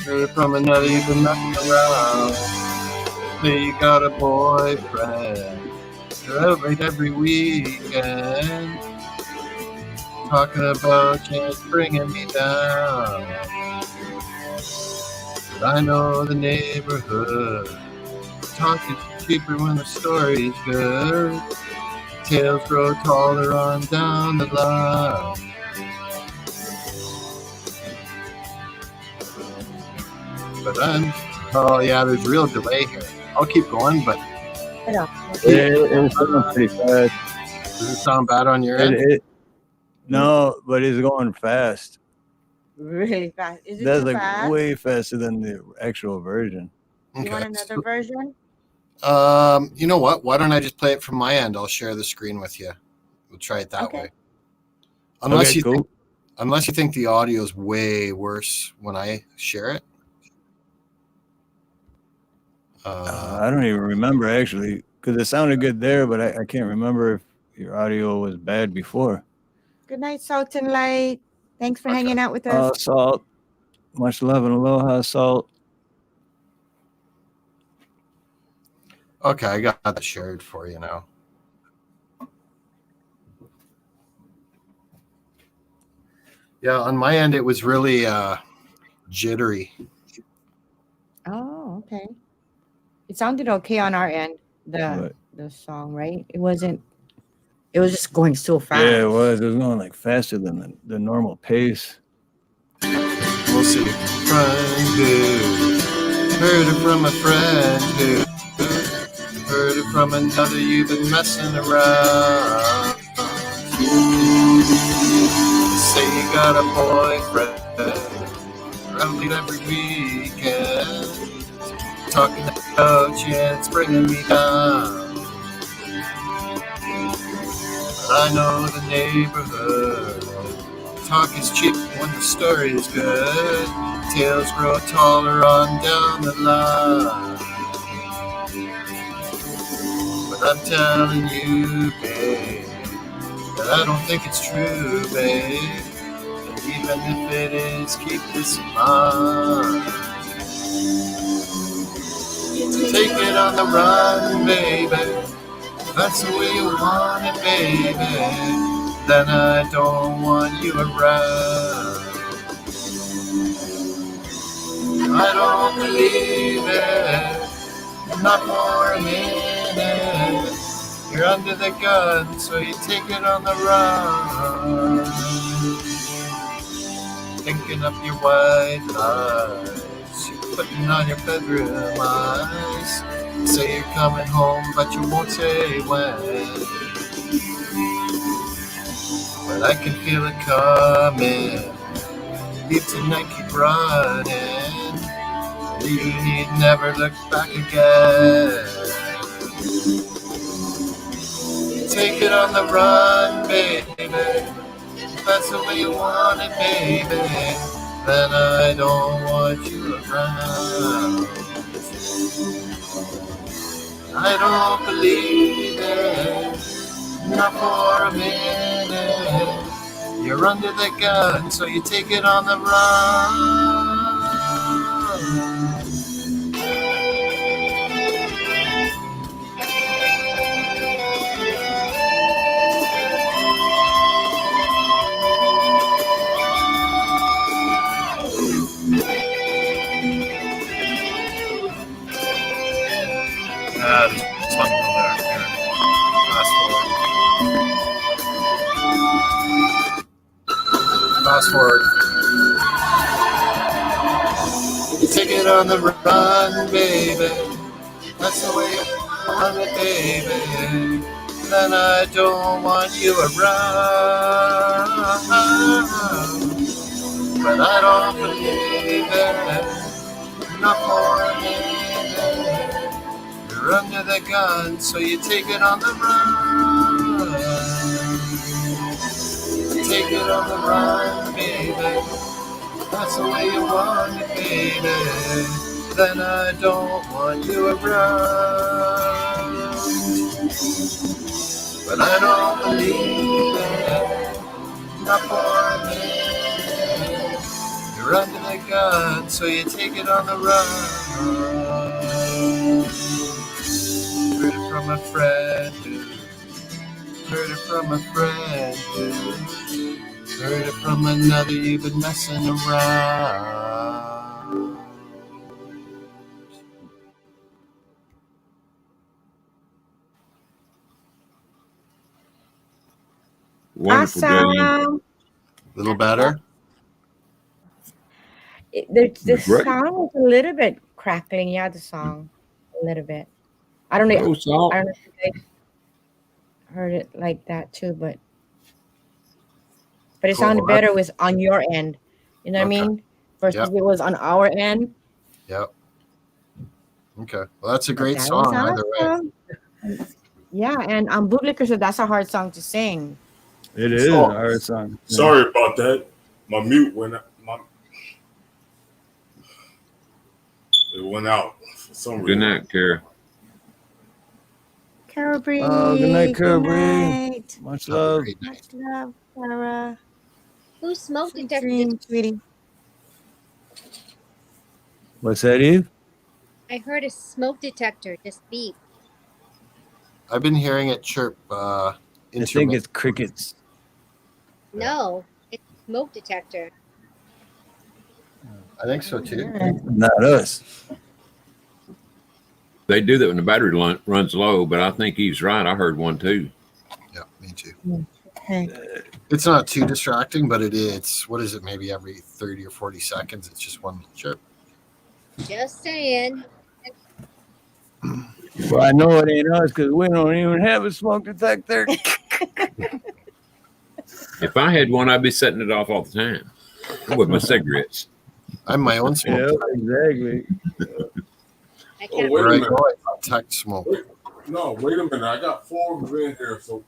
heard it from another you've been knocking around. Say you got a boyfriend, celebrate every weekend. talking about you, it's bringing me down. But I know the neighborhood. Talk is cheaper when the story's good. Tales grow taller on down the line. But oh yeah, there's real delay here. I'll keep going, but It's going pretty fast. does it sound bad on your end? No, but it's going fast. Really fast. Is it That's too like fast? way faster than the actual version. You want another version? You know what? Why don't I just play it from my end? I'll share the screen with you. We'll try it that way. Unless you think the audio is way worse when I share it. I don't even remember actually, because it sounded good there, but I can't remember if your audio was bad before. Good night, Salt and Light. Thanks for hanging out with us. Salt. Much love and aloha, Salt. Okay, I got that shared for you now. Yeah, on my end, it was really jittery. Oh, okay. It sounded okay on our end, the song, right? It was just going so fast. Yeah, it was. It was going like faster than the normal pace. We'll see. Friend who heard it from a friend who heard it from another. You've been messing around. Say you got a boyfriend around every weekend. Talking about you and it's bringing me down. But I know the neighborhood. Talk is cheap when the story is good. Tales grow taller on down the line. But I'm telling you, babe, that I don't think it's true, babe. And even if it is, keep this in mind. Take it on the run, baby. That's the way you want it, baby. Then I don't want you around. I don't believe it, not for a minute. You're under the gun, so you take it on the run. Thinking up your white lies, you're putting on your bedroom eyes. Say you're coming home, but you won't say when. But I can feel it coming. Leave tonight, keep running. You need never look back again. Take it on the run, baby. That's the way you want it, baby. Then I don't want you around. I don't believe it, not for a minute. You're under the gun, so you take it on the run. There's something there. Fast forward. You take it on the run, baby. That's the way you want it, baby. Then I don't want you around. But I don't believe it, not for a minute. You're under the gun, so you take it on the run. Take it on the run, baby. That's the way you want it, baby. Then I don't want you around. But I don't believe it, not for a minute. You're under the gun, so you take it on the run. Heard it from a friend who heard it from a friend who Heard it from another, you've been messing around. Wonderful, Jillian. Awesome. A little better? The Great. sound was a little bit crackling. Yeah, the song. A little bit. I don't know. No salt. I don't know if you guys heard it like that too, but it Cool. sounded better was on your end. You know what I Okay. mean? Versus it was on our end. Yep. Okay. Well, that's a But great that song was either way. awesome. Yeah, and Bootlicker said that's a hard song to sing. It is So- a hard song. Sorry about that. My mute went out. It went out for some Good reason. night, Kara. Cara Bree. Oh, good night, Cara Bree. night. Much Have a love. great night. Much love, Cara. Whose smoke Sweet detector? dreams, sweetie. What's that, Eve? I heard a smoke detector just beep. I've been hearing it chirp. I think it's crickets. No, it's smoke detector. I think so too. Not us. They do that when the battery runs low, but I think he's right. I heard one too. Yeah, me too. Okay. It's not too distracting, but it's what is it? Maybe every 30 or 40 seconds, it's just one little chirp. Just saying. Well, I know it ain't us because we don't even have a smoke detector. If I had one, I'd be setting it off all the time with my cigarettes. I'm my own smoke. Yeah, exactly. I Oh, can't wait a Where I minute. go, I detect smoke. No, wait a minute. I got 4 of them in here, so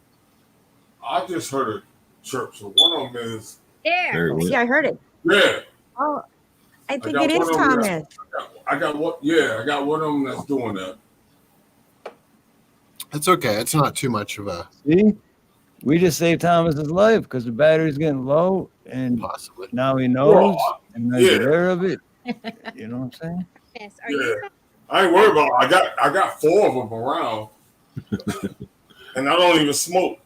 I just heard a chirp. So one of them is There it was. See, I heard it. yeah. Oh, I think got it is one of them Thomas. I got what? Yeah, I got one of them that's doing that. It's okay. It's not too much of a See? We just saved Thomas's life because the battery's getting low and possibly. now he knows and now he's yeah. aware of it. You know what I'm saying? miss. Are Yeah. you I ain't worried about. I got 4 of them around, and I don't even smoke.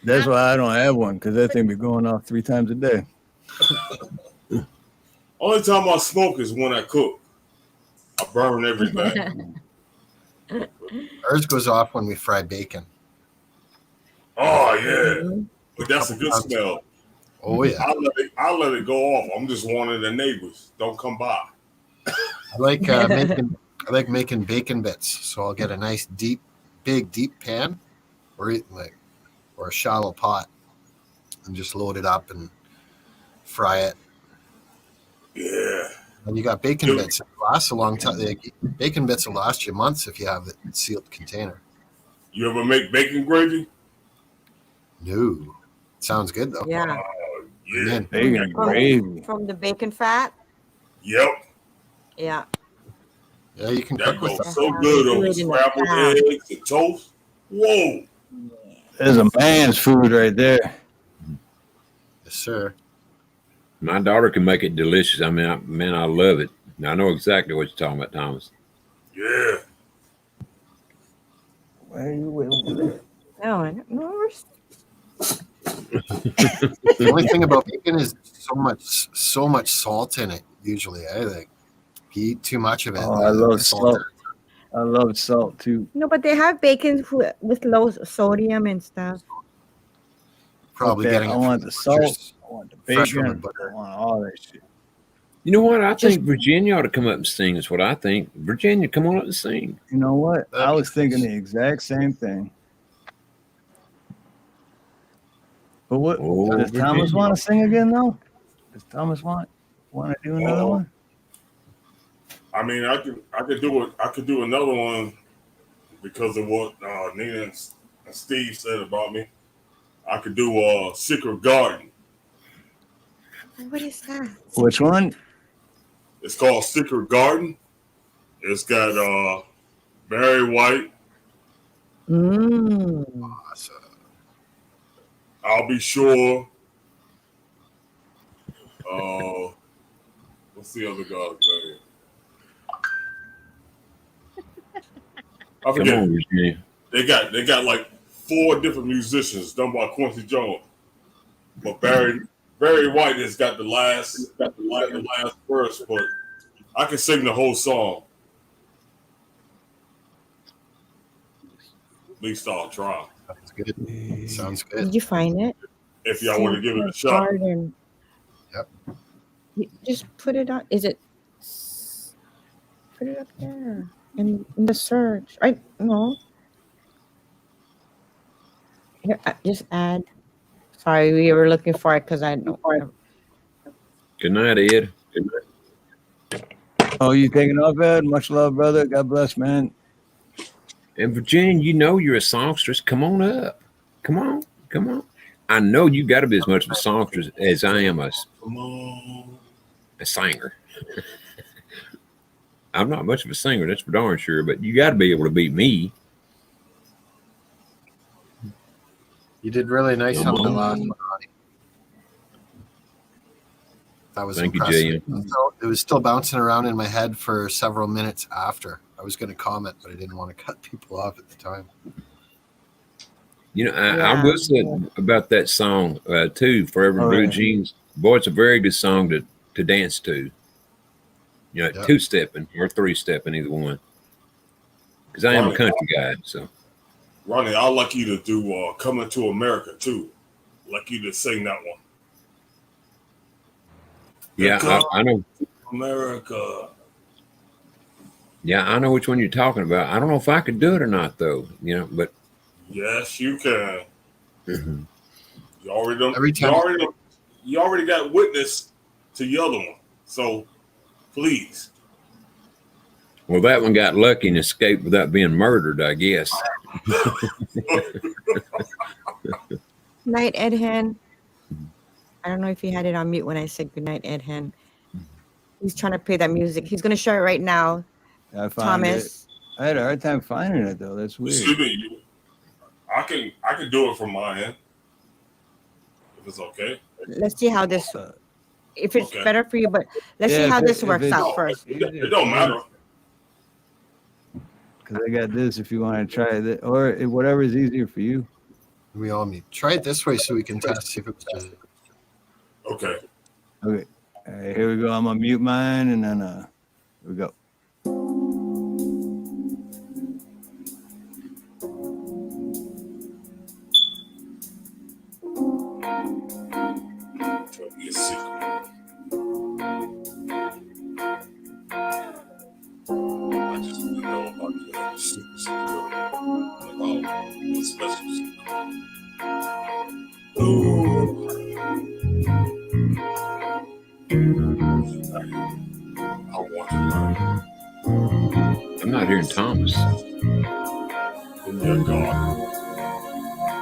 That's why I don't have one because that thing be going off 3 times a day. Only time I smoke is when I cook. I burn everything. Ours goes off when we fry bacon. Oh yeah, but that's a good smell. Oh yeah. I let it go off. I'm just warning the neighbors. Don't come by. I like making bacon bits. So I'll get a nice big deep pan, or a shallow pot, and just load it up and fry it. Yeah. And you got bacon bits. It lasts a long time. Bacon bits will last you months if you have it in a sealed container. You ever make bacon gravy? No. Sounds good though. Yeah. Yeah. Man, Bacon gravy. From the bacon fat. Yep. Yeah. yeah, you can That cook with goes that. so good on Good in the scrambled pan. eggs and toast. Whoa. There's a man's food right there. Yes, sir. My daughter can make it delicious. I mean, I love it. Now, I know exactly what you're talking about, Thomas. Yeah. Where you will? No, no. The only thing about bacon is so much salt in it. Usually, I think if you eat too much of it. Oh, I the love salt. I love salt too. No, but they have bacon with low sodium and stuff. Probably Okay, getting I it want from the salt. I want the fresh from the bacon. I butcher. want all that shit. You know what? I think Virginia ought to come up and sing. That's what I think. Virginia, come on up and sing. You know what? That'd I be was thinking nice. the exact same thing. But what Oh, does Thomas Virginia. want to sing again though? Does Thomas want to do another one? I mean, I could do it. I could do another one because of what Nina and Steve said about me. I could do Secret Garden. What is that? Which one? It's called Secret Garden. It's got Barry White. Awesome. I'll Be Sure. What's the other guy's name? I Come forget. on, Virginia. They got like 4 different musicians done by Quincy Jones. But Barry White has got the last verse, but I can sing the whole song. At least I'll try. Sounds good. Sounds good. Did you find it? If y'all want to give it a shot. Garden. Yep. You just put it on. Is it? Put it up there in the search. Right? No. Here, just add. Sorry, we were looking for it because I don't. Good night, Ed. Oh, you taking off, Ed? Much love, brother. God bless, man. And Virginia, you know you're a songstress. Come on up. Come on. I know you got to be as much of a songstress as I am a singer. I'm not much of a singer, that's for darn sure, but you got to be able to beat me. You did really nice on the last one, Ronnie. That was Thank impressive. you, JM. So it was still bouncing around in my head for several minutes after. I was going to comment, but I didn't want to cut people off at the time. You know, I will say about that song too, Forever Blue Jeans. Boy, it's a very good song to dance to. You know, 2-stepping or 3-stepping, either one. Because I am a country guy, so. Ronnie, I'd like you to do Coming to America too. I'd like you to sing that one. Yeah, I know. America. Yeah, I know which one you're talking about. I don't know if I could do it or not, though. You know, but yes, you can. Mm-hmm. You already got witness to the other one. So please. Well, that one got lucky and escaped without being murdered, I guess. Night, Ed Hen. I don't know if you had it on mute when I said good night, Ed Hen. He's trying to play that music. He's going to show it right now. I found Thomas. it. I had a hard time finding it though. That's weird. Excuse me. I can do it from my end. If it's okay. Let's see how this. If it's better for you, but let's see how this works out first. It don't matter. Because I got this. If you want to try it, or whatever is easier for you. We all need try it this way so we can test see if it's just. Okay. Okay. All right, here we go. I'm gonna mute mine, and then here we go. Tell me a secret. I just want to know about the secrets about the special secret. Ooh. I want to learn. I'm not hearing Thomas. Oh, God.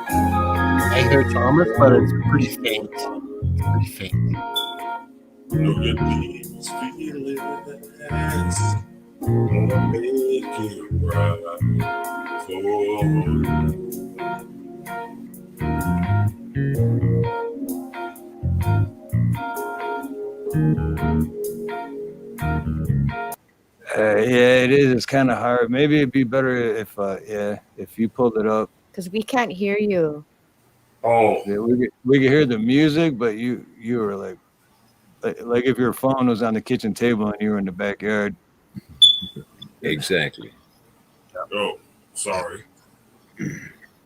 I hear Thomas, but it's pretty faint. Pretty faint. Know your deepest feelings. Gonna make it right for you. Yeah, it is. It's kind of hard. Maybe it'd be better if you pulled it up. Because we can't hear you. Oh, Yeah, we could hear the music, but you were like if your phone was on the kitchen table and you were in the backyard. Exactly. oh, sorry.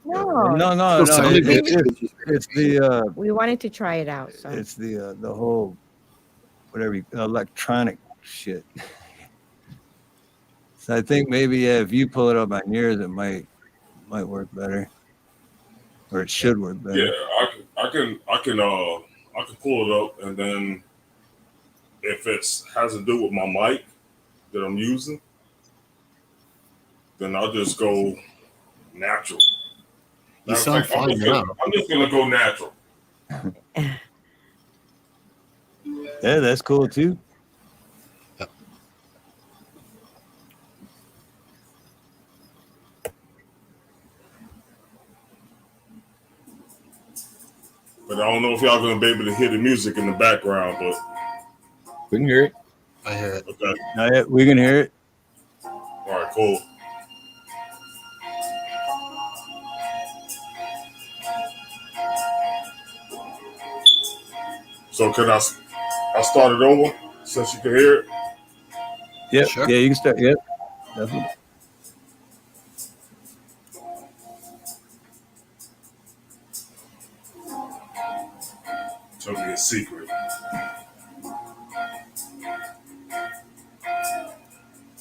No. No. It's the We wanted to try it out. So. it's the whole whatever electronic shit. So I think maybe if you pull it up on yours, it might work better, or it should work better. Yeah, I can pull it up, and then if it has to do with my mic that I'm using, then I'll just go natural. You sound fine now. I'm just gonna go natural. Yeah, that's cool too. But I don't know if y'all gonna be able to hear the music in the background, but We can hear it. I hear it. okay. Yeah, we can hear it. All right, cool. So can I start it over since you can hear it? Yep. Sure. Yeah, you can start. Yep. Definitely. Tell me a secret.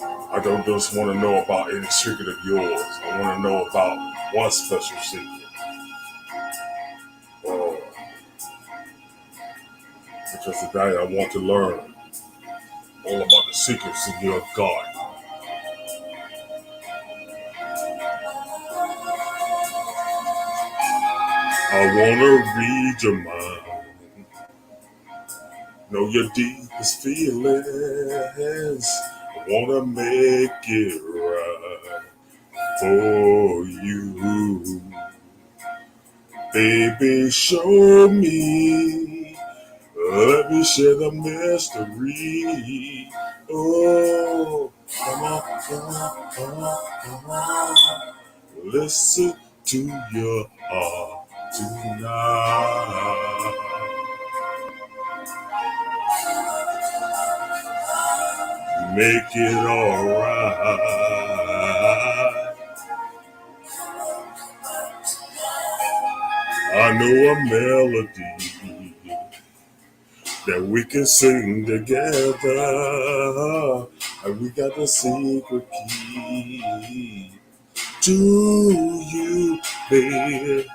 I don't just want to know about any secret of yours. I want to know about one special secret. Oh, because today I want to learn all about the secrets in your garden. I want to read your mind. Know your deepest feelings. I want to make it right for you. Baby, show me. Let me share the mystery. Oh, come on, come on, come on, come on. Listen to your heart tonight. Make it alright. I know a melody that we can sing together, and we got the secret key to you, baby.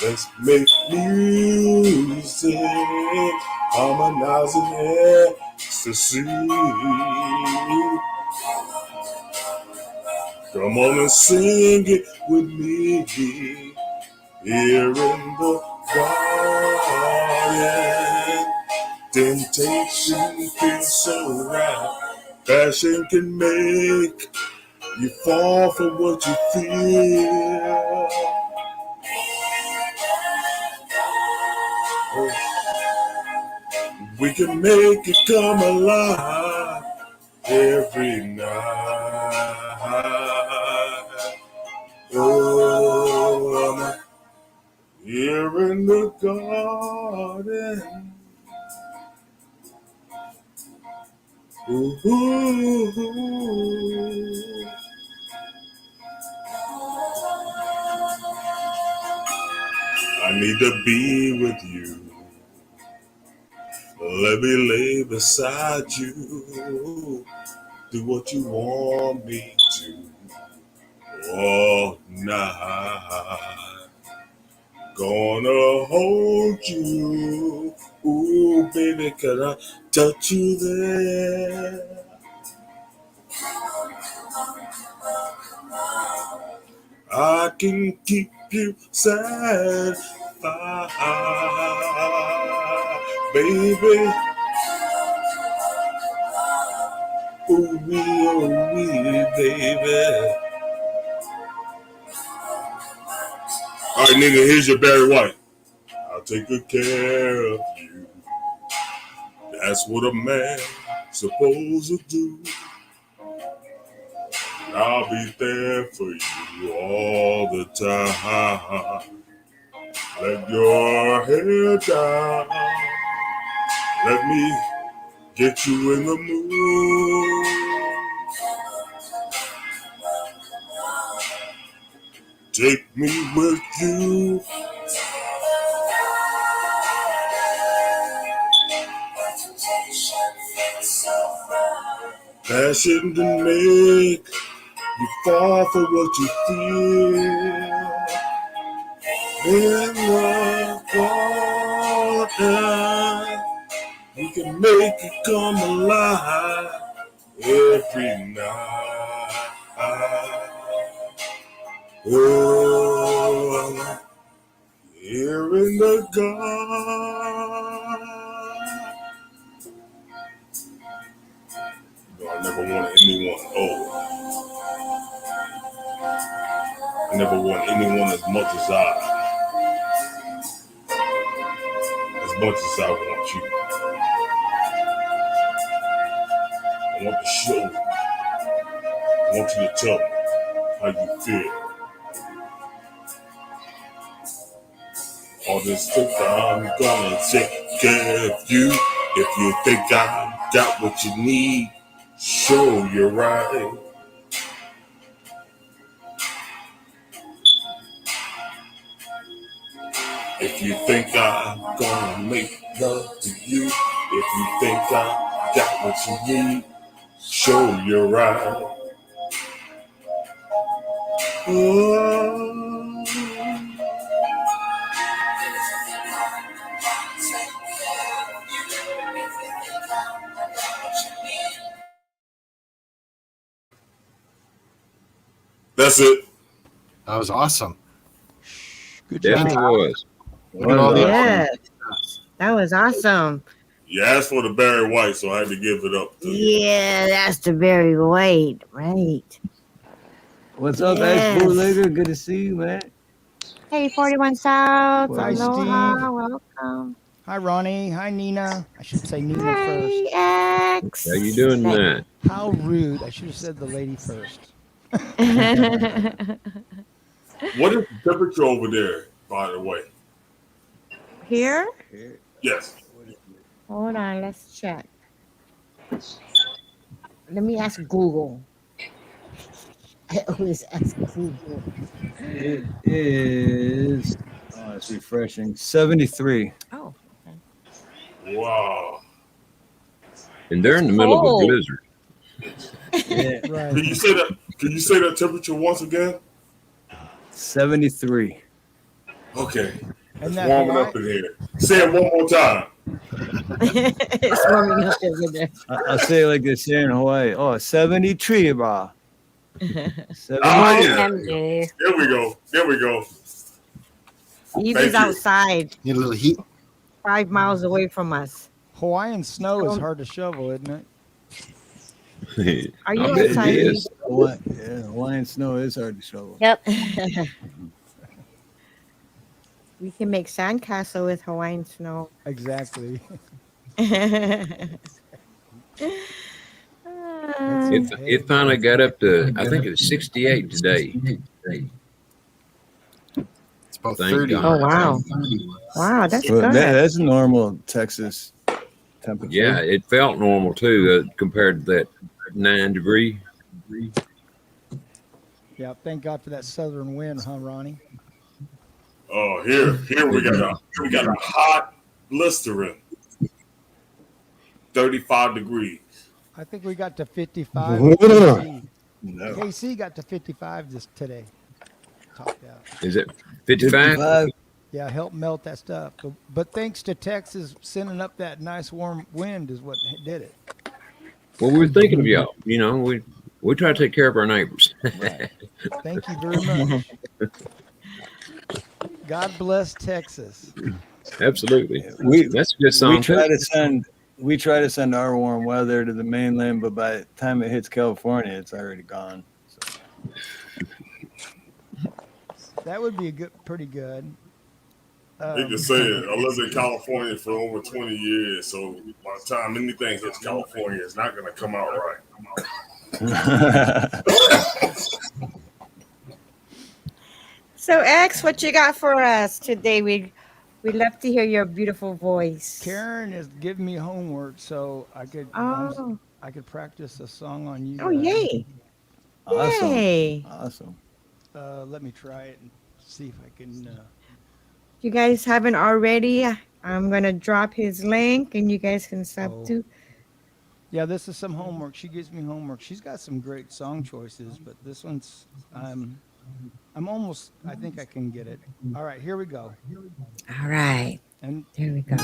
Let's make music, harmonizing ecstasy. Come on and sing it with me here in the garden. Temptation feels so right. Passion can make you fall for what you feel. Oh, we can make it come alive every night. Oh, I'm here in the garden. Ooh. I need to be with you. Let me lay beside you. Do what you want me to all night. Gonna hold you. Ooh, baby, can I touch you there? I can keep you satisfied, baby. Ooh, baby. All right, nigga, here's your Barry White. I'll take good care of you. That's what a man supposed to do. I'll be there for you all the time. Let your head down. Let me get you in the mood. Take me with you. Passion can make you fall for what you feel. In the garden, we can make it come alive every night. Oh, here in the garden. No, I never wanted anyone. Oh, I never want anyone as much as I want you. I want to show you. I want you to tell me how you feel. All this stuff I'm gonna take care of you. If you think I got what you need, sure you're right. If you think I'm gonna make love to you, if you think I got what you need, sure you're right. Oh. That's it. That was awesome. Good Definitely job. was. Look at all the Yeah, that was awesome. You asked for the Barry White, so I had to give it up to you. Yeah, that's the Barry White, right? What's up, Yes. ex-bootlegger? Good to see you, man. Hey, 41 South. Hi, Aloha. Steve. Welcome. Hi, Ronnie. Hi, Nina. I should say Nina first. Hi, X. How you doing tonight? How rude. I should have said the lady first. What is the temperature over there, by the way? Here? Yes. Hold on, let's check. Let me ask Google. I always ask Google. It is. Oh, it's refreshing. 73. Oh, Wow. And they're in the middle of a cold. blizzard. Yeah, Right. Can you say that? Can you say that temperature once again? 73. Okay. And It's that warming Hawaii- up in here. Say it one more time. It's warming up over there. I'll say it like they say in Hawaii. Oh, 73, bro. 70. Ah, yeah. OMG. There we go. There we go. He's Thank you. outside, Need a little heat. 5 miles away from us. Hawaiian snow is hard to shovel, isn't it? Are you I bet it outside? is. Hawaiian snow is hard to shovel. Yep. We can make sandcastle with Hawaiian snow. Exactly. It finally got up to, I think it was 68 today. It's about Thank 30. God. Oh, wow. Wow, that's Well, good. that's normal Texas temperature. Yeah, it felt normal too compared to that 9 degree. Yeah, thank God for that southern wind, huh, Ronnie? Oh, here we got a hot blistering 35 degrees. I think we got to 55. No. KC got to 55 today. Topped out. Is it 55? Yeah, help melt that stuff. But thanks to Texas sending up that nice warm wind is what did it. Well, we were thinking of y'all. You know, we try to take care of our neighbors. Right. Thank you very much. God bless Texas. Absolutely. That's a good We song. try too. to send our warm weather to the mainland, but by the time it hits California, it's already gone. So. That would be pretty good. They can say it. I lived in California for over 20 years, so by the time anything hits California, it's not going to come out right. So, X, what you got for us today? We'd love to hear your beautiful voice. Karen is giving me homework so I could practice a song on you. Oh, yay. Awesome. Yay. Awesome. Let me try it and see if I can. If you guys haven't already, I'm going to drop his link and you guys can sub to. Yeah, this is some homework. She gives me homework. She's got some great song choices, but this one's I'm almost. I think I can get it. All right, here we go. All right. And here we go.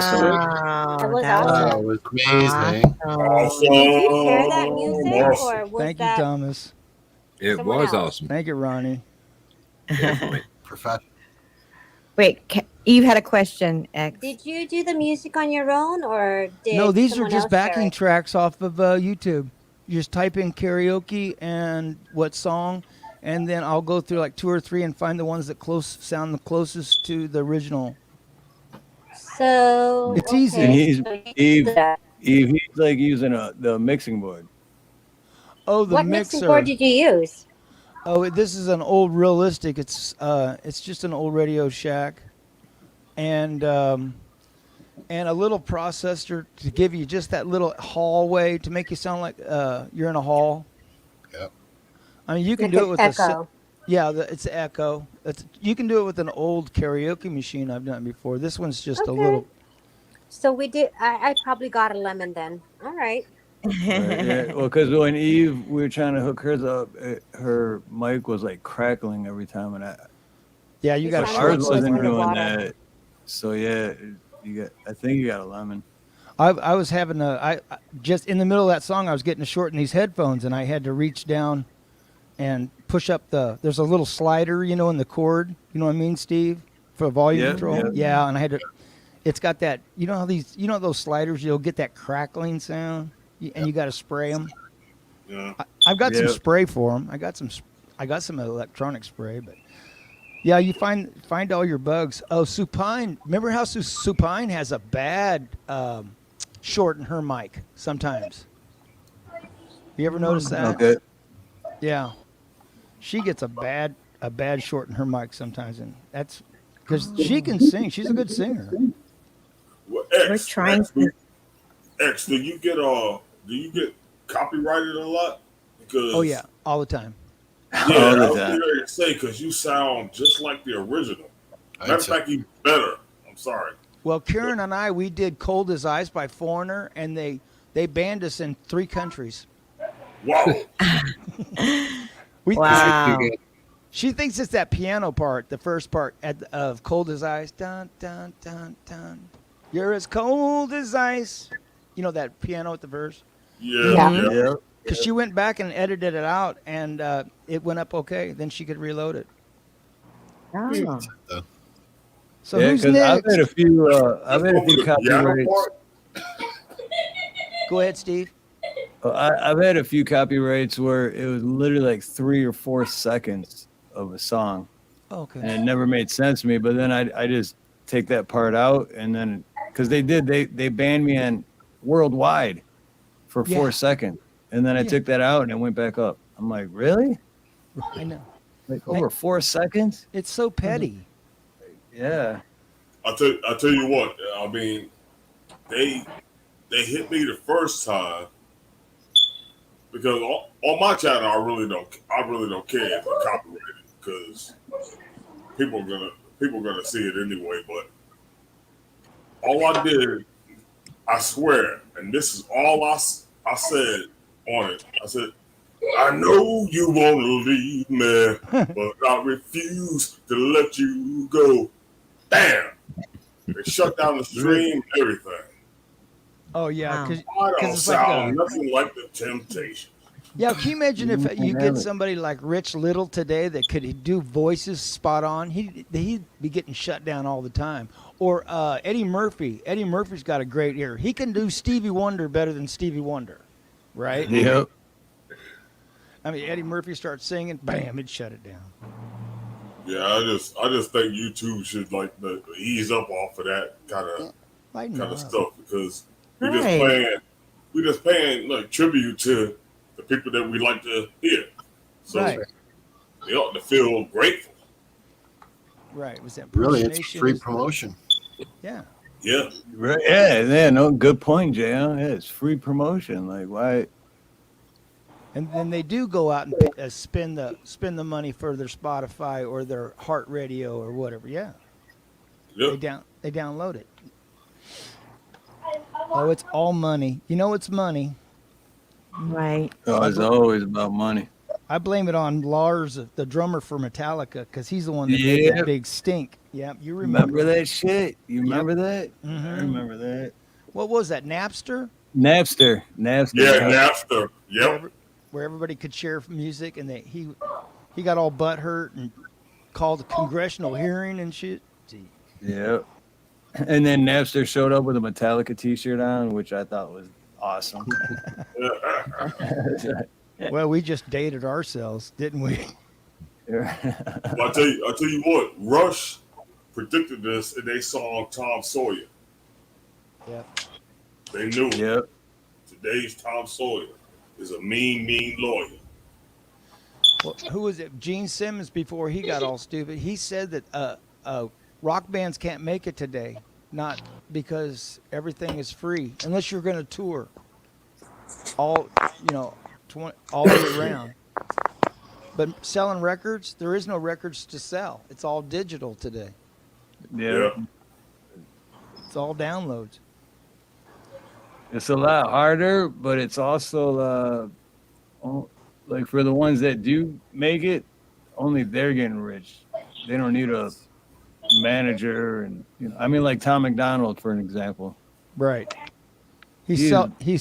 awesome. That was that Wow, awesome. it was amazing. Awesome. Did you share that music, Awesome. or was Thank you, that Thomas. It someone was else? awesome. Thank you, Ronnie. Definitely. Professional. Wait, Eve had a question. X. Did you do the music on your own, or No, did these are someone just else share backing it? tracks off of YouTube. You just type in karaoke and what song, and then I'll go through like 2 or 3 and find the ones that sound the closest to the original. So It's And easy. okay, he's so you Eve. did that. Eve. He's like using the mixing board. Oh, the What mixing board mixer. did you use? Oh, this is an old realistic. It's just an old Radio Shack, and a little processor to give you just that little hallway to make you sound like you're in a hall. Yep. I mean, you can Like do an it with echo. it's echo. You can do it with an old karaoke machine. I've done it before. This one's just a Okay. little. So we did. I probably got a lemon then. All right. Right, yeah. Well, because when Eve, we were trying to hook hers up, her mic was like crackling every time, and Yeah, you It got to sounded short like ours it was wasn't circuit. doing underwater. that. So yeah, you got. I think you got a lemon. I was having I just in the middle of that song. I was getting to shorten these headphones, and I had to reach down and push up there's a little slider, in the cord. You know what I mean, Steve, for volume Yep, control. yep. Yeah, and I had to. It's got that. You know how those sliders. You'll get that crackling sound, and you got to spray them. Yeah. I've got some Yep. spray for them. I got some electronic spray, but yeah, you find all your bugs. Oh, Supine. Remember how Supine has a bad short in her mic sometimes. You ever notice that? Okay. Yeah, she gets a bad short in her mic sometimes, and that's because she can sing. She's a good singer. Well, We're X, trying X, to. X, do you get copyrighted a lot? Because Oh yeah, all the time. yeah, All I the was time. getting ready to say because you sound just like the original. Matter I'd of say. fact, you better. I'm sorry. Well, Karen and I, we did "Cold as Ice" by Foreigner, and they banned us in 3 countries. Wow. We Wow. She thinks it's that piano part, the first part of "Cold as Ice." Dun dun dun dun. You're as cold as ice. You know that piano at the verse. Yeah. Yeah. Yeah. Yeah. Because she went back and edited it out, and it went up okay. Then she could reload it. Oh. So Yeah, who's because I've next? had a few. I've had a Over few the piano copyrights. part? Go ahead, Steve. I've had a few copyrights where it was literally like 3 or 4 seconds of a song, Oh, okay. and it never made sense to me. But then I just take that part out, and then because they banned me on worldwide for Yeah. 4 seconds, and then I Yeah. took that out and it went back up. I'm like, really? I know. Like over 4 seconds? It's so petty. Yeah. I'll tell you what. I mean, they hit me the first time because on my channel I really don't care if it's copyrighted because people are gonna see it anyway. But all I did, I swear, and this is all I said on it. I said, I know you want to leave me, but I refuse to let you go. Bam! They shut down the stream, everything. Oh yeah, Wow. because I don't it's like sound nothing like the Temptations. yeah. Can you imagine if you have get it. somebody like Rich Little today that could do voices spot on? He'd be getting shut down all the time. Or Eddie Murphy. Eddie Murphy's got a great ear. He can do Stevie Wonder better than Stevie Wonder, right? Yep. I mean, Eddie Murphy starts singing, bam, it'd shut it down. Yeah, I just think YouTube should like ease up off of that Lighten kind of up. stuff because Right. we just paying like tribute to the people that we like to hear. So Right. they ought to feel grateful. Right. Was that Really, it's impersonation? free promotion. Yeah. Yeah. Right. Yeah. No, good point, Jay. Yeah, it's free promotion. Like, why? And then they do go out and spend the money for their Spotify or their Heart Radio or whatever. Yeah. Yep. They download it. Oh, it's all money. You know it's money. Right. Oh, it's always about money. I blame it on Lars, the drummer for Metallica, because he's the one that made Yep. that big stink. Yeah, you remember. Remember that shit? You remember that? I Mhm. remember that. What was that, Napster? Napster. Yeah, Yeah. Napster. Yep. Where everybody could share music, and he got all butthurt and called a congressional hearing and shit. Gee. Yep. And then Napster showed up with a Metallica T-shirt on, which I thought was awesome. Well, we just dated ourselves, didn't we? Well, I tell you what, Rush predicted this in their song Tom Sawyer. Yep. They knew it. Yep. Today's Tom Sawyer is a mean lawyer. Well, who was it? Gene Simmons, before he got all stupid, he said that rock bands can't make it today, not because everything is free, unless you're going to tour all year round. But selling records, there is no records to sell. It's all digital today. Yeah. It's all downloads. It's a lot harder, but it's also like for the ones that do make it, only they're getting rich. They don't need a manager, and I mean, like Tom McDonald, for an example. Right. He's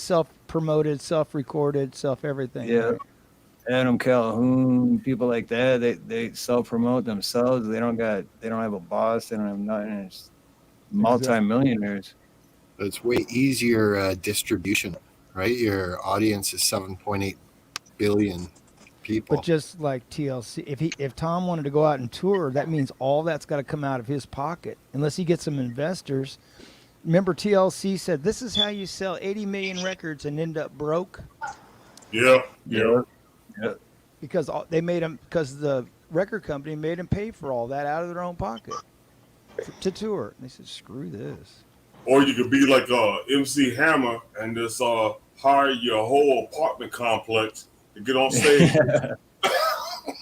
self-promoted, self-recorded, self-everything. Yeah. Right? Adam Calhoun, people like that, they self-promote themselves. They don't have a boss. They don't have nothing. It's multi-millionaires. It's way easier distribution, right? Your audience is 7.8 billion people. But just like TLC, if Tom wanted to go out and tour, that means all that's got to come out of his pocket, unless he gets some investors. Remember, TLC said this is how you sell 80 million records and end up broke. Yeah. Because the record company made them pay for all that out of their own pocket to tour. And they said, screw this. Or you could be like MC Hammer and just hire your whole apartment complex to get on stage.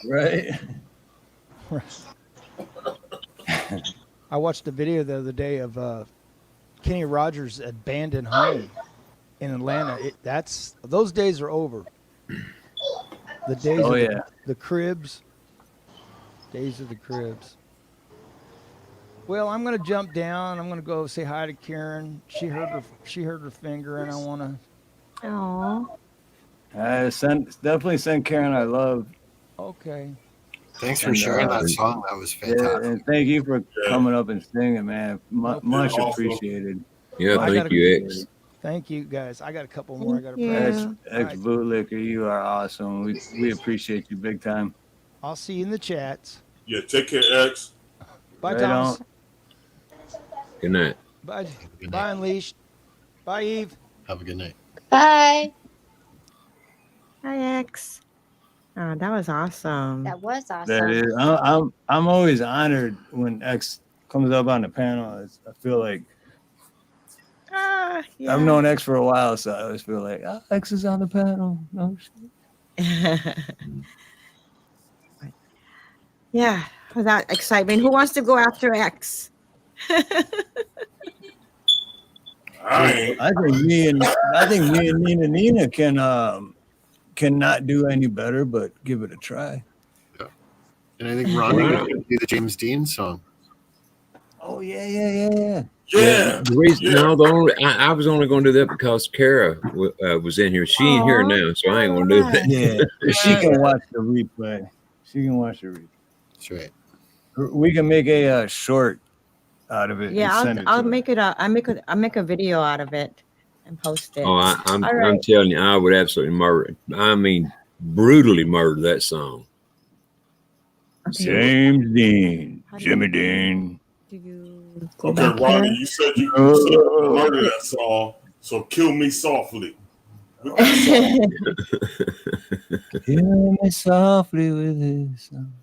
Right. I watched a video the other day of Kenny Rogers' abandoned home in Atlanta. Those days are over. The days of the cribs. Days of the cribs. Well, I'm gonna jump down. I'm gonna go say hi to Karen. She hurt her finger, and I wanna. Oh. Definitely send Karen our love. Okay. Thanks for sharing that song. That was fantastic. Yeah, and thank you for coming up and singing, man. Much appreciated. Yeah, thank you, X. Thank you, guys. I got a couple more. I got to X Bootlicker, you are awesome. We appreciate you big time. I'll see you in the chats. Yeah, take care, X. Bye, Thomas. Good night. Bye. Bye, Unleashed. Bye, Eve. Have a good night. Bye. Hi, X. Oh, that was awesome. That was awesome. That is, I'm always honored when X comes up on the panel. I feel like I've known X for a while, so I always feel like X is on the panel. No shit. Yeah, for that excitement. Who wants to go after X? I think me and NinaNina cannot do any better, but give it a try. Yeah. And I think Ronnie was going to do the James Dean song. Oh yeah. The reason, I was only going to do that because Kara was in here. She ain't here now, so I ain't going to do that. Yeah, she can watch the replay. That's right. We can make a short out of it. Yeah, I'll make it. I make a video out of it and post it. Oh, I'm telling you, I would absolutely murder. I mean, brutally murder that song. Okay. James Dean, Jimmy Dean. Okay, Ronnie, you said you murder that song, so kill me softly. With that song. Kill me softly with this song.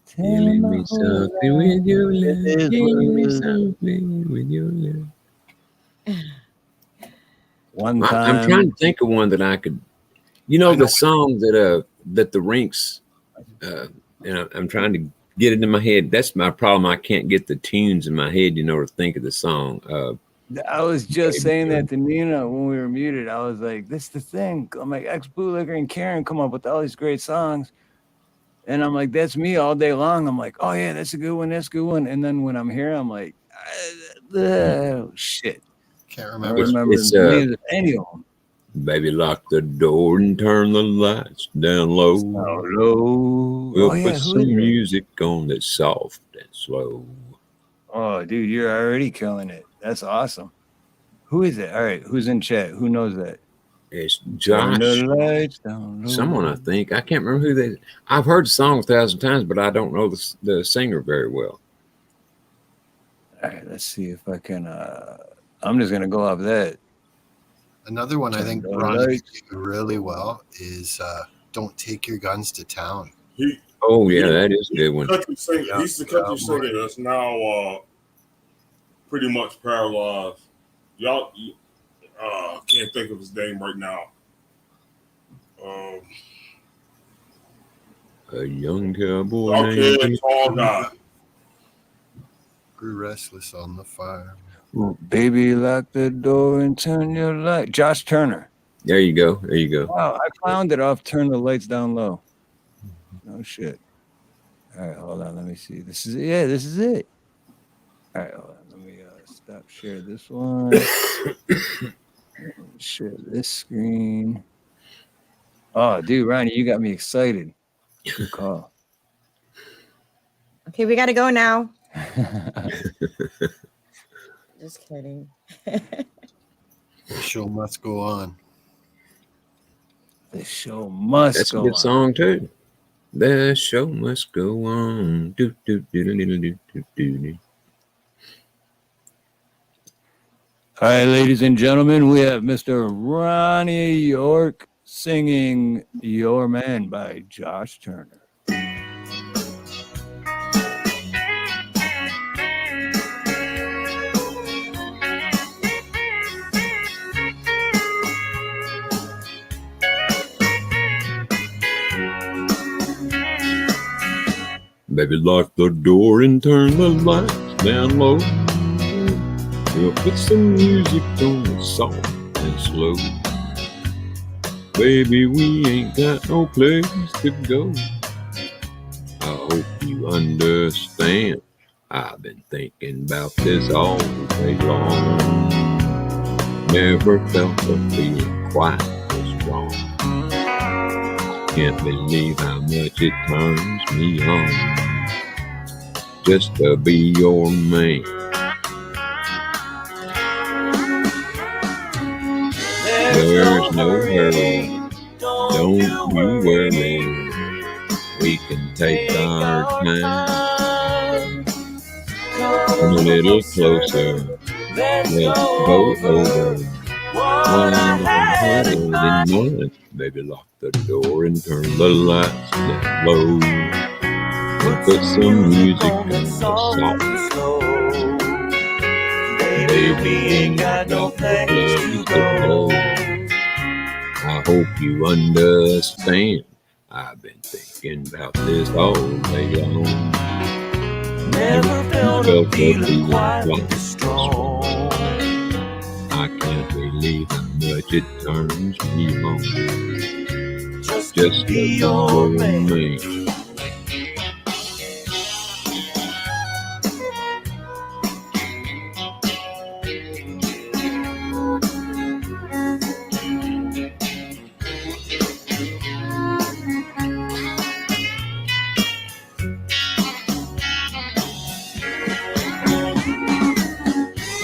Killing me softly with your love. Killing me softly with your love. One time. I'm trying to think of one that I could. The song that the Rinks. And I'm trying to get it in my head. That's my problem. I can't get the tunes in my head, to think of the song. I was just saying that to Nina when we were muted. I was like, this is the thing. I'm like, ex-bootlegger and Karen come up with all these great songs. And I'm like, that's me all day long. I'm like, oh, yeah, that's a good one. That's a good one. And then when I'm here, I'm like, oh, shit. Can't I remember. remember It's, the names of any of them. Baby, lock the door and turn the lights down low. Oh, low. We'll Oh, yeah. put Who some is it? music on that's soft and slow. Oh, dude, you're already killing it. That's awesome. Who is it? All right. Who's in chat? Who knows that? It's Turn the Josh. lights down low. Someone, I think. I can't remember who they. I've heard the song 1,000 times, but I don't know the singer very well. All right. Let's see if I can. I'm just going to go off that. Another one I Turn think the Ronnie could lights. do really well is "Don't Take Your Guns to Town." He, Oh, yeah, that is a good one. country singer. Yeah, He's the country boy. singer that's now pretty much paralyzed. Y'all, can't think of his name right now. A young cowboy Okay, named tall guy. Grew restless on the fire. Baby, lock the door and turn your light. Josh Turner. There you go. There you go. Wow, I found it off Turn the Lights Down Low. No shit. All right, hold on. Let me see. This is it. Yeah, this is it. All right, hold on. Let me stop share this one. Share this screen. Oh, dude, Ronnie, you got me excited. Good call. Okay, we got to go now. Just kidding. The show must go on. The show must That's a go good on. song, too. The show must go on. Do, do, do, do, do, do, do, do. All right, ladies and gentlemen, we have Mr. Ronnie York singing Your Man by Josh Turner. Baby, lock the door and turn the lights down low. We'll put some music on that's soft and slow. Baby, we ain't got no place to go. I hope you understand. I've been thinking about this all day long. Never felt a feeling quite this strong. Can't believe how much it turns me on just to be your man. There's no hurry, don't you worry. We can take our time. Come a little closer, let's go over what I had in mind. Baby, lock the door and turn the lights down low. And put some music on the soft and slow. Baby, ain't got no place to go. I hope you understand. I've been thinking about this all day long. Never felt a feeling quite this strong. I can't believe how much it turns me on just to be your man.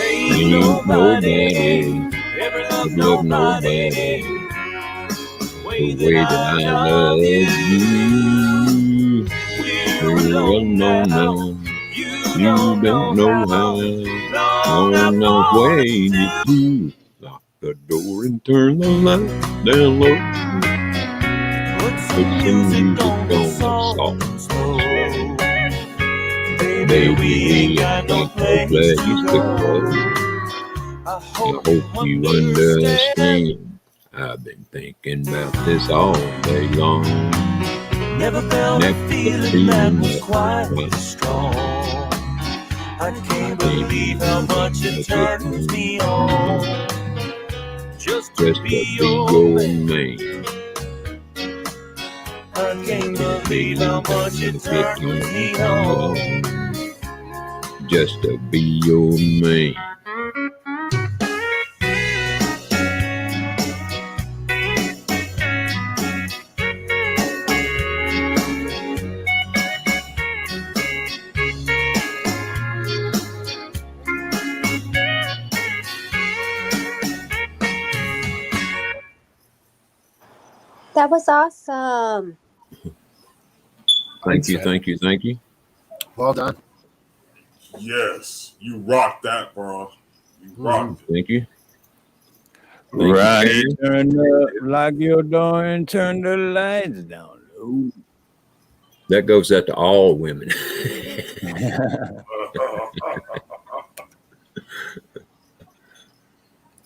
Ain't nobody ever love nobody the way that I love you. Well, no, you don't know how long I've waited to lock the door and turn the lights down low. Put some music on the soft and slow. Baby, we ain't got no place to go. I hope you understand. I've been thinking about this all day long. Never felt a feeling that was quite strong. I can't believe how much it turns me on just to be your man. I can't believe how much it turns me on just to be your man. That was awesome. Thank you. Well done. Yes, you rocked that, bro. You rocked it. Thank you. Right, turn up, lock your door and turn the lights down low. That goes out to all women.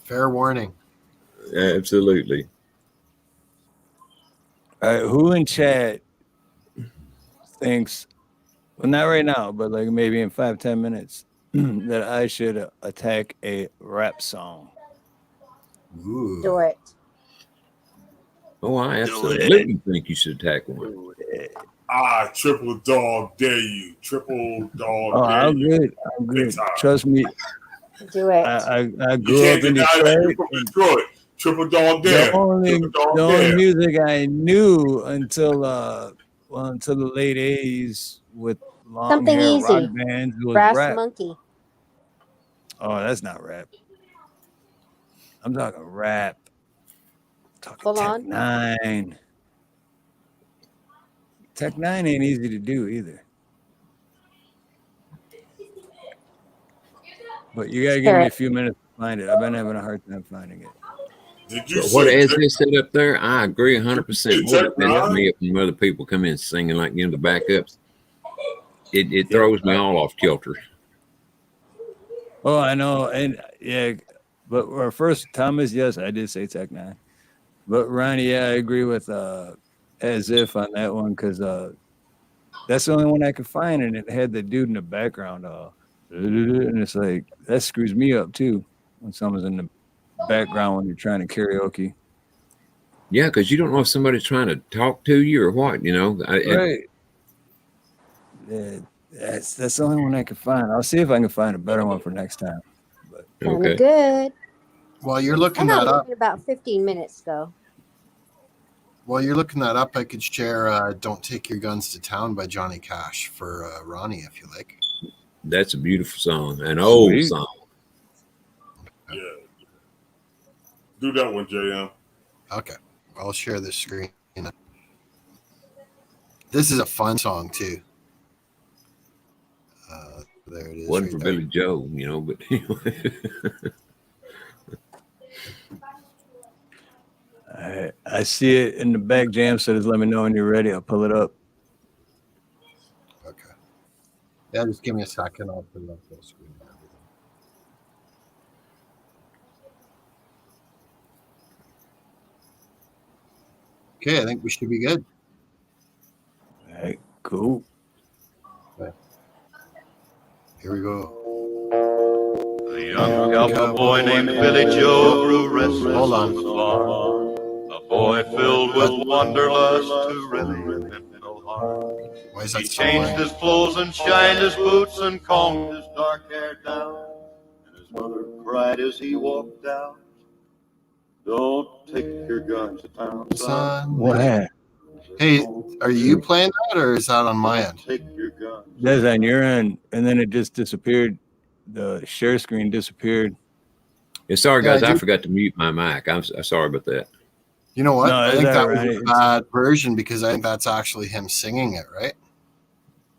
Fair warning. Absolutely. All right, who in chat thinks, well, not right now, but like maybe in 5-10 minutes, that I should attack a rap song? Ooh. Do it. Oh, I absolutely think you should attack one. I triple dog dare you. Triple dog Oh, dare I'm you. good. I'm good. Trust me. Do it. I You grew can't up in deny that Detroit. you're from Detroit. Triple dog dare. The only music I knew until until the late 80s with long Something hair rock easy. bands was Brass rap. Monkey. Oh, that's not rap. I'm talking rap. Talking Full Tech on. 9. Tech 9 ain't easy to do either. But you gotta give me a few minutes to find it. I've been having a hard time finding it. Did you What as they said up there, I agree 100%. Check That helped nine? me up when other people come in singing like the backups. It throws me all off kilter. Oh, I know, and yeah, but first, Thomas, yes, I did say Tech 9. But Ronnie, yeah, I agree with As If on that one because that's the only one I could find, and it had the dude in the background, and it's like that screws me up too when someone's in the background when you're trying to karaoke. Yeah, because you don't know if somebody's trying to talk to you or what, Right. Yeah, that's the only one I could find. I'll see if I can find a better one for next time. But Kind of good. While you're looking I got that one up, in about 15 minutes though. while you're looking that up, I could share "Don't Take Your Guns to Town" by Johnny Cash for Ronnie, if you like. That's a beautiful song, an old song. Yeah. Do that one, JM. Okay, I'll share this screen. This is a fun song too. There it is. Wasn't right for there. Billy Joe, but I see it in the back. Jam says, "Let me know when you're ready. I'll pull it up." Okay. Yeah, just give me a second. I'll put it up full screen. Okay, I think we should be good. All right, cool. Okay. Here we go. A young cowboy boy named Billy Joe grew restless Hold on the farm. A boy filled with wanderlust who really meant no harm. Why is that He so changed loud? his clothes and shined his boots and combed his dark hair down. And his mother cried as he walked out, "Don't take your guns to town, son." What? Hey, are you playing that or is that on my end? Take your guns. That's on your end, and then it just disappeared. The share screen disappeared. sorry, Yeah, guys, I I do. forgot to mute my mic. I'm sorry about that. You know what? No, I it's think that all was right. a bad version because I think that's actually him singing it, right?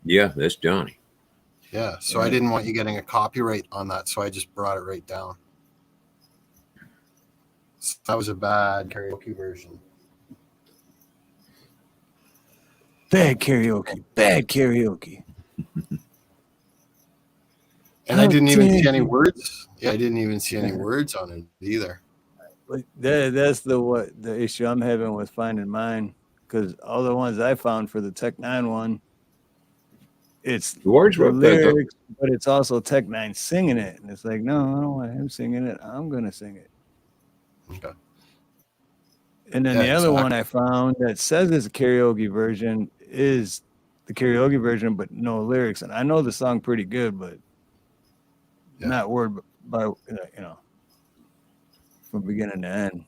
Yeah, that's Johnny. Yeah. So I didn't want you getting a copyright on that, so I just brought it right down. So that was a bad karaoke version. Bad karaoke. Bad karaoke. And I didn't even see any words. Yeah, I didn't even see any words on it either. But that's the issue I'm having with finding mine, because all the ones I found for the Tech 9 one, it's The words the wrote that, though. lyrics, but it's also Tech Nine singing it, and it's like, no, I don't want him singing it. I'm gonna sing it. Okay. And then Yeah, the other one exactly. I found that says it's a karaoke version is the karaoke version, but no lyrics. And I know the song pretty good, but Yeah. not word by from beginning to end.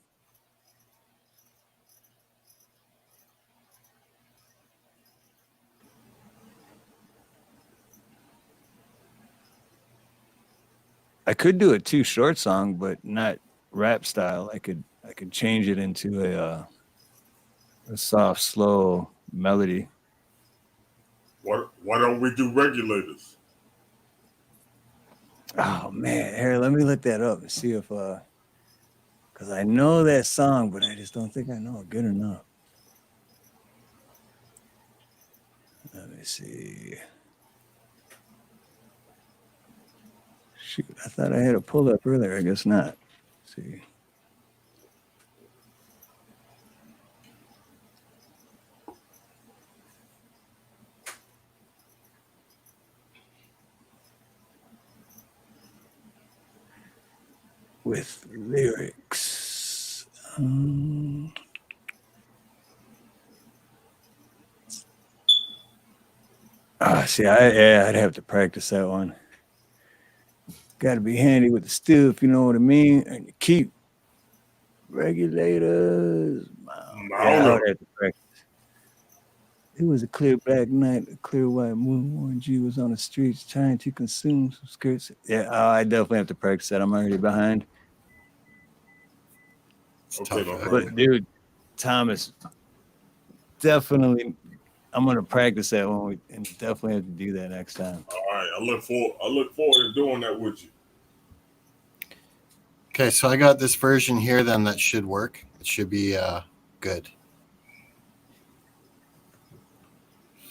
I could do a too short song, but not rap style. I could change it into a soft, slow melody. Why don't we do regulators? Oh man, here, let me look that up and see if because I know that song, but I just don't think I know it good enough. Let me see. Shoot, I thought I had it pulled up earlier. I guess not. Let's see. With lyrics. See, I'd have to practice that one. Got to be handy with the stuff, you know what I mean? And you keep regulators. I would have to practice. It was a clear black night, a clear white moon. Warren G was on the streets trying to consume some skirts. Yeah, I definitely have to practice that. I'm already behind. Okay, no But problem. dude, Thomas, definitely, I'm gonna practice that one and definitely have to do that next time. All right, I look forward to doing that with you. Okay, so I got this version here then that should work. It should be good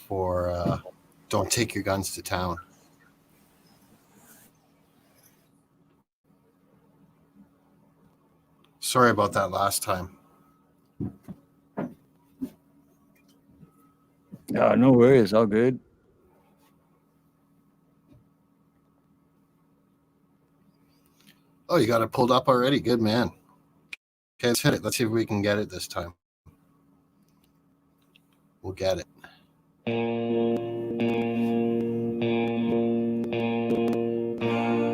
for Don't Take Your Guns to Town. Sorry about that last time. No worries, all good. Oh, you got it pulled up already? Good man. Okay, let's hit it. Let's see if we can get it this time. We'll get it.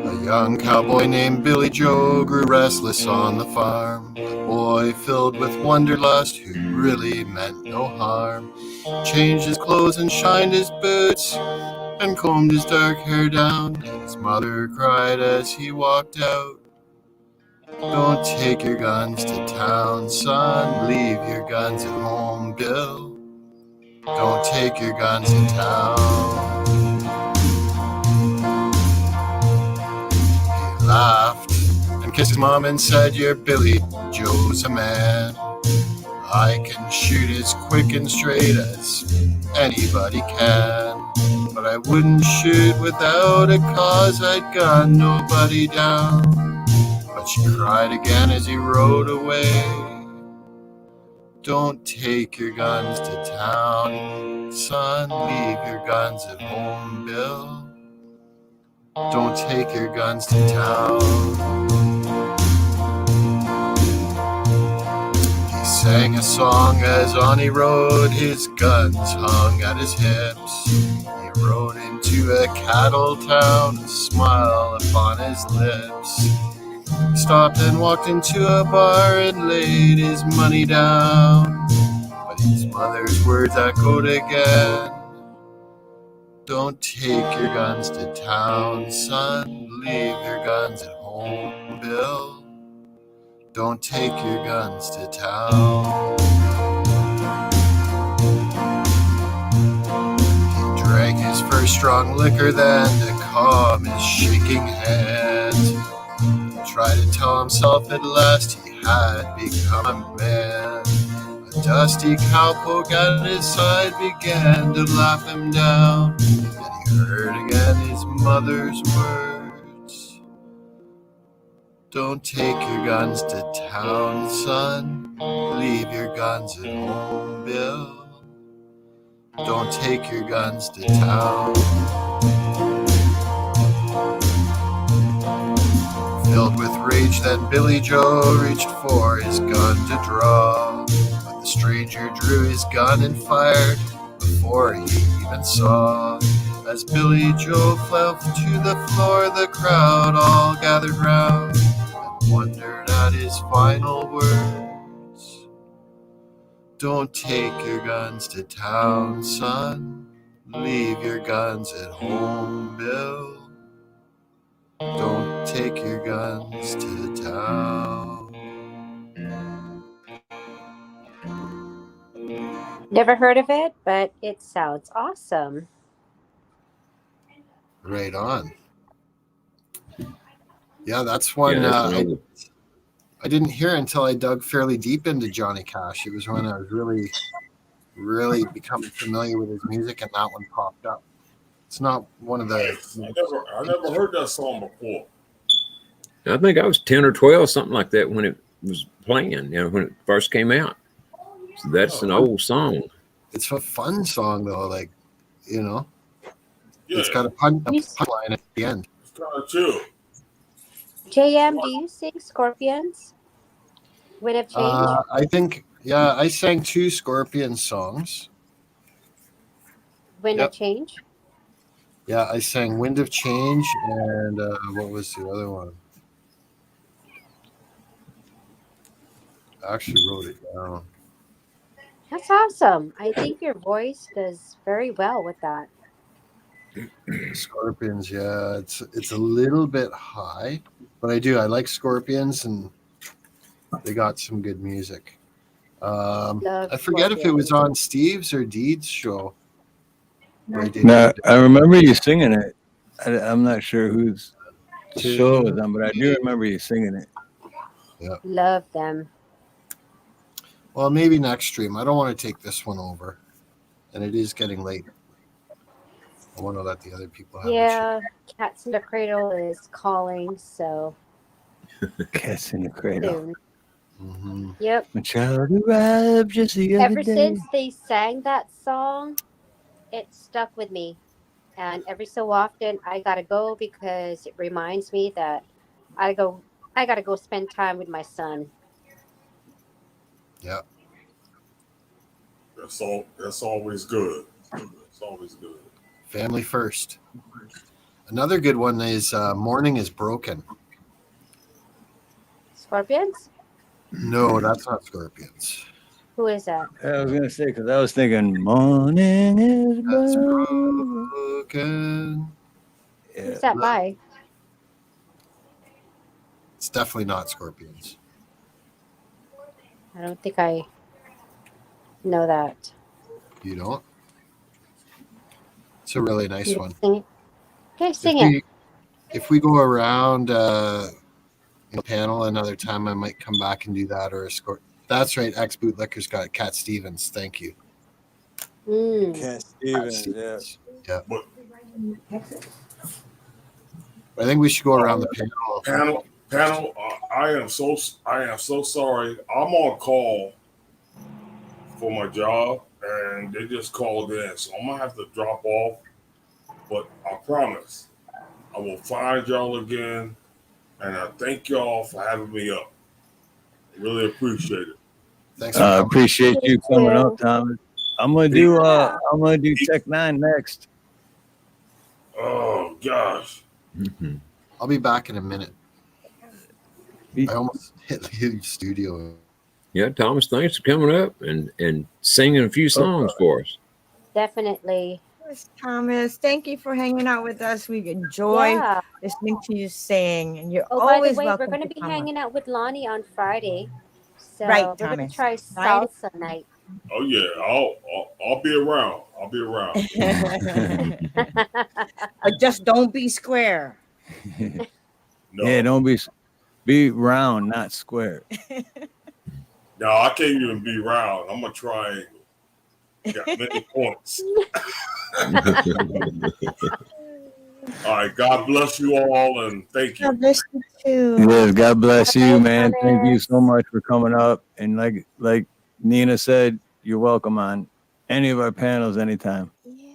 A young cowboy named Billy Joe grew restless on the farm. A boy filled with wanderlust who really meant no harm. Changed his clothes and shined his boots and combed his dark hair down. His mother cried as he walked out, "Don't take your guns to town, son. Leave your guns at home, Bill. Don't take your guns to town." He laughed and kissed his mom and said, "You're Billy Joe's a man. I can shoot as quick and straight as anybody can. But I wouldn't shoot without a cause, I'd gun nobody down." But she cried again as he rode away, "Don't take your guns to town, son. Leave your guns at home, Bill. Don't take your guns to town." He sang a song as on he rode, his guns hung at his hips. He rode into a cattle town, a smile upon his lips. He stopped and walked into a bar and laid his money down. But his mother's words echoed again, "Don't take your guns to town, son. Leave your guns at home, Bill. Don't take your guns to town." He drank his first strong liquor then to calm his shaking hands. He tried to tell himself at last he had become a man. A dusty cowpoke at his side began to laugh him down. Then he heard again his mother's words, "Don't take your guns to town, son. Leave your guns at home, Bill. Don't take your guns to town. Filled with rage, then Billy Joe reached for his gun to draw. But the stranger drew his gun and fired before he even saw. As Billy Joe fell to the floor, the crowd all gathered round and wondered at his final words. Don't take your guns to town, son. Leave your guns at home, Bill. Don't take your guns to town. Never heard of it, but it sounds awesome. Right on. Yeah, that's one Yeah, that's an old. I didn't hear until I dug fairly deep into Johnny Cash. It was when I was really becoming familiar with his music, and that one popped up. It's not one of the. I never heard that song before. I think I was 10 or 12, something like that, when it was playing, when it first came out. So that's an old song. It's a fun song, though. Like, Yeah. It's got a punchline at the end. It's kind of chill. JM, do you sing Scorpions? Wind of Change? I think, I sang 2 Scorpion songs. Wind of Change? Yeah, I sang Wind of Change, and what was the other one? I actually wrote it down. That's awesome. I think your voice does very well with that. Scorpions, yeah, it's a little bit high, but I like Scorpions, and they got some good music. I forget if it was on Steve's or Deed's show. No, I remember you singing it. I'm not sure whose show it was on, but I do remember you singing it. Yeah. Love them. Well, maybe next stream. I don't want to take this one over, and it is getting late. I want to let the other people have Yeah, Cats in the Cradle is calling, so. Cats in the Cradle. Mm-hmm. Yep. My child arrived just the other Ever day. since they sang that song, it stuck with me. And every so often, I gotta go because it reminds me that I gotta go spend time with my son. Yeah. That's always good. It's always good. Family first. Another good one is Morning is Broken. Scorpions? No, that's not Scorpions. Who is that? I was gonna say, because I was thinking Morning is broken. Who's that by? It's definitely not Scorpions. I don't think I know that. You don't? It's a really nice one. Sing it. Okay, sing it. If we go around the panel another time, I might come back and do that, or a score. That's right. X Bootlicker's got it. Cat Stevens. Thank you. Cat Stevens. Yeah. I think we should go around the panel. Panel. I am so sorry. I'm on call for my job, and they just called in, so I'm gonna have to drop off. But I promise, I will find y'all again, and I thank y'all for having me up. I really appreciate it. Thanks. I appreciate you coming up, Thomas. I'm gonna do Tech 9 next. Oh gosh. Mm-hmm. I'll be back in a minute. I almost hit the studio. Yeah, Thomas, thanks for coming up and singing a few songs for us. Definitely. Yes, Thomas, thank you for hanging out with us. We enjoy listening to you sing, and you're always by the way, welcome. we're going to be hanging out with Lonnie on Friday. So Right, we're going Thomas. to try salsa night. Oh yeah, I'll be around. I'll be around. But just don't be square. No. Yeah, don't be round, not square. No, I can't even be round. I'm a triangle. Got many points. All right. God bless you all, and thank you. God bless you too. Yes, God bless you, man. Thank you so much for coming up. And like Nina said, you're welcome on any of our panels anytime. Yeah.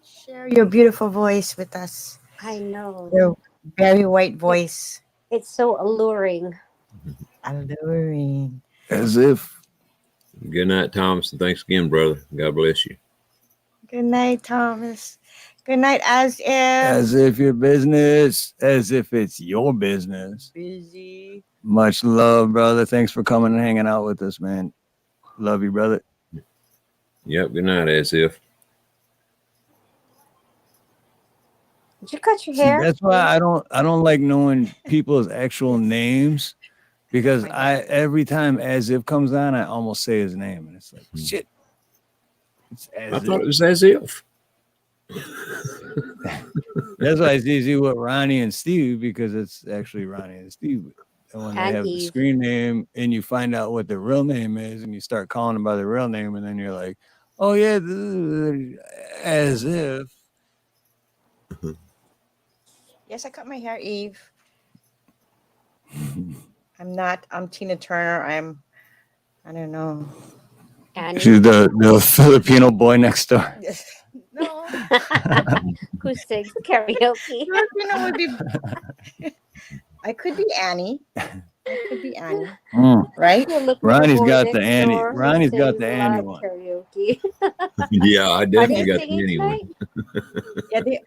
Share your beautiful voice with us. I know. Your very white voice. It's so alluring. Alluring. As if. Good night, Thomas, and thanks again, brother. God bless you. Good night, Thomas. Good night, As if your business, as if it's your business. Busy. Much love, brother. Thanks for coming and hanging out with us, man. Love you, brother. Yep. Good night, as if. Did you cut your See, hair? that's why I don't like knowing people's actual names, because every time as if comes on, I almost say his name, and it's like shit. It's as I if. thought it was as if. That's why it's easy with Ronnie and Steve, because it's actually Ronnie and Steve. And when they And have the Eve. screen name and you find out what their real name is and you start calling them by their real name, and then you're like, oh yeah, as if. Yes, I cut my hair, Eve. I'm Tina Turner. I don't know. She's the Filipino boy next door. No. Who sings karaoke? Filipino would be. I could be Annie. Mm. Right? Ronnie's got the Annie. Ronnie's got the Annie live one. karaoke. Yeah, I definitely got the singing Annie one. Yeah,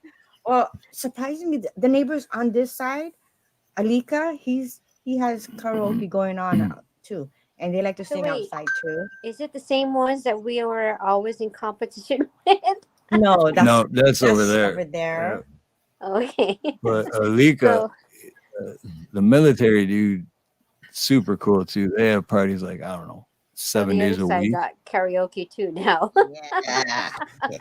well, surprisingly, the neighbors on this side, Alika, he has karaoke going on too, and they like to sing wait. outside too. Is it the same ones that we were always in competition with? No, that's over there. Over there. Okay. But Alika, the military dude, super cool too. They have parties like, I don't know, 7 days a week. Got karaoke too now. Yeah,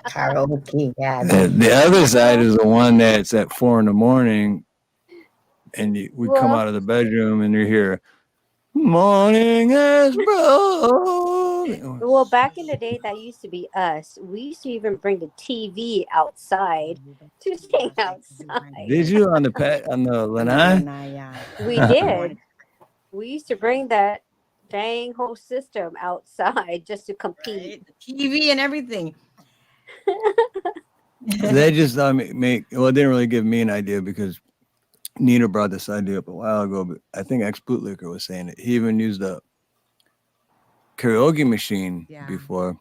karaoke. Yeah. The other side is the one that's at 4 a.m, and we come out of the bedroom and you hear, "Morning has broke." Well, back in the day, that used to be us. We used to even bring the TV outside to sing outside. Did you on the lanai? We did. We used to bring that dang whole system outside just to compete. Right? TV and everything. They just it didn't really give me an idea, because Nina brought this idea up a while ago, but I think Ex Bootlicker was saying it. He even used a karaoke machine before,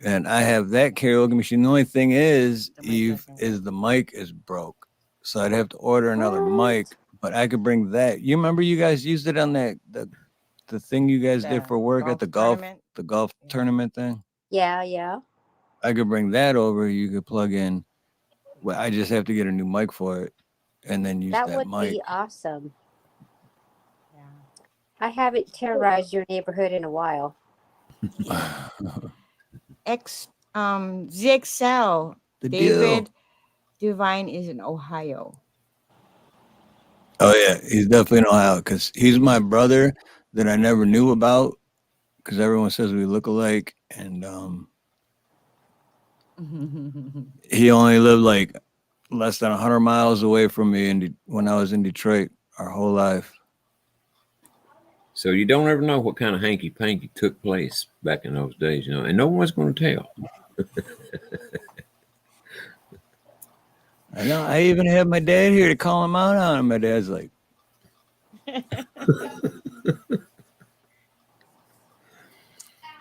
and I have that karaoke machine. The only thing is, Eve, is the mic is broke, so I'd have to order another mic. But I could bring that. You remember you guys used it on the thing you guys did for work at the golf tournament thing? Yeah. I could bring that over. You could plug in. Well, I just have to get a new mic for it, and then use that mic. That would be awesome. Yeah. I haven't terrorized your neighborhood in a while. ZXL. David Divine is in Ohio. Oh yeah, he's definitely in Ohio, because he's my brother that I never knew about, because everyone says we look alike, and he only lived like less than 100 miles away from me when I was in Detroit our whole life. So you don't ever know what kind of hanky-panky took place back in those days, and no one's going to tell. I know. I even had my dad here to call him out on him. My dad's like,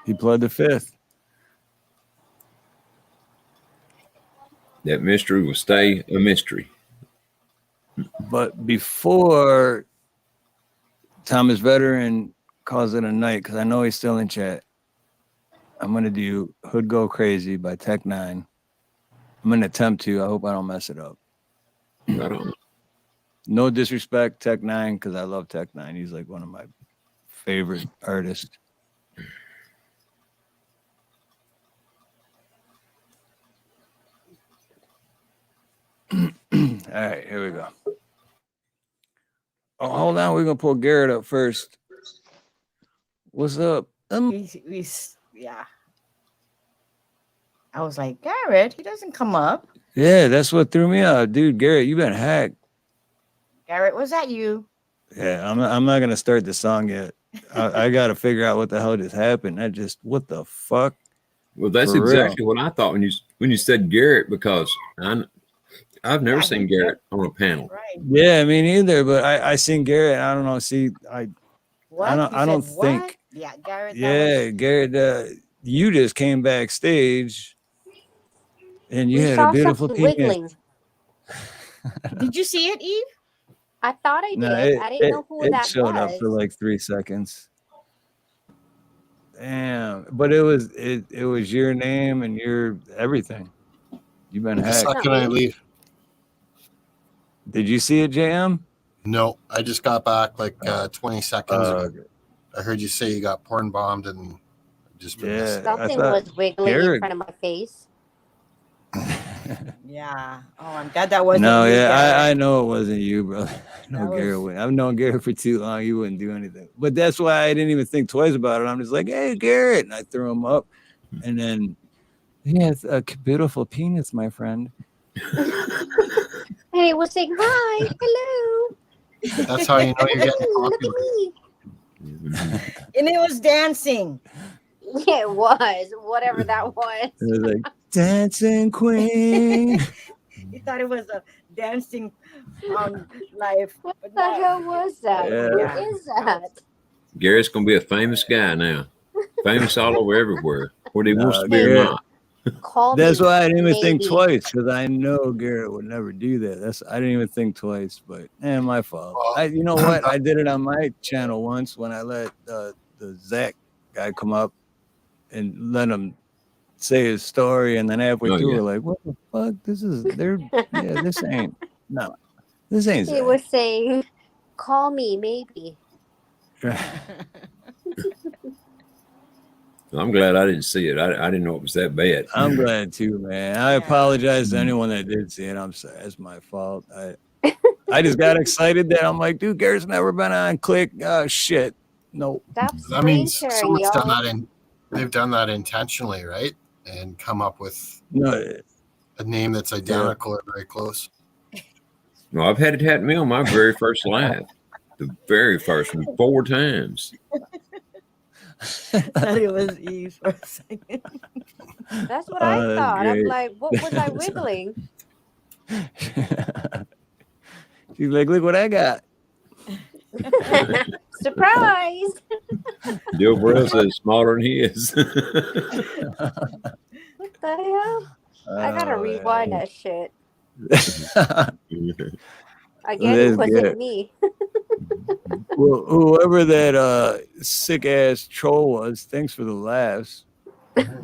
he pled the fifth. That mystery will stay a mystery. But before Thomas Veteran calls it a night, because I know he's still in chat, I'm going to do Hood Go Crazy by Tech 9. I'm going to attempt to. I hope I don't mess it up. Right on. No disrespect, Tech 9, because I love Tech 9. He's like one of my favorite artists. All right, here we go. Oh, hold on. We're going to pull Garrett up first. What's up? Yeah. I was like, Garrett, he doesn't come up. Yeah, that's what threw me out. Dude, Garrett, you been hacked. Garrett, was that you? Yeah, I'm not going to start the song yet. I got to figure out what the hell just happened. What the fuck? Well, that's For real. exactly what I thought when you said Garrett, because I've never Yeah, seen he's Garrett on a panel. right. Yeah, me neither. But I seen Garrett. I don't know. See, What? You I don't said what? think. Yeah, Garrett. Yeah, Garrett. You just came backstage, and you We had a saw beautiful something penis. wiggling. Did you see it, Eve? I thought I No, did. I didn't know who it that showed up for was. like 3 seconds. Damn, but it was your name and your everything. You've been The That's hacked. not second I me. leave. Did you see it, JM? No, I just got back like 20 seconds ago. Okay. I heard you say you got porn bombed and just been missing. Yeah, I Something thought was wiggling in Garrett. front of my face. Yeah. Oh, I'm glad that wasn't No, you, yeah, I Garrett. know it wasn't you, bro. I know That Garrett was- wouldn't. I've known Garrett for too long. He wouldn't do anything. But that's why I didn't even think twice about it. I'm just like, hey, Garrett. And I threw him up. And then, yeah, it's a beautiful penis, my friend. And it was saying, hi, hello. That's how you know you're getting Look at popular. me. And it was dancing. Yeah, it was. Whatever that was. It was like, dancing queen. You thought it was a dancing life. What but the no. hell was that? Yeah. Who is that? Garrett's gonna be a famous guy now, famous all over everywhere, whether he wants to be or Garrett. not. Call That's me. why I didn't even think maybe. twice, because I know Garrett would never do that. I didn't even think twice, but my fault. Well, You know what? I did it on my channel once when I let the Zach guy come up and let him say his story, and then halfway Oh, through, yeah. we're like, "What the fuck? This ain't this ain't He Zach." was saying, call me, maybe. I'm glad I didn't see it. I didn't know it was that bad. I'm glad too, man. I apologize to anyone that did see it. I'm sorry. It's my fault. I just got excited that I'm like, dude, Garrett's never been on. Click. Oh shit. Nope. Stop that means screen sharing, someone's done y'all. that they've done that intentionally, right? And come up with No. a name that's identical or very close. No, I've had it happen to me on my very first live, the very first one, 4 times. Thought it was Eve for a second. That's what I that's thought. I'm great. like, what was I wiggling? She's like, look what I got. Surprise! Bill Burrell says smaller than he is. What the hell? I gotta Oh, rewind man. that shit. Again, That's it wasn't good. me. Well, whoever that sick ass troll was, thanks for the laughs.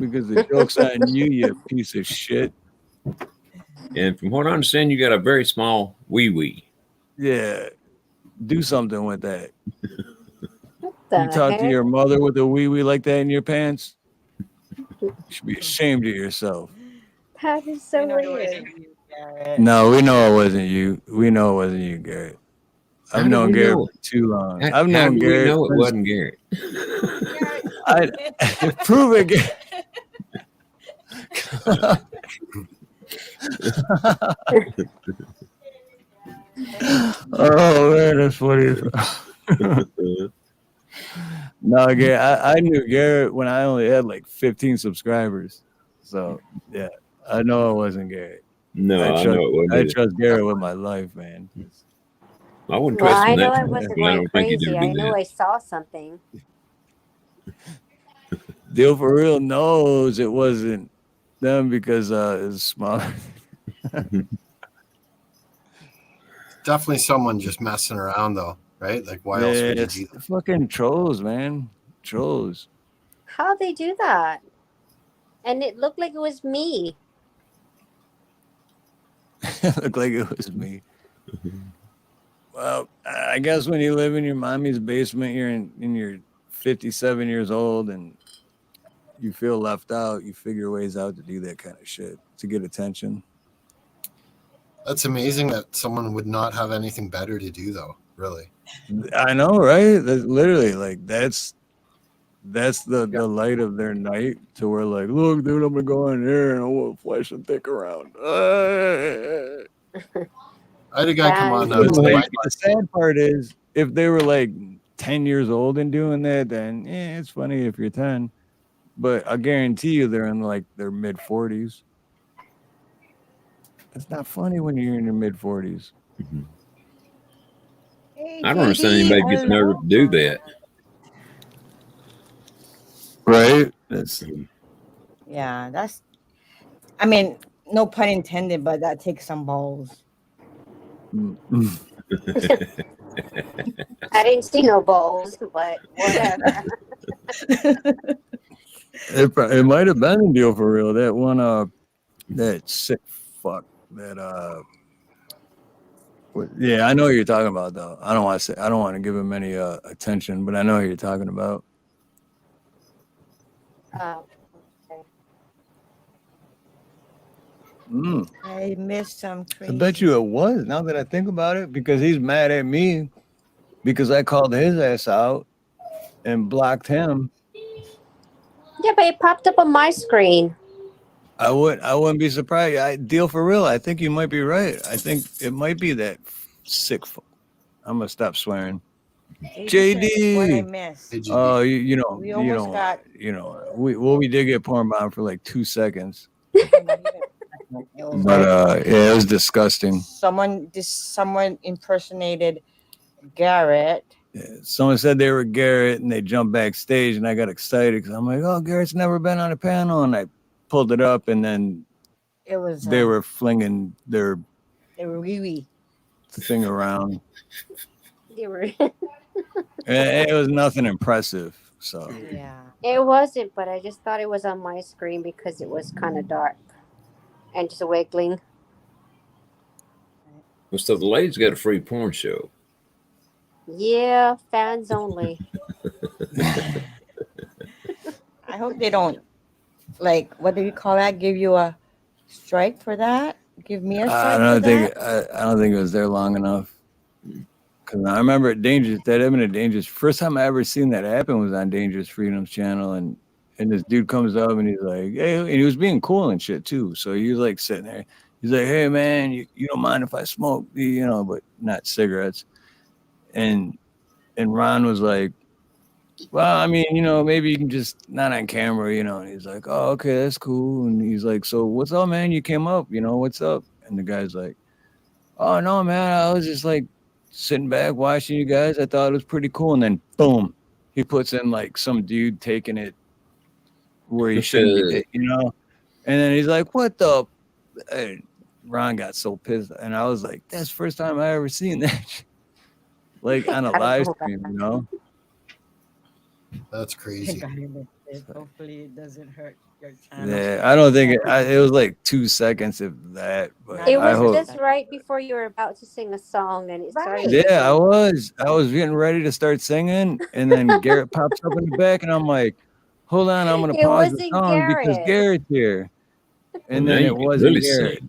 Because the joke's on you, you piece of shit. And from what I understand, you got a very small wee wee. Yeah. Do something with that. What the You talk to heck? your mother with a wee wee like that in your pants? You should be ashamed of yourself. That is so I know it weird. wasn't you, Garrett. No, we know it wasn't you. We know it wasn't you, Garrett. How I've do known we Garrett know for too long. How I've known do we Garrett. know it wasn't Garrett? Prove it, Garrett. Oh man, that's funny. No, Garrett, I knew Garrett when I only had like 15 subscribers. So yeah, I know it wasn't Garrett. No, I know it wasn't I either. trust Garrett with my life, man. I wouldn't Well, trust I him know that I much, wasn't but I going don't think he'd crazy. ever I do know that. I saw something. Deal for real knows it wasn't them because it's smaller. Definitely someone just messing around though, right? Like why else would you It's do that? fucking trolls, man. Trolls. How'd they do that? And it looked like it was me. Looked like it was me. Well, I guess when you live in your mommy's basement, you're in your 57 years old and you feel left out, you figure ways out to do that kind of shit to get attention. That's amazing that someone would not have anything better to do though, really. I know, right? That's literally like that's the light of their night to where like, look, dude, I'm gonna go in here and I want to flesh and thick around. I had a guy come on But to my the sad part is if they were like 10 years old and doing that, then it's funny if you're 10. but I guarantee you they're in like their mid 40s. It's not funny when you're in your mid 40s. Hey, I don't understand JD, anybody gets nervous to do that. Right? That's Yeah, that's. I mean, no pun intended, but that takes some balls. I didn't see no balls, but whatever. it might have been a deal for real. That one that sick fuck that yeah, I know what you're talking about though. I don't want to give him any attention, but I know who you're talking about. Okay. I missed some I crazy. bet you it was, now that I think about it, because he's mad at me because I called his ass out and blocked him. Yeah, but it popped up on my screen. I wouldn't be surprised. Deal for real. I think you might be right. I think it might be that sick fuck. I'm gonna stop swearing. JD. What I missed. Hey, JD. Oh, We almost got. We did get porn bombed for like 2 seconds. It was But like yeah, it was disgusting. someone impersonated Garrett. Yeah, someone said they were Garrett and they jumped backstage and I got excited because I'm like, oh, Garrett's never been on a panel, and I pulled it up and then It was they were flinging their wee. thing around. They were. It was nothing impressive. So Yeah. It wasn't, but I just thought it was on my screen because it was kind of dark and just wiggling. Well, so the ladies got a free porn show. Yeah, fans only. I hope they don't, like, what do you call that? Give you a strike for that? Give me a strike I don't think it was there long enough. Cause I remember Dangerous. First time I ever seen that happen was on Dangerous Freedom's channel, and this dude comes up and he's like, hey, and he was being cool and shit too. So he was like sitting there. He's like, hey man, you don't mind if I smoke, but not cigarettes. And Ron was like, well, I mean, maybe you can just not on camera, And he's like, oh, okay, that's cool. And he's like, so what's up, man? You came up, what's up? And the guy's like, oh no, man, I was just like sitting back watching you guys. I thought it was pretty cool. And then boom, he puts in like some dude taking it where he shouldn't be, And then he's like, what the? And Ron got so pissed. And I was like, that's the first time I ever seen that. Like on a live stream, That's crazy. Hopefully it doesn't hurt your channel. Yeah, I don't think it was like 2 seconds if that. But It was just right before you were about to sing a song, and it started. Yeah, I was getting ready to start singing, and then Garrett pops up in the back, and I'm like, hold on, I'm gonna pause the song because Garrett's here. And then it wasn't really Garrett.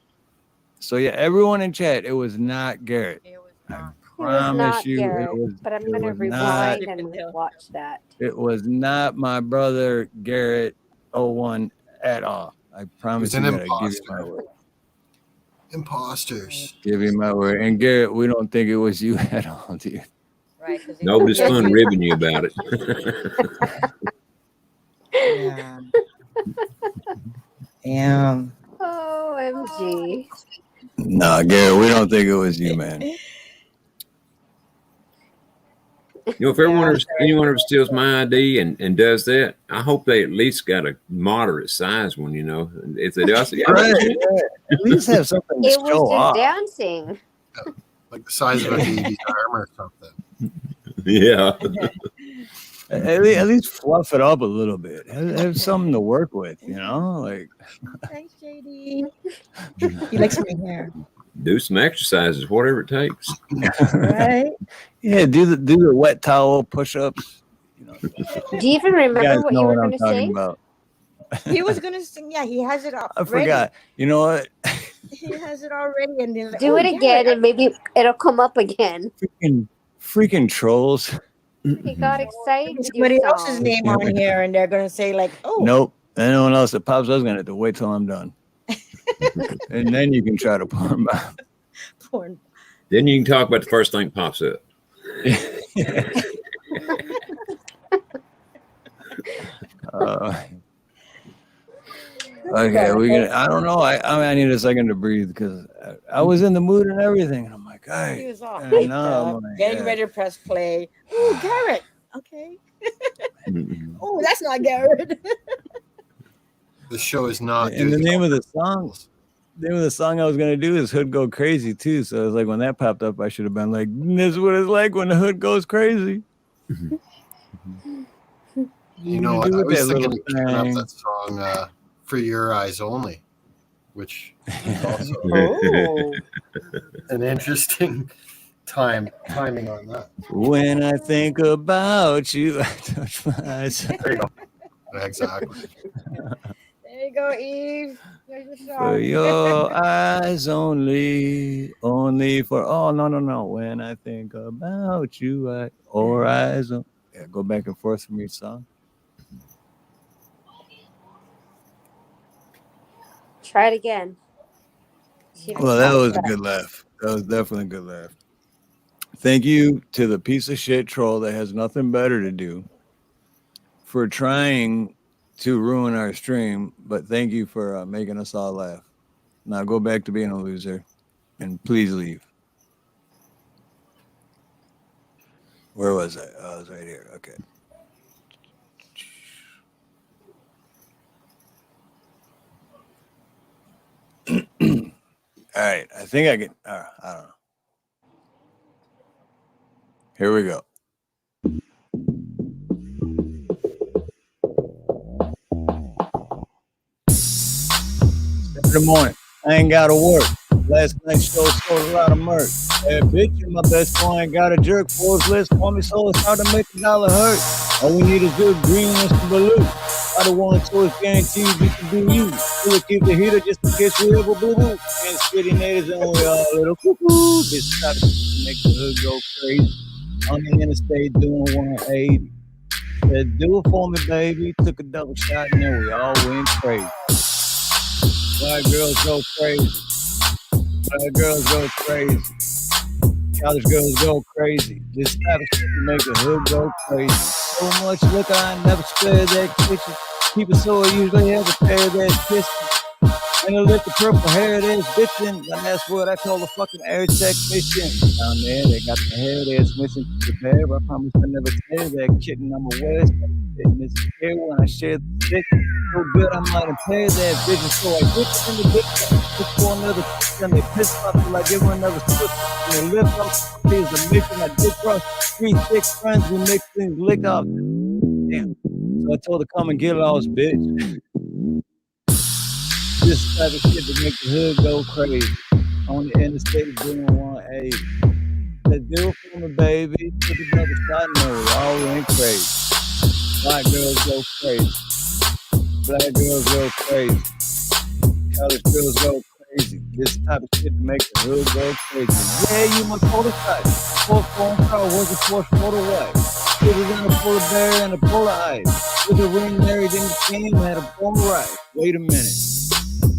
So yeah, everyone in chat, it was not Garrett. It was not. Promise you, Garrett, but I'm gonna rewind and watch that. It was not my brother Garrett 01 at all. I promise you that. I give you my word. Imposters. Give you my word. And Garrett, we don't think it was you at all, dude. Right. Nobody's fun ribbing you about it. Yeah. Damn. OMG. Nah, Garrett, we don't think it was you, man. If anyone ever steals my ID and does that, I hope they at least got a moderate size one, If they do, I say, right. At least have something to It show was just off. dancing. Like the size of a baby's arm or something. Yeah. At least fluff it up a little bit. Have something to work with, Like. Thanks, JD. He likes my hair. Do some exercises, whatever it takes. Right? Yeah, do the wet towel push-ups. Do you even remember what you were going to sing? About. He was going to sing. Yeah, he has it all. I forgot. You know what? He has it already. And then do it again, and maybe it'll come up again. Freaking trolls. He got excited. Somebody else's name on here, and they're going to say like, "Oh, nope." Anyone else that pops, I was going to have to wait till I'm done. And then you can try to porn bomb. Then you can talk about the first thing that pops up. Okay, we gonna. I don't know. I mean, I need a second to breathe because I was in the mood and everything, and I'm like, He hey, was all and hyped now I'm up, like, getting yeah. ready to press play. Ooh, Garrett. Okay. Mhm. Oh, that's not Garrett. The show is not. And the doing name of the well. song, the name of the song I was gonna do is "Hood Go Crazy" too. So it's like when that popped up, I should have been like, "This is what it's like when the hood goes crazy." You know, do I with was that thinking little of picking up thing. that song "For Your Eyes Only," which is also Oh. an interesting timing on that. When I think about you, I touch my eyes. There you go. Exactly. There you go, Eve. There's your For song. your eyes only, only for no. When I think about you, eyes on. Yeah, go back and forth from each song. Try it again. See if it Well, that sounds was a better. good laugh. That was definitely a good laugh. Thank you to the piece of shit troll that has nothing better to do for trying to ruin our stream. But thank you for making us all laugh. Now go back to being a loser and please leave. Where was I? Oh, I was right here. Okay. All right. I think I can. I don't know. Here we go. Saturday morning. I ain't got to work. Last night's show sold a lot of merch. Hey, bitch, you my best friend. Got a jerk for his list. Call me so it's hard to make $1 hurt. All we need is good green and some blue. I don't want to it's guaranteed you can do you. We'll keep the heater just in case we ever boo boo. And spitty natives and we all a little cuckoo. This type of shit make the hood go crazy. On the interstate doing 180. Said, do it for me, baby. Took a double shot and then we all went crazy. White girls go crazy. White girls go crazy. College girls go crazy. This type of shit can make the hood go crazy. So much liquor, I never spare that kitchen. People so I usually have a pair of that kitchen. And a lift the purple hair that's bitchin'. And that's what I call the fucking air technician. Down there, they got the hair that's missing to the bear. I promise I never tear that kitten. I'm a west. And it's here when I share the stick. So good, I might impair that vision. So I get in the bitch. Look for another kiss. And they piss off till I give her another switch. And they lift up. There's a mission. I did cross 3 thick friends. We mix things lick off. Damn. So I told her, come and get lost, bitch. This type of shit to make the hood go crazy. On the interstate doing 180. Let's do it for me, baby. Took another shot and then we all went crazy. White girls go crazy. Black girls go crazy. College girls go crazy. This type of shit to make the hood go crazy. Yeah, you my prototype. Fourth phone call was a fourth photo away. It was in a polar bear and a polar ice. With a ring married in the team, had a bone right. Wait a minute.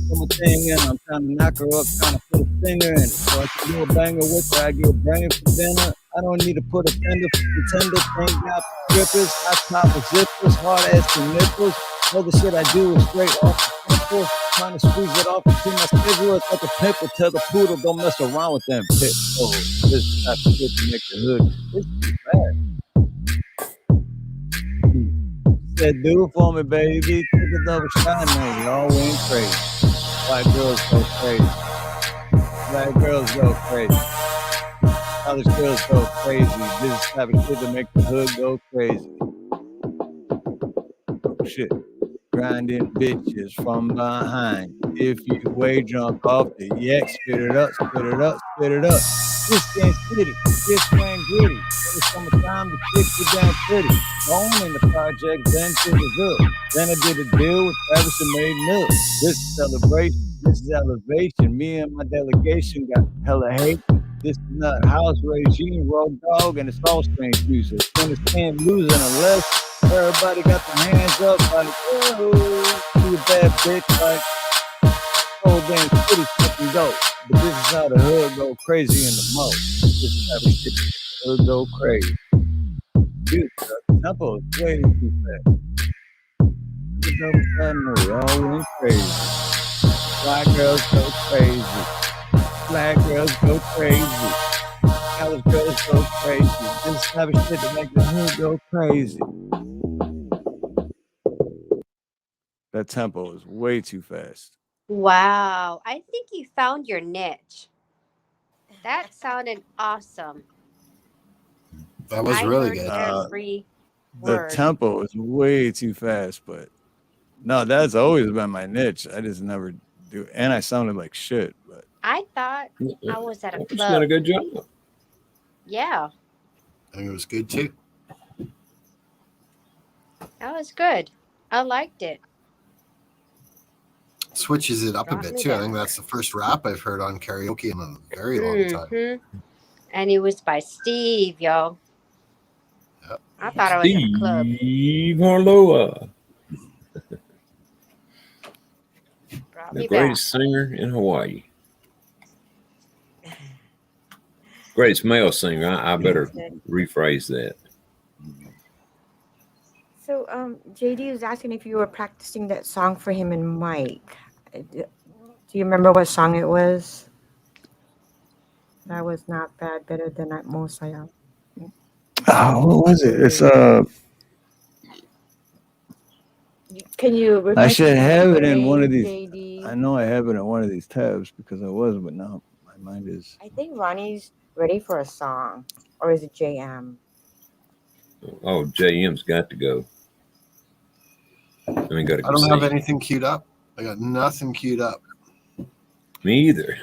Put my thing in, I'm trying to knock her up, trying to put a finger in it. So I can do a banger with her, I get a brain for dinner. I don't need to put a fender for contender. Thank God for strippers, hot top of zippers, hard ass for nipples. All the shit I do is straight off the pimple. Trying to squeeze it off into my schedule. It's like a pimple. Tell the poodle, don't mess around with them pit. Oh, this type of shit to make the hood. This is bad. Said, do it for me, baby. Took a double shot and we all went crazy. White girls go crazy. Black girls go crazy. College girls go crazy. This type of shit to make the hood go crazy. Oh shit. Grinding bitches from behind. If you way drunk off the yak, spit it up, spit it up, spit it up. This ain't city, this ain't gritty. In the summertime, the chicks are down pretty. Home in the project, then to the hood. Then I did a deal with Travis and made milk. This is celebration, this is elevation. Me and my delegation got hella hate. This is not house regime, raw dog, and it's all strange music. Understand losing unless everybody got their hands up like, oh, you a bad bitch, like, whole damn city fucking go. But this is how the hood go crazy in the most. This is how the shit the hood go crazy. Dude, the tempo is way too fast. all of a sudden we all went crazy. Black girls go crazy. Black girls go crazy. College girls go crazy. This type of shit to make the hood go crazy. That tempo is way too fast. Wow. I think you found your niche. That sounded awesome. That was I really heard good. every The word. tempo is way too fast, but no, that's always been my niche. I just never do, and I sounded like shit. But I thought I was at a It's done a club. good job. Yeah, I think it was good too. that was good. I liked it. Switches it up a Brought bit me too. I think back. that's the first rap I've heard on karaoke in a very long time. And it was by Steve, y'all. Yep. I thought I was at a club. Steve Aloha, Brought the me back. greatest singer in Hawaii. Greatest male singer. I better rephrase that. So, JD was asking if you were practicing that song for him and Mike. Do you remember what song it was? That was not bad. Better than at most I am. what was it? It's Can you I remind should me have the it in one of name, these. JD? I know I have it in one of these tabs because I was, but now my mind is. I think Ronnie's ready for a song, or is it JM? Oh, JM's got to go. I mean, got to I go don't have sing. anything queued up. I got nothing queued up. Me either.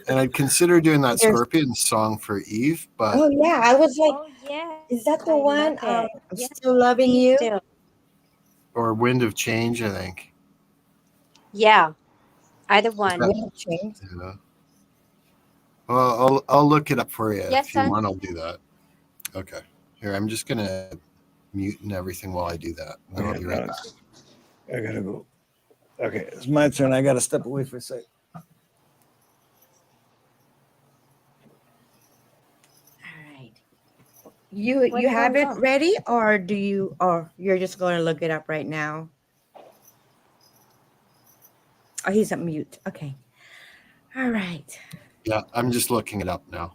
And I'd consider doing that There's- Scorpion song for Eve, but Oh yeah, I was like, Oh, yeah. is that the I one? love it. I'm Yeah, still loving me you. too. or Wind of Change, I think. Yeah, either one. That- Wind of Change. Yeah. Well, I'll look it up for you. Yes, If you son. want, I'll do that. Okay. Here, I'm just gonna mute and everything while I do that. And then I'll be right back. I gotta go. Okay, it's my turn. I gotta step away for a sec. All right. You What's have going it on? ready, or do you, or you're just going to look it up right now? Oh, he's on mute. Okay. All right. Yeah, I'm just looking it up now.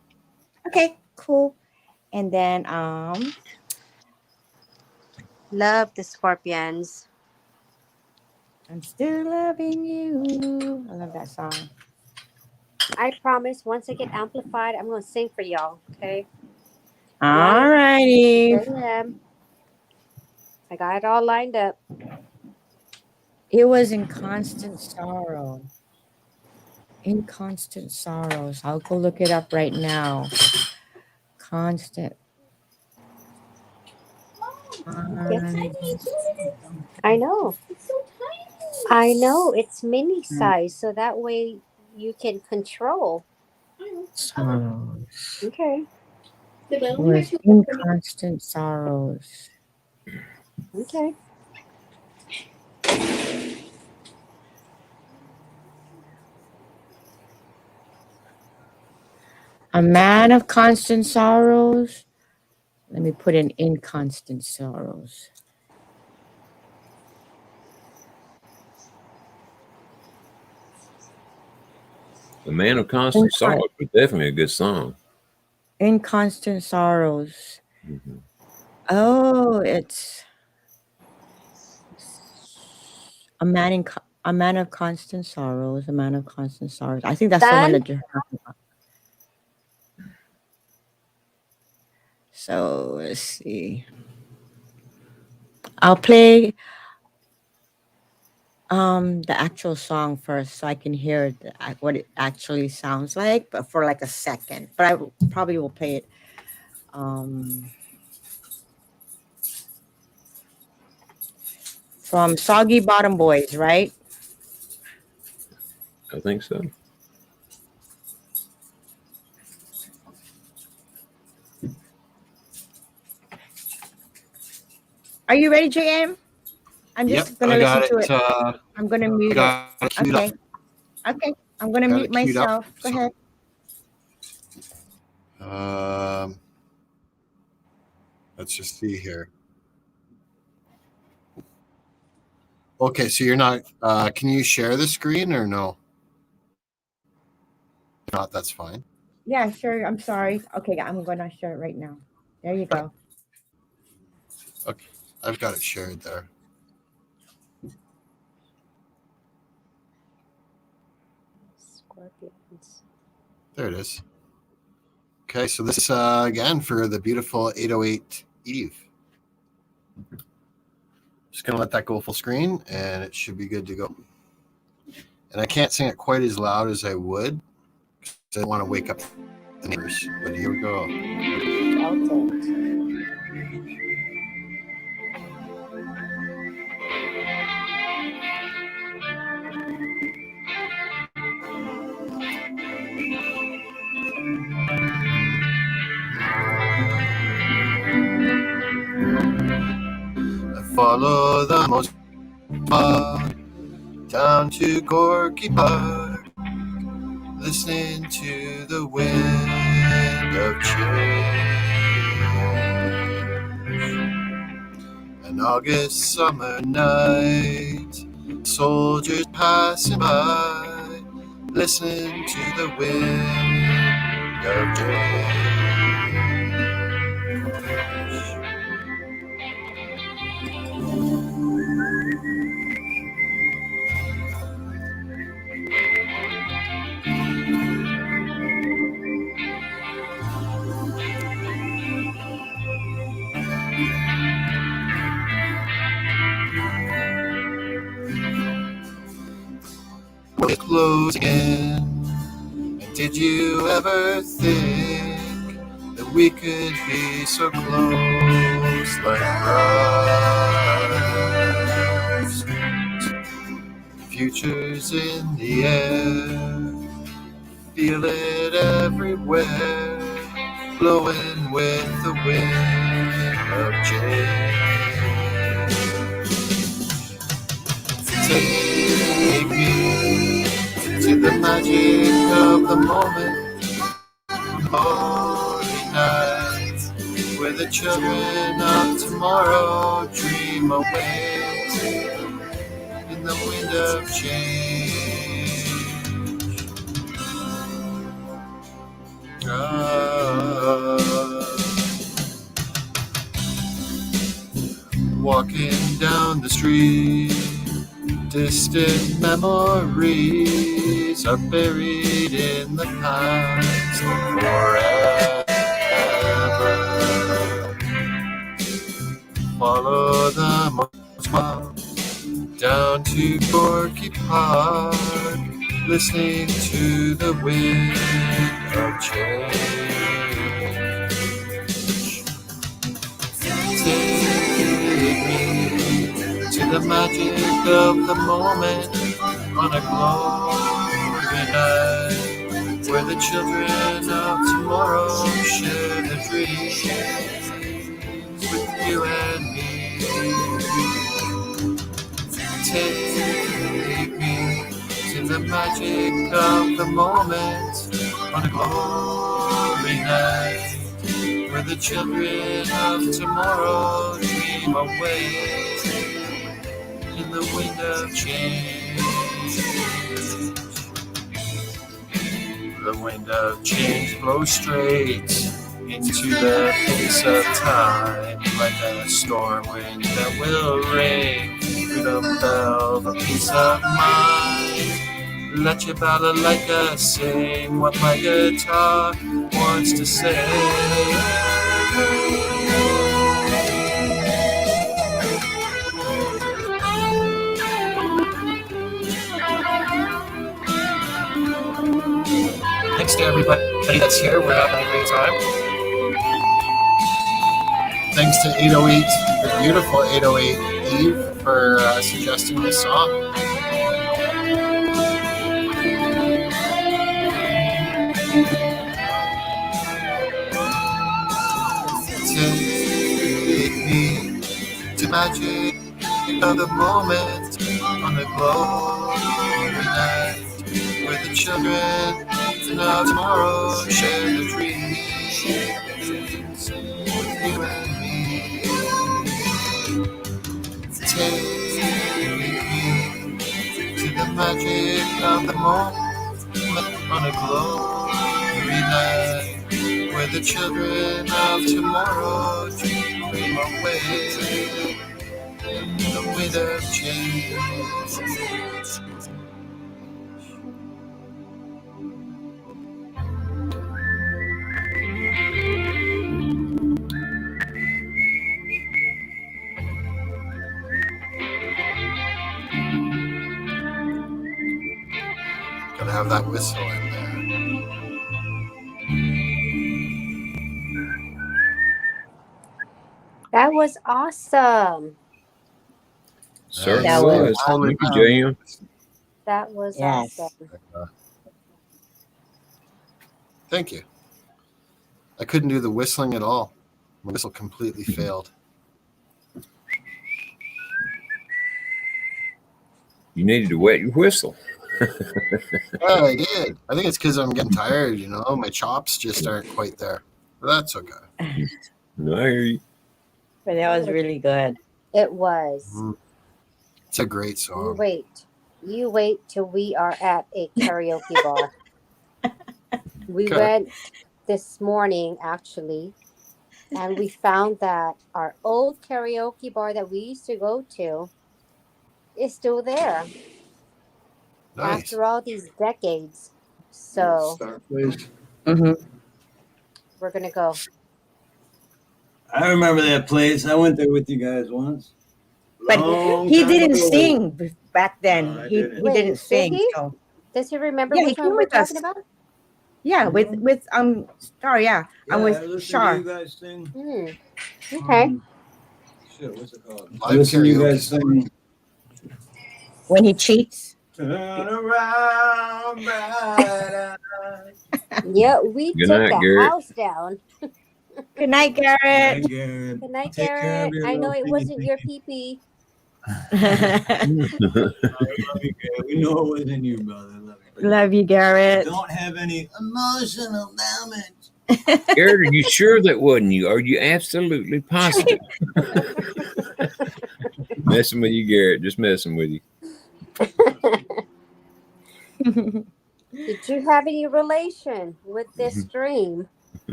Okay. Cool. And then Love the Scorpions. I'm still loving you. I love that song. I promise once I get amplified, I'm going to sing for y'all, okay? All righty. JM. I got it all lined up. It was in constant sorrow. In constant sorrows. I'll go look it up right now. Constant. I know. I know. It's mini size, so that way you can control. Sorrows. Okay. It was in constant sorrows. Okay. A man of constant sorrows. Let me put in inconstant sorrows. The Man of Constant Sorrow was definitely a good song. Inconstant sorrows. Mm-hmm. Oh, it's a man of constant sorrows. A man of constant sorrows. I think that's the one that you're talking about. So let's see. I'll play the actual song first so I can hear what it actually sounds like, but for like a second. But I probably will play it from Soggy Bottom Boys, right? I think so. Are you ready, JM? I'm just gonna listen to it. I'm gonna mute it. Okay. Okay. I'm gonna mute myself. Go ahead. Let's just see here. Okay, so you're not. Can you share the screen or no? If not, that's fine. Yeah, sure. I'm sorry. Okay, I'm gonna share it right now. There you go. Okay, I've got it shared there. Scorpions. There it is. Okay, so this is again for the beautiful 808 Eve. Just gonna let that go full screen, and it should be good to go. And I can't sing it quite as loud as I would, because I don't want to wake up the neighbors. But here we go. I follow the most down to Gorky Park, listening to the wind of change. An August summer night, soldiers passing by, listening to the wind of change. We're closing in, and did you ever think that we could be so close like brothers? Future's in the air, feel it everywhere, blowing with the wind of change. Take me to the magic of the moment, holy night, where the children of tomorrow dream away in the wind of change. Walking down the street, distant memories are buried in the past forever. Follow the motorway down to Gorky Park, listening to the wind of change. Take me to the magic of the moment on a glory night, where the children of tomorrow share the dreams with you and me. Take me to the magic of the moment on a glory night, where the children of tomorrow dream away in the wind of change. The wind of change blows straight into the face of time, like a storm wind that will ring through the bell of peace of mind. Let your balalaika sing what my guitar wants to say. Thanks to everybody that's here. We're having a great time. Thanks to 808, the beautiful 808 Eve, for suggesting this song. Take me to magic of the moment on a glory night, where the children of tomorrow share the dreams with you and me. Take me magic of the moment on a glory night, where the children of tomorrow dream away in the wind of change. Gotta have that whistle in there. That was awesome. Certainly That was was. Totally Thank you, awesome. JM. That was Yes. awesome. Thank you. I couldn't do the whistling at all. My whistle completely failed. You needed to wet your whistle. Yeah, I did. I think it's because I'm getting tired, my chops just aren't quite there. But that's okay. No, I hear you. But that was really good. It was. Mm. It's a great You song. wait. You wait till we are at a karaoke bar. We Okay. went this morning, actually, and we found that our old karaoke bar that we used to go to is still there Nice. after all these decades. So Mm-hmm. we're going to go. I remember that place. I went there with you guys once. But Long he time didn't ago. sing back then. No, I he didn't. he Wait, didn't did sing. he? So Does he remember yeah, he which came one we're with us. talking about? Yeah, with Star. Yeah, Yeah, I'm I with listened Shar. to you guys sing. Okay. Shit, what's it called? Live I listened to you karaoke guys sing. When he cheats. Turn around, bright eyes. Yeah, we Good took night, the Garrett. house down. Good night, Hey, Garrett. Garrett. Good night, Take care of Garrett. your I know little it piggy wasn't your piggy. pee-pee. I love you, Garrett. We know it wasn't you, brother. Love you. Love you, Garrett. Don't have any emotional damage. Garrett, are you sure that wasn't you? Are you absolutely positive? Messing with you, Garrett. Just messing with you. Did you have any relation with this dream?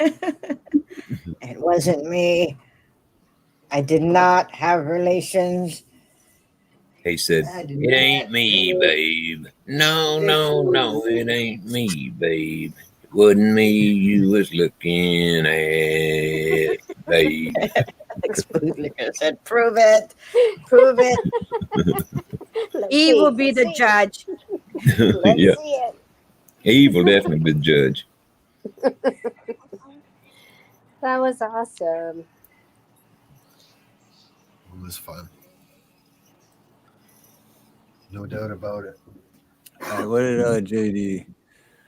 It wasn't me. I did not have relations. He said, I did "It ain't not me, do babe. No, it. no, no, it ain't me, babe. It wasn't me you was looking at, babe." Bootlicker said, "Prove it, prove it." Let's He see. will be Let's the see. judge. Let's Yeah, see it. he will definitely be the judge. That was awesome. It was fun. No doubt about it. All right, what did JD?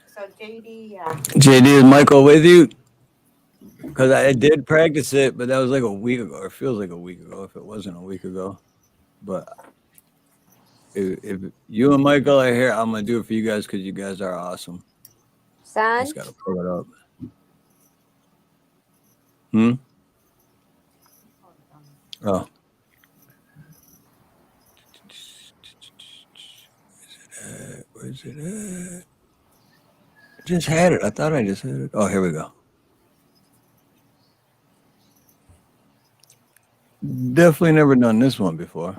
So JD, JD, is Michael with you? Because I did practice it, but that was like a week ago. Or it feels like a week ago if it wasn't a week ago. But if you and Michael are here, I'm going to do it for you guys because you guys are awesome. I Son, just got to pull it up. Oh. Where's it at? I just had it. I thought I just had it. Oh, here we go. Definitely never done this one before.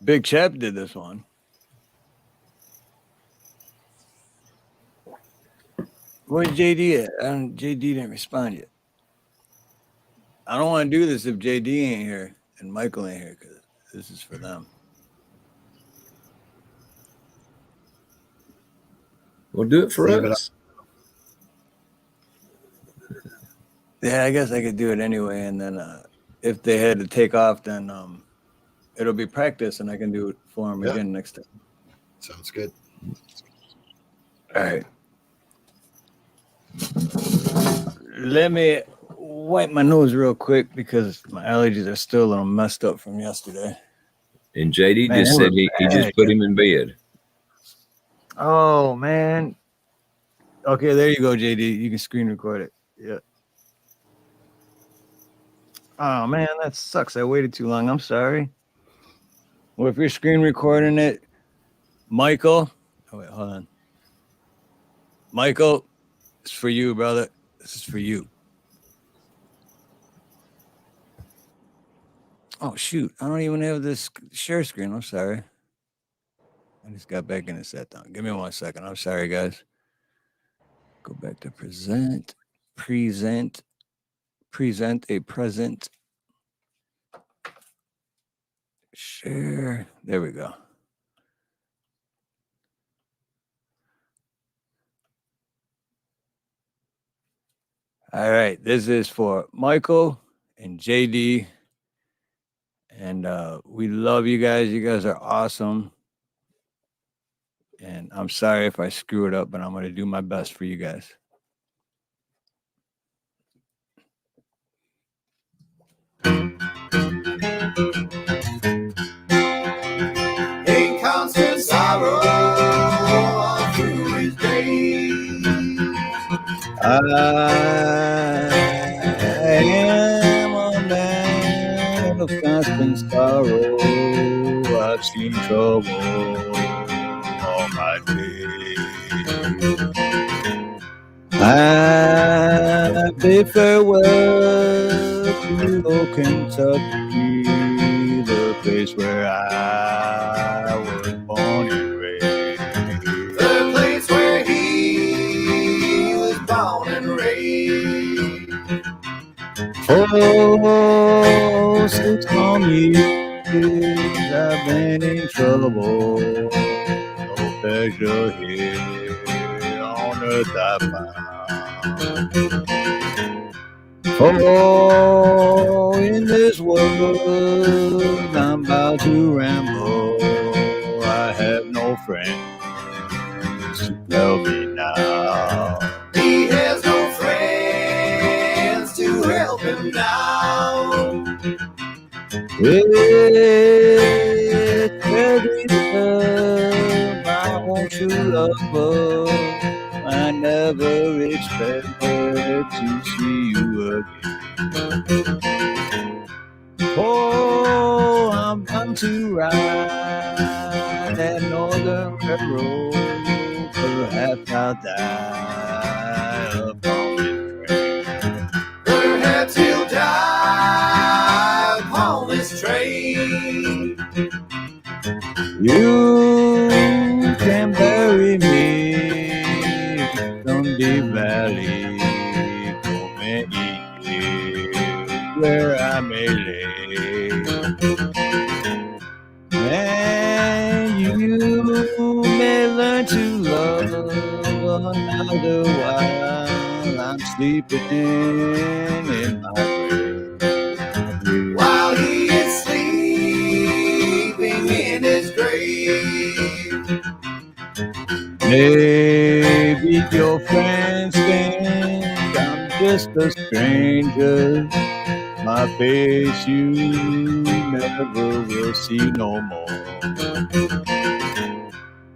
Big Chap did this one. Where's JD at? JD didn't respond yet. I don't want to do this if JD ain't here and Michael ain't here because this is for them. We'll do it for Save it us. Yeah, I guess I could do it anyway. And then if they had to take off, then it'll be practice and I can do it for them again next time. Sounds good. All right. Let me wipe my nose real quick because my allergies are still a little messed up from yesterday. And JD Man, just they said were he bad. just put him in bed. Oh, man. Okay, there you go, JD. You can screen record it. Yeah. Oh, man, that sucks. I waited too long. I'm sorry. Well, if you're screen recording it, Michael. Oh wait, hold on. Michael, it's for you, brother. This is for you. Oh shoot! I don't even have this share screen. I'm sorry. I just got back in the set down. Give me 1 second. I'm sorry, guys. Go back to present. Present a present. Share. There we go. All right. This is for Michael and JD. And we love you guys. You guys are awesome. And I'm sorry if I screw it up, but I'm going to do my best for you guys. In constant sorrow all through his days. I am a man of constant sorrow. I've seen trouble all my days. I bid farewell to old Kentucky, the place where I was born and raised. The place where he was born and raised. For 6 long years I've been in trouble. No pleasure here on earth I found. For in this world I'm about to ramble. I have no friends to help me now. He has no friends to help him now. With every love, my own true lover, I never expected to see you again. Oh, I'm bound to ride that northern railroad, perhaps I'll die upon this train. Perhaps he'll die upon this train. You can bury me from the valley for many years where I may lay. And you may learn to love another while I'm sleeping in my grave. While he is sleeping in his grave. Maybe your friends think I'm just a stranger. My face you never will see no more.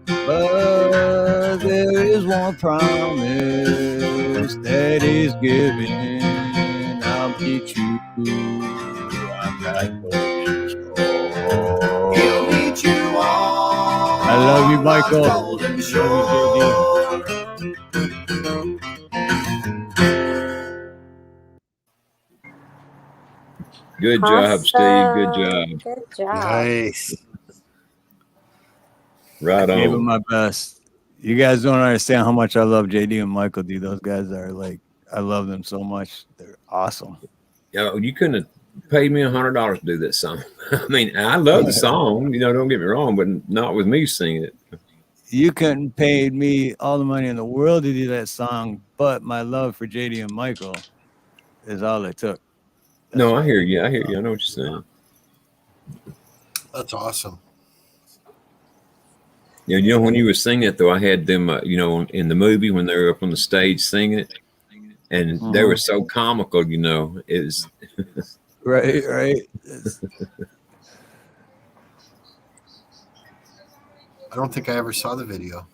But there is one promise that is given. I'll meet you. I'm not going shore. He'll meet you on I love you, Michael. Golden Shore. Good job, Steve. Good job. Good job. Nice. Right Gave it on. my best. You guys don't understand how much I love JD and Michael, dude. Those guys are like, I love them so much. They're awesome. Yeah, you couldn't have paid me $100 to do that song. I mean, I love the song, don't get me wrong, but not with me singing it. You couldn't pay me all the money in the world to do that song, but my love for JD and Michael is all it took. No, I hear you. I hear you. I know what you're saying. That's awesome. Yeah, when you were singing it, though, I had them, in the movie when they were up on the stage singing it, and they were so comical, is right. I don't think I ever saw the video.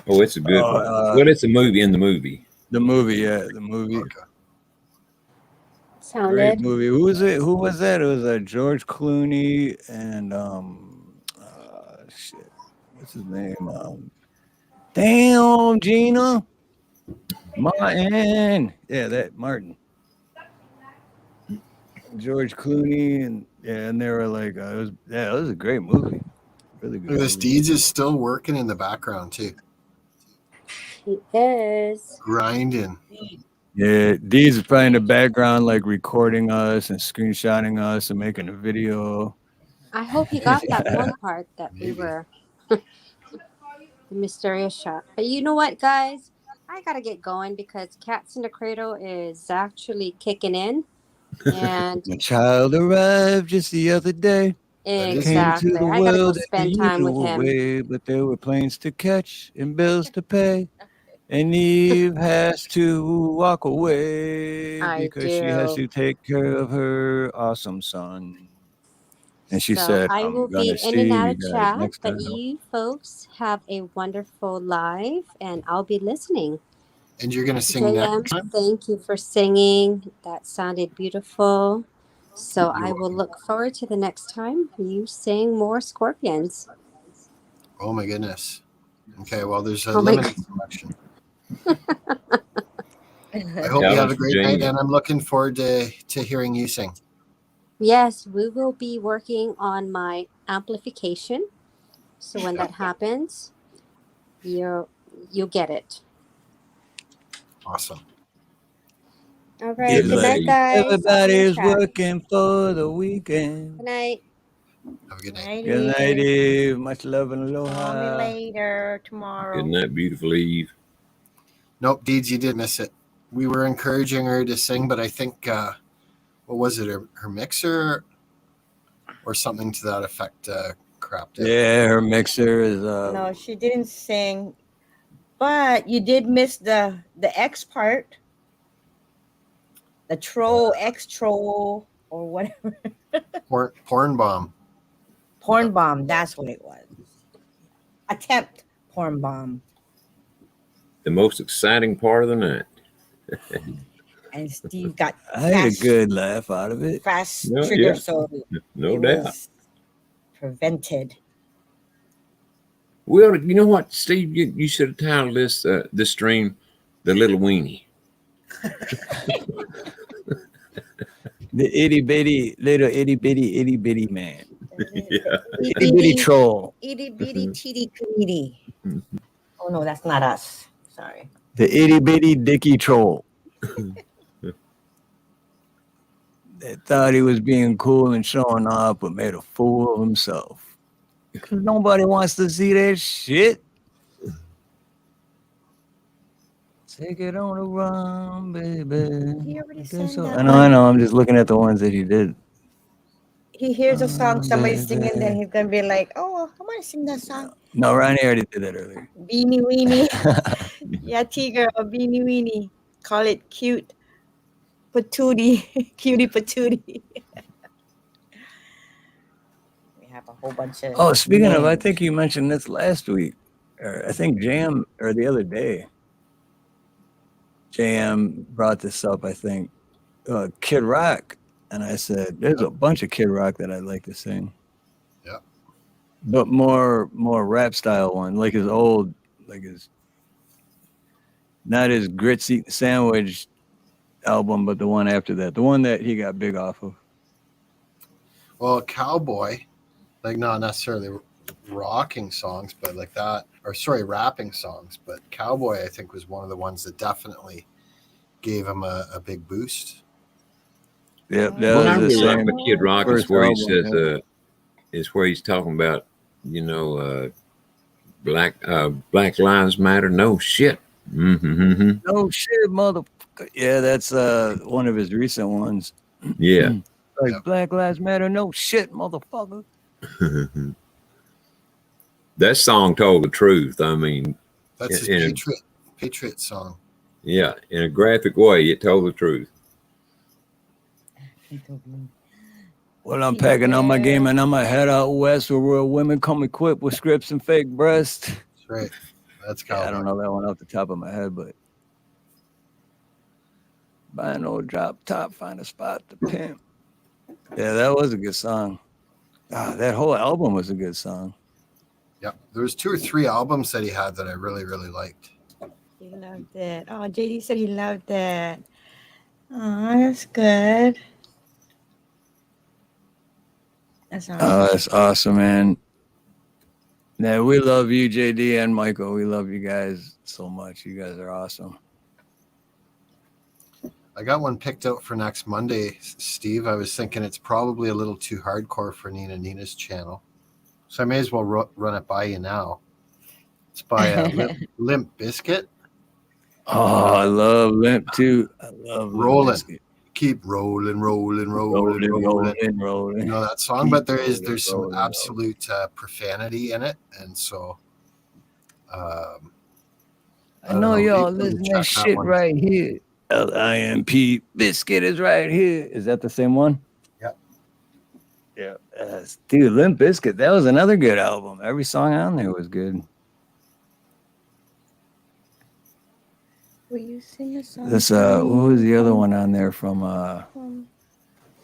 Oh, it's a good one. Well, it's a movie in the movie. The movie, yeah, the movie. Okay. Great Sounded. movie. Who was it? Who was that? It was George Clooney and shit. What's his name? Damn, Gina Martin. Yeah, that Martin. George Clooney and they were like, it was a great movie. Really good. This Movie. Deeds is still working in the background too, He is. grinding. Yeah, Deez is probably in the background, like recording us and screenshotting us and making a video. I hope he got that one part that we Maybe. were the mysterious shot. But you know what, guys? I gotta get going because Cats in the Cradle is actually kicking in. And My child arrived just the other day. Came to exactly, the I gotta go world in the spend time with usual him. way, but there were planes to catch and bills to pay. And Eve has to walk away I because she has do. to take care of her awesome son. And she So said, I will I'm be gonna in and see out you of guys chat, next but time. you folks have a wonderful life, and I'll be listening. And you're gonna sing JM, next time? thank you for singing. That sounded beautiful. So I You're will welcome. look forward to the next time you sing more Scorpions. Oh my goodness. Okay, well, there's a Oh my limited God. selection. I hope you have Challenge a for great night, Jamie. and I'm looking forward to hearing you sing. Yes, we will be working on my amplification. So when that happens, you'll get it. Awesome. All right. Good Good night, night, Eve. guys. I'll be in Everybody's chat. working for the weekend. Good night. Have a good night. Night, Good night, Eve. Eve. Much love and Call me aloha. later Good tomorrow. night, beautiful Eve. Nope, Deeds, you did miss it. We were encouraging her to sing, but I think what was it? Her mixer or something to that effect crapped out. Yeah, her mixer is No, she didn't sing, but you did miss the X part, the troll, X troll, or whatever. Porn bomb. Porn bomb. That's what it was. Attempt porn bomb. The most exciting part of the night. And Steve got I had a good laugh out of it. fast No, trigger, yeah. so No it doubt. was prevented. Well, you know what, Steve? You should have titled this stream "The Little Weenie." The itty bitty little itty bitty man. Yeah. Itty bitty troll. Itty bitty titty comedy. Oh no, that's not us. Sorry. The itty bitty dicky troll. That thought he was being cool and showing off, but made a fool of himself. Because nobody wants to see that shit. Take it on the run, baby. He already Guess sang so. that I one. know. I'm just looking at the ones that he did. He hears a song somebody's baby. singing, then he's gonna be like, "Oh, I want to sing that song." No, Ronnie already did that earlier. Beanie weenie. Yeah, T-girl, beanie weenie. Call it cute patootie, cutie patootie. We have a whole bunch of. Oh, speaking of, I names. think you mentioned this last week, or I think Jam, or the other day. JM brought this up, I think, Kid Rock. And I said, there's a bunch of Kid Rock that I'd like to sing. Yeah. But more rap style one, like his old, not his Grits Eating Sandwich album, but the one after that, the one that he got big off of. Well, Cowboy, like not necessarily rocking songs, but like that, or sorry, rapping songs. But Cowboy, I think, was one of the ones that definitely gave him a big boost. Yep, that What I was the really like same about Kid Rock is first where he album, says, yeah. is where he's talking about, Black Lives Matter. No shit. Mm-hmm. No shit, motherfucker. Yeah, that's one of his recent ones. Yeah. Like Yep. Black Lives Matter. No shit, motherfucker. That song told the truth. I mean, That's his in Patriot song. yeah, in a graphic way, it told the truth. Well, I'm packing on my game and I'm gonna head out west where real women come equipped with scripts and fake breasts. That's right. That's Yeah, Cowboy. I don't know that one off the top of my head, but Buy an old drop top, find a spot to pimp. Yeah, that was a good song. That whole album was a good song. Yeah, there was 2 or 3 albums that he had that I really, really liked. He loved it. Oh, JD said he loved it. Oh, that's good. That's awesome. Oh, that's awesome, man. Yeah, we love you, JD and Michael. We love you guys so much. You guys are awesome. I got one picked out for next Monday, Steve. I was thinking it's probably a little too hardcore for NinaNina's channel, so I may as well run it by you now. It's by Limp Bizkit. Oh, I love Limp too. I love Rolling. Limp Bizkit. Keep rolling. Rolling. You know that song, Keep but there's some rolling. absolute profanity in it, and so I know y'all listen to that shit right here. LIMP Biscuit is right here. Is that the same one? Yeah. Dude, Limp Bizkit, that was another good album. Every song on there was good. Will you sing a song? This what was the other one on there from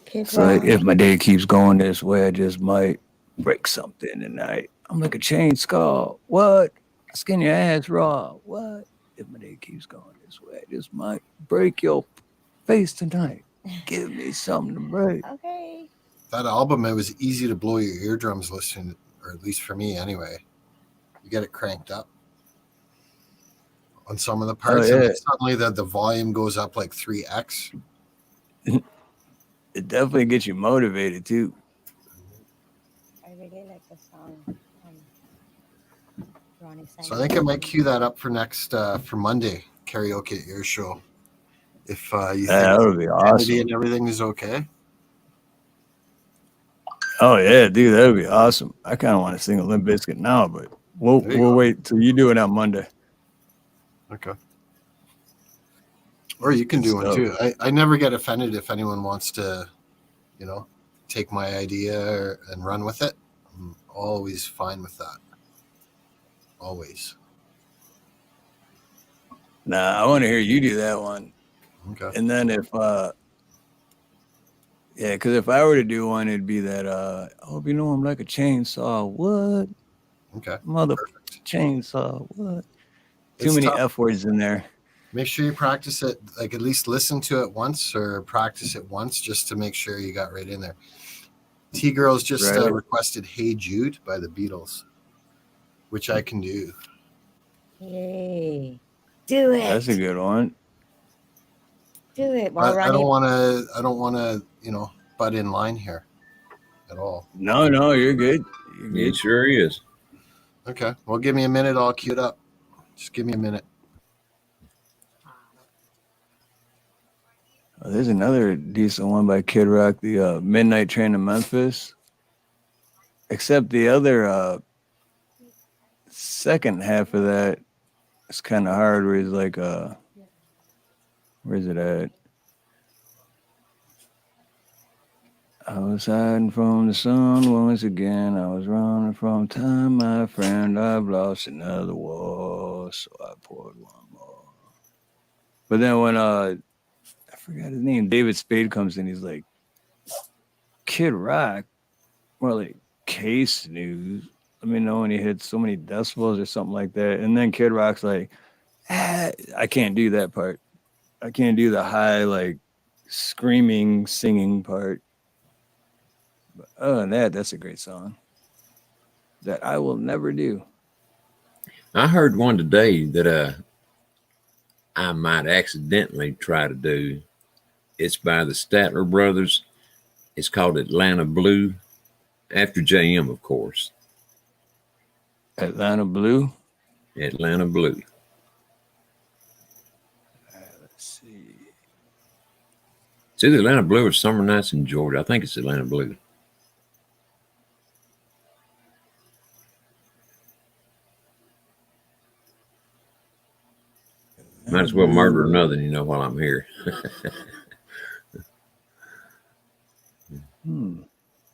Kid it's like, Rock? if my day keeps going this way, I just might break something tonight. I'm like a chain skull. What? Skin your ass raw. What? If my day keeps going this way, I just might break your face tonight. Give me something to break. Okay. That album, it was easy to blow your eardrums listening, or at least for me anyway. You get it cranked up on some of the parts, and then suddenly the volume goes up like 3x. It definitely gets you motivated too. I really like the song. So I think I might cue that up for next for Monday karaoke at your show. If you think that would be awesome and everything is okay. Oh yeah, dude, that would be awesome. I kind of want to sing a Limp Bizkit now, but we'll wait till you do it on Monday. Okay. Or you can do one too. I never get offended if anyone wants to, take my idea and run with it. I'm always fine with that. Always. Nah, I want to hear you do that one. Okay. And then if because if I were to do one, it'd be that I hope you know I'm like a chainsaw. What? Okay. Chainsaw. What? Too It's many tough. F words in there. Make sure you practice it, like at least listen to it once or practice it once just to make sure you got right in there. T-Girls just requested Hey Jude by the Beatles, which I can do. Yay. Do it. That's a good one. Do it. But I don't want to, butt in line here at all. No, you're good. It sure is. Okay. Well, give me a minute. I'll cue it up. Just give me a minute. Oh, there's another decent one by Kid Rock, the Midnight Train to Memphis. Except the other second half of that is kind of hard, where he's like, where's it at? I was hiding from the sun once again. I was running from time, my friend. I've lost another war, so I poured one more. But then when I forgot his name, David Spade comes in, he's like, Kid Rock, more like Case News. Let me know when he hits so many decibels or something like that. And then Kid Rock's like, I can't do that part. I can't do the high, like, screaming, singing part. But other than that, that's a great song that I will never do. I heard one today that I might accidentally try to do. It's by the Statler Brothers. It's called Atlanta Blue, after JM, of course. Atlanta Blue? Atlanta Blue. Let's see. It's either Atlanta Blue or Summer Nights in Georgia. I think it's Atlanta Blue. Might as well murder another, while I'm here.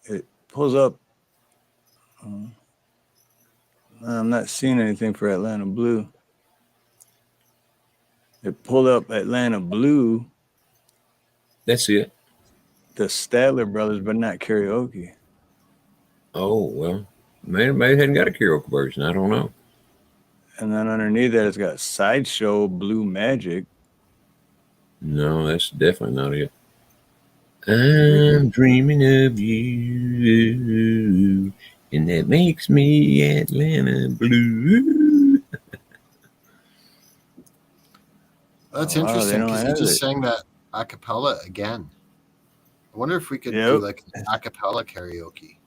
It pulls up. I'm not seeing anything for Atlanta Blue. It pulled up Atlanta Blue, That's it. The Statler Brothers, but not karaoke. Oh, well, maybe they hadn't got a karaoke version. I don't know. And then underneath that, it's got Sideshow Blue Magic. No, that's definitely not it. I'm dreaming of you, and that makes me Atlanta blue. That's Oh, wow, they interesting don't because he have just it. sang that a cappella again. I wonder if we could Yep. do like an a cappella karaoke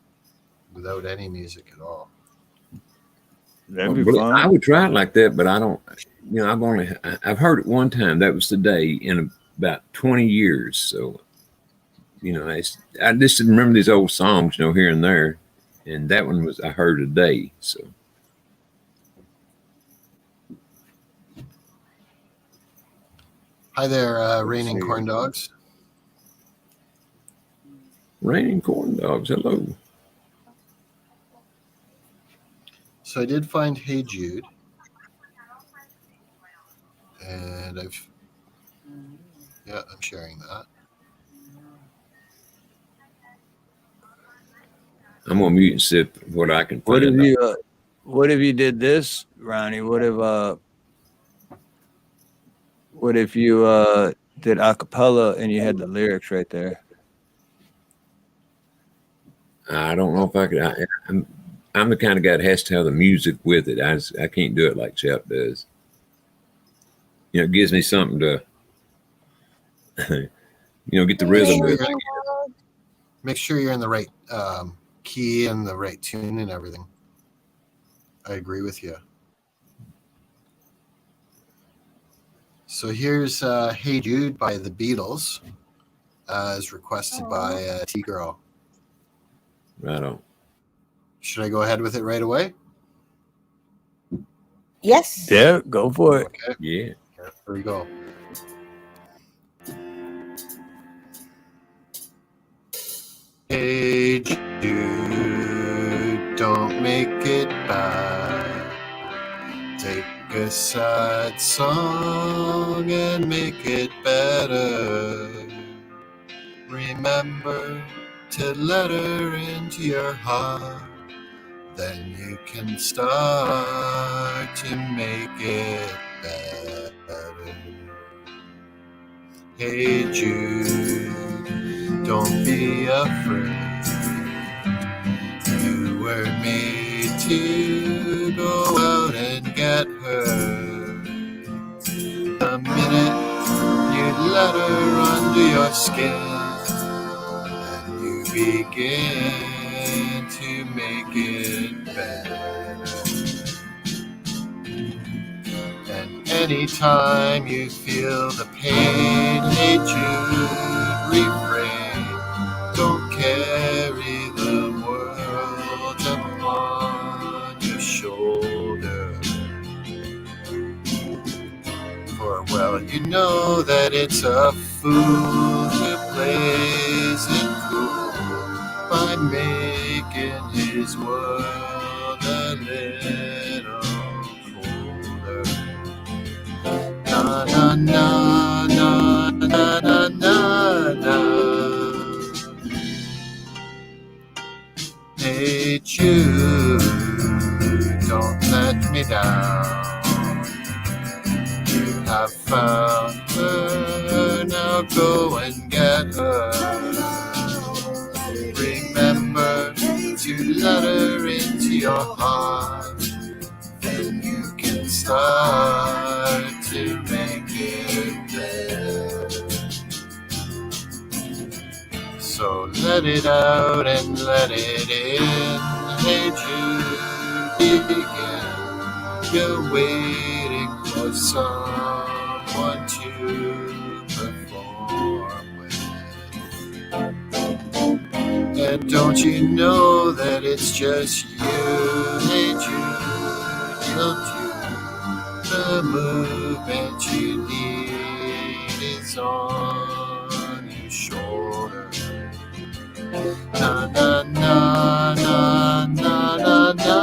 without any music at all. That'd be But fun. I would try it like that, but I don't. You know, I've heard it one time. That was today in about 20 years. So, you know, I just remember these old songs, you know, here and there, and that one was I heard today. So. Hi there, Raining Corn Dogs. Raining Corn Dogs, hello. So I did find Hey Jude, and I'm sharing that. I'm gonna mute and see what I can find. What if you did this, Ronnie? What if you did a cappella and you had the lyrics right there? I don't know if I could. I'm the kind of guy that has to have the music with it. I can't do it like Chap does. You know, it gives me something to, you know, get the rhythm with it. Make sure you're in the right key and the right tune and everything. I agree with you. So here's Hey Jude by the Beatles, as requested by T-Girl. Right on. Should I go ahead with it right away? Yes. Yeah, go for it. Okay. Yeah. Here we go. Hey Jude, don't make it bad. Take a sad song and make it better. Remember to let her into your heart. Then you can start to make it better. Hey Jude, don't be afraid. You were made to go out and get her. The minute you let her under your skin, and you begin to make it better. And anytime you feel the pain, hey Jude, refrain. Don't carry the world upon your shoulder. For well, you know that it's a fool who plays it cool by making his world a little colder. Na na na na na na na na. Hey Jude, don't let me down. You have found her, now go and get her. Remember to let her into your heart. Then you can start to make it better. So let it out and let it in. Hey Jude, begin. You're waiting for someone to perform with. And don't you know that it's just you? Hey Jude, you'll do the movement you need is on your shoulder. Na na na na na na na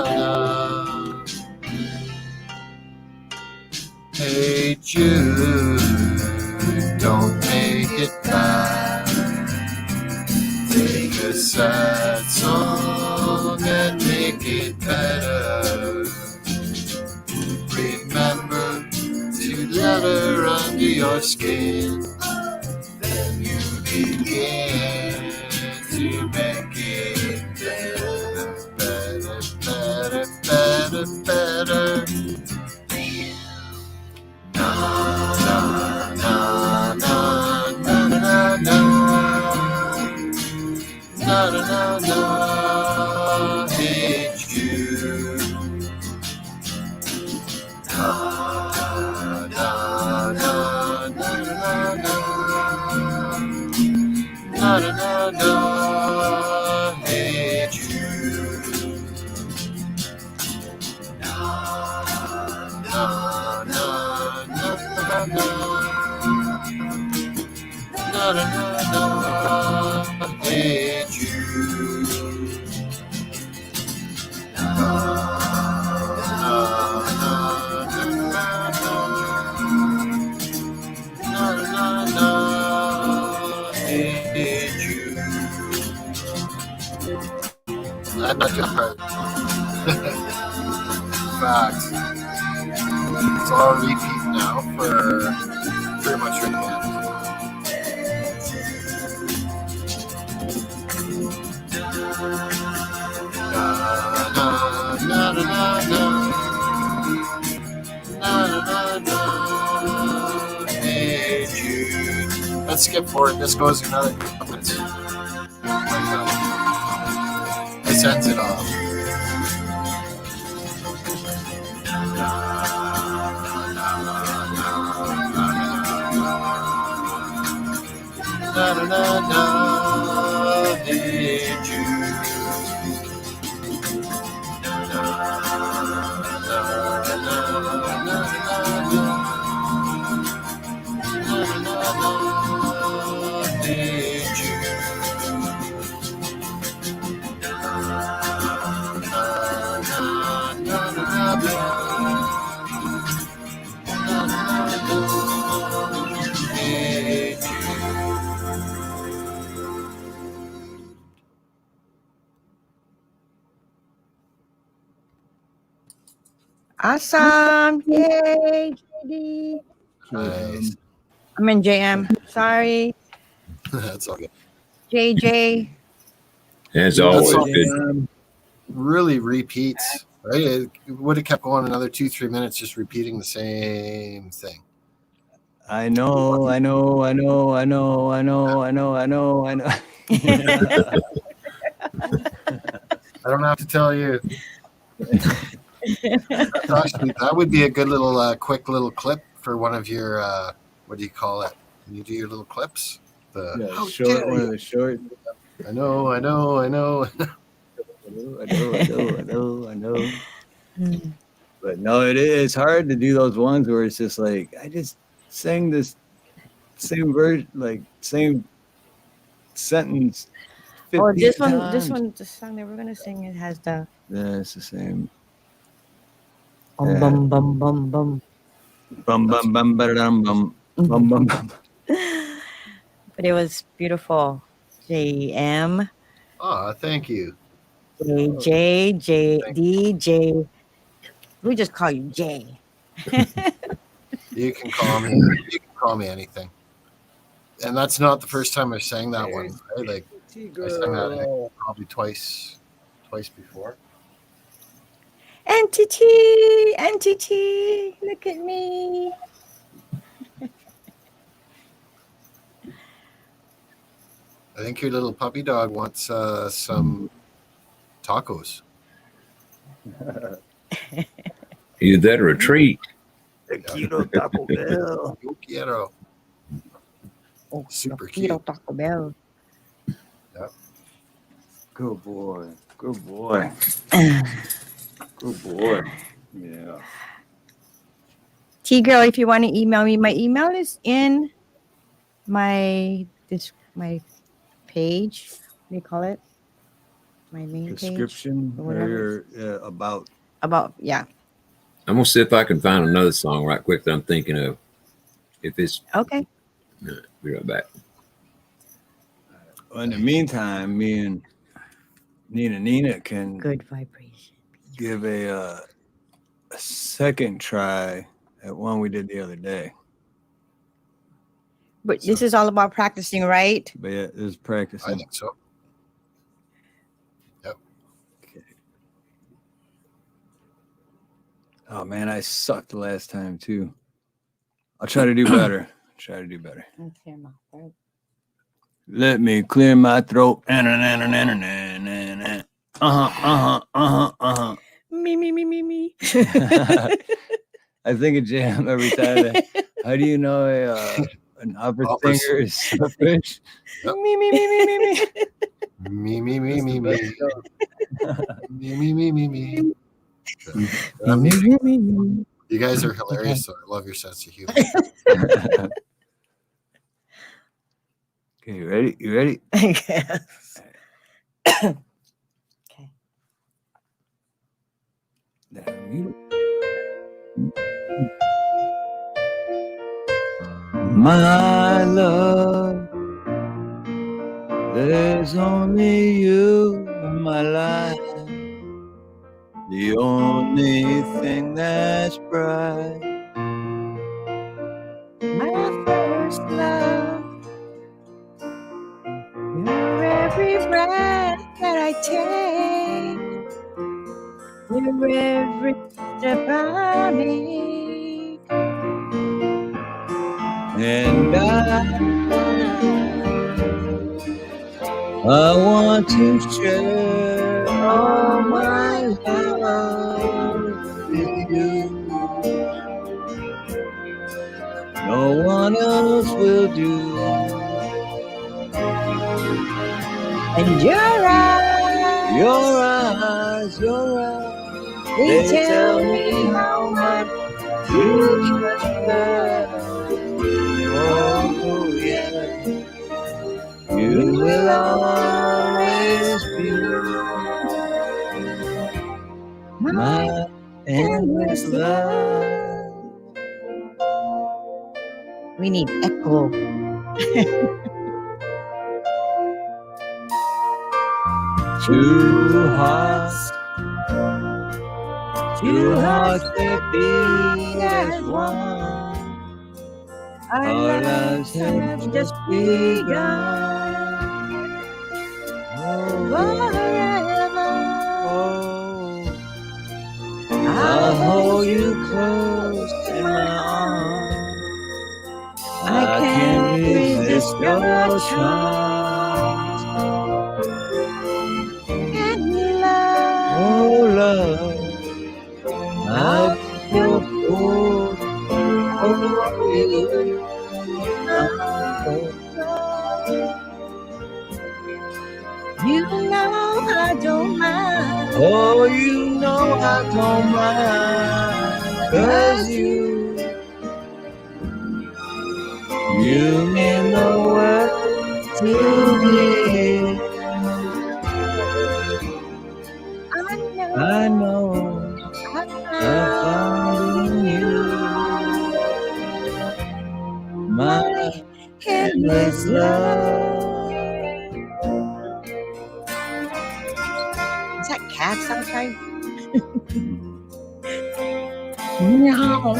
na. Hey Jude, don't make it bad. Take a sad song and make it better. Remember to let her under your skin. Then you begin to make it better, better, better, better, better. Na na na na na na na na na na. It's you. Na na na na na na na na. It's you. Na na na na na na na na. It's you. Na na na na na. It's you. I'm not just hurt. Fact. It's all repeat now for pretty much right now. Na na na na na na na na. Hey Jude. Let's skip forward. This goes another 2 minutes. This ends it off. Na na na na. Hey Jude. Na na na na na na. Awesome. Yay, JD. Nice. I mean, JM. Sorry. That's all good. JJ. As always, all good. Really repeats, right? It would have kept going another 2-3 minutes just repeating the same thing. I know. I don't have to tell you. Actually, that would be a good little quick little clip for one of your what do you call it? When you do your little clips? The short one of the short. I know. I know. But no, it's hard to do those ones where it's just like I just sang this same verse, like same sentence. Oh, this times. one, the song that we're gonna sing, it has the. Yeah, it's the same. Bum bum bum bum bum bum bum bum bum bum bum bum. But it was beautiful. JM. Oh, thank you. DJ. We just call you J. You can call me. You can call me anything. And that's not the first time I sang that one. Right? Like I sang that probably twice before. Entity, look at me. I think your little puppy dog wants some tacos. Either that or a treat. Taquito Taco Bell. Yo quiero. Oh, super cute. Taco Bell. Yep. Good boy. Good boy. Good boy. Yeah. T-Girl, if you want to email me, my email is in my page. What do you call it? My main description page. or about. Yeah. I'm gonna see if I can find another song right quick that I'm thinking of. If it's okay. Be right back. In the meantime, me and NinaNina can Good vibration. give a second try at one we did the other day. But this is all about practicing, right? But yeah, this is I practicing. think so. Yep. Okay. Oh man, I sucked the last time too. I'll try to do better. Okay, my friend. Let me clear my throat. Me. I think a jam every time. How do you know an opera singer is selfish? Yep. Me. Me. Me. You guys are hilarious. So I love your sense of humor. Okay, you ready? You ready? Yes. Okay. My love, there's only you in my life. The only thing that's bright. My first love. You're every breath that I take. You're every step I make. And I want to share all my love with you. No one else will do. And your eyes, they tell me how much you care. Oh yeah, you will always be my endless love. We need echo. Two hearts that beat as one. Our lives have just begun. Forever. I'll hold you close in my arms. I can't resist your charms. And love. Oh love, I'll be your fool for you. You know I don't mind. Oh, you know I don't mind, 'cause you mean the world to me. I know I found in you my endless love. Is that cat sometimes? No.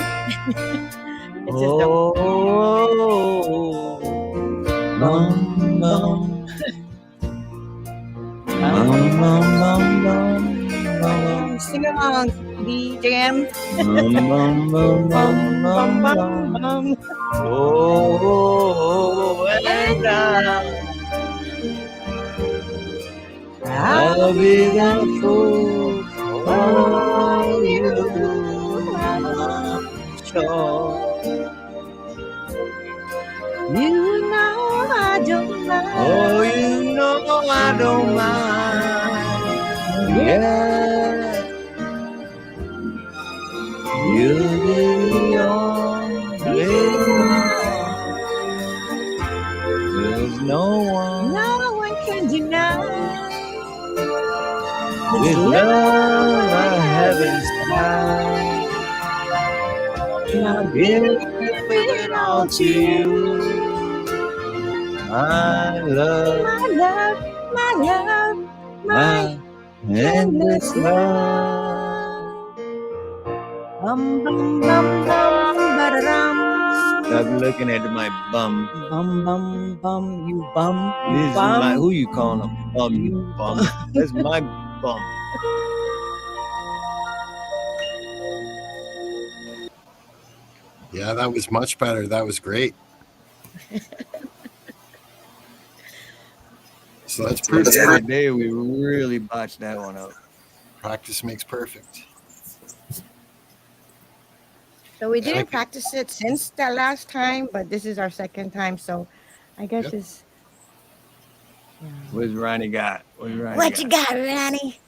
It's just Bum, bum. Bum, bum, bum, bum, bum. Sing along, BJM. Bum, bum, bum, bum, bum, bum. Oh, and I'll be the fool for you, I'm sure. You know I don't mind. Oh, you know I don't mind. Yeah, you'll be the only one. There's no one can deny this love I have inside. I'll give it all to you. My love, My love, my love, my endless love. Bum bum bum bum ba-da-dum. Stop looking at my bum. Bum bum bum, you bum, you This is bum. my, who you calling a bum, you bum? That's my bum. Yeah, that was much better. That was great. So that's proof The other that day we really botched that one up. practice makes perfect. So we And I didn't could- practice it since that last time, but this is our second time. So I guess Yep. it's. Yeah. What's Ronnie got? What's Ronnie What got? you got, Ronnie?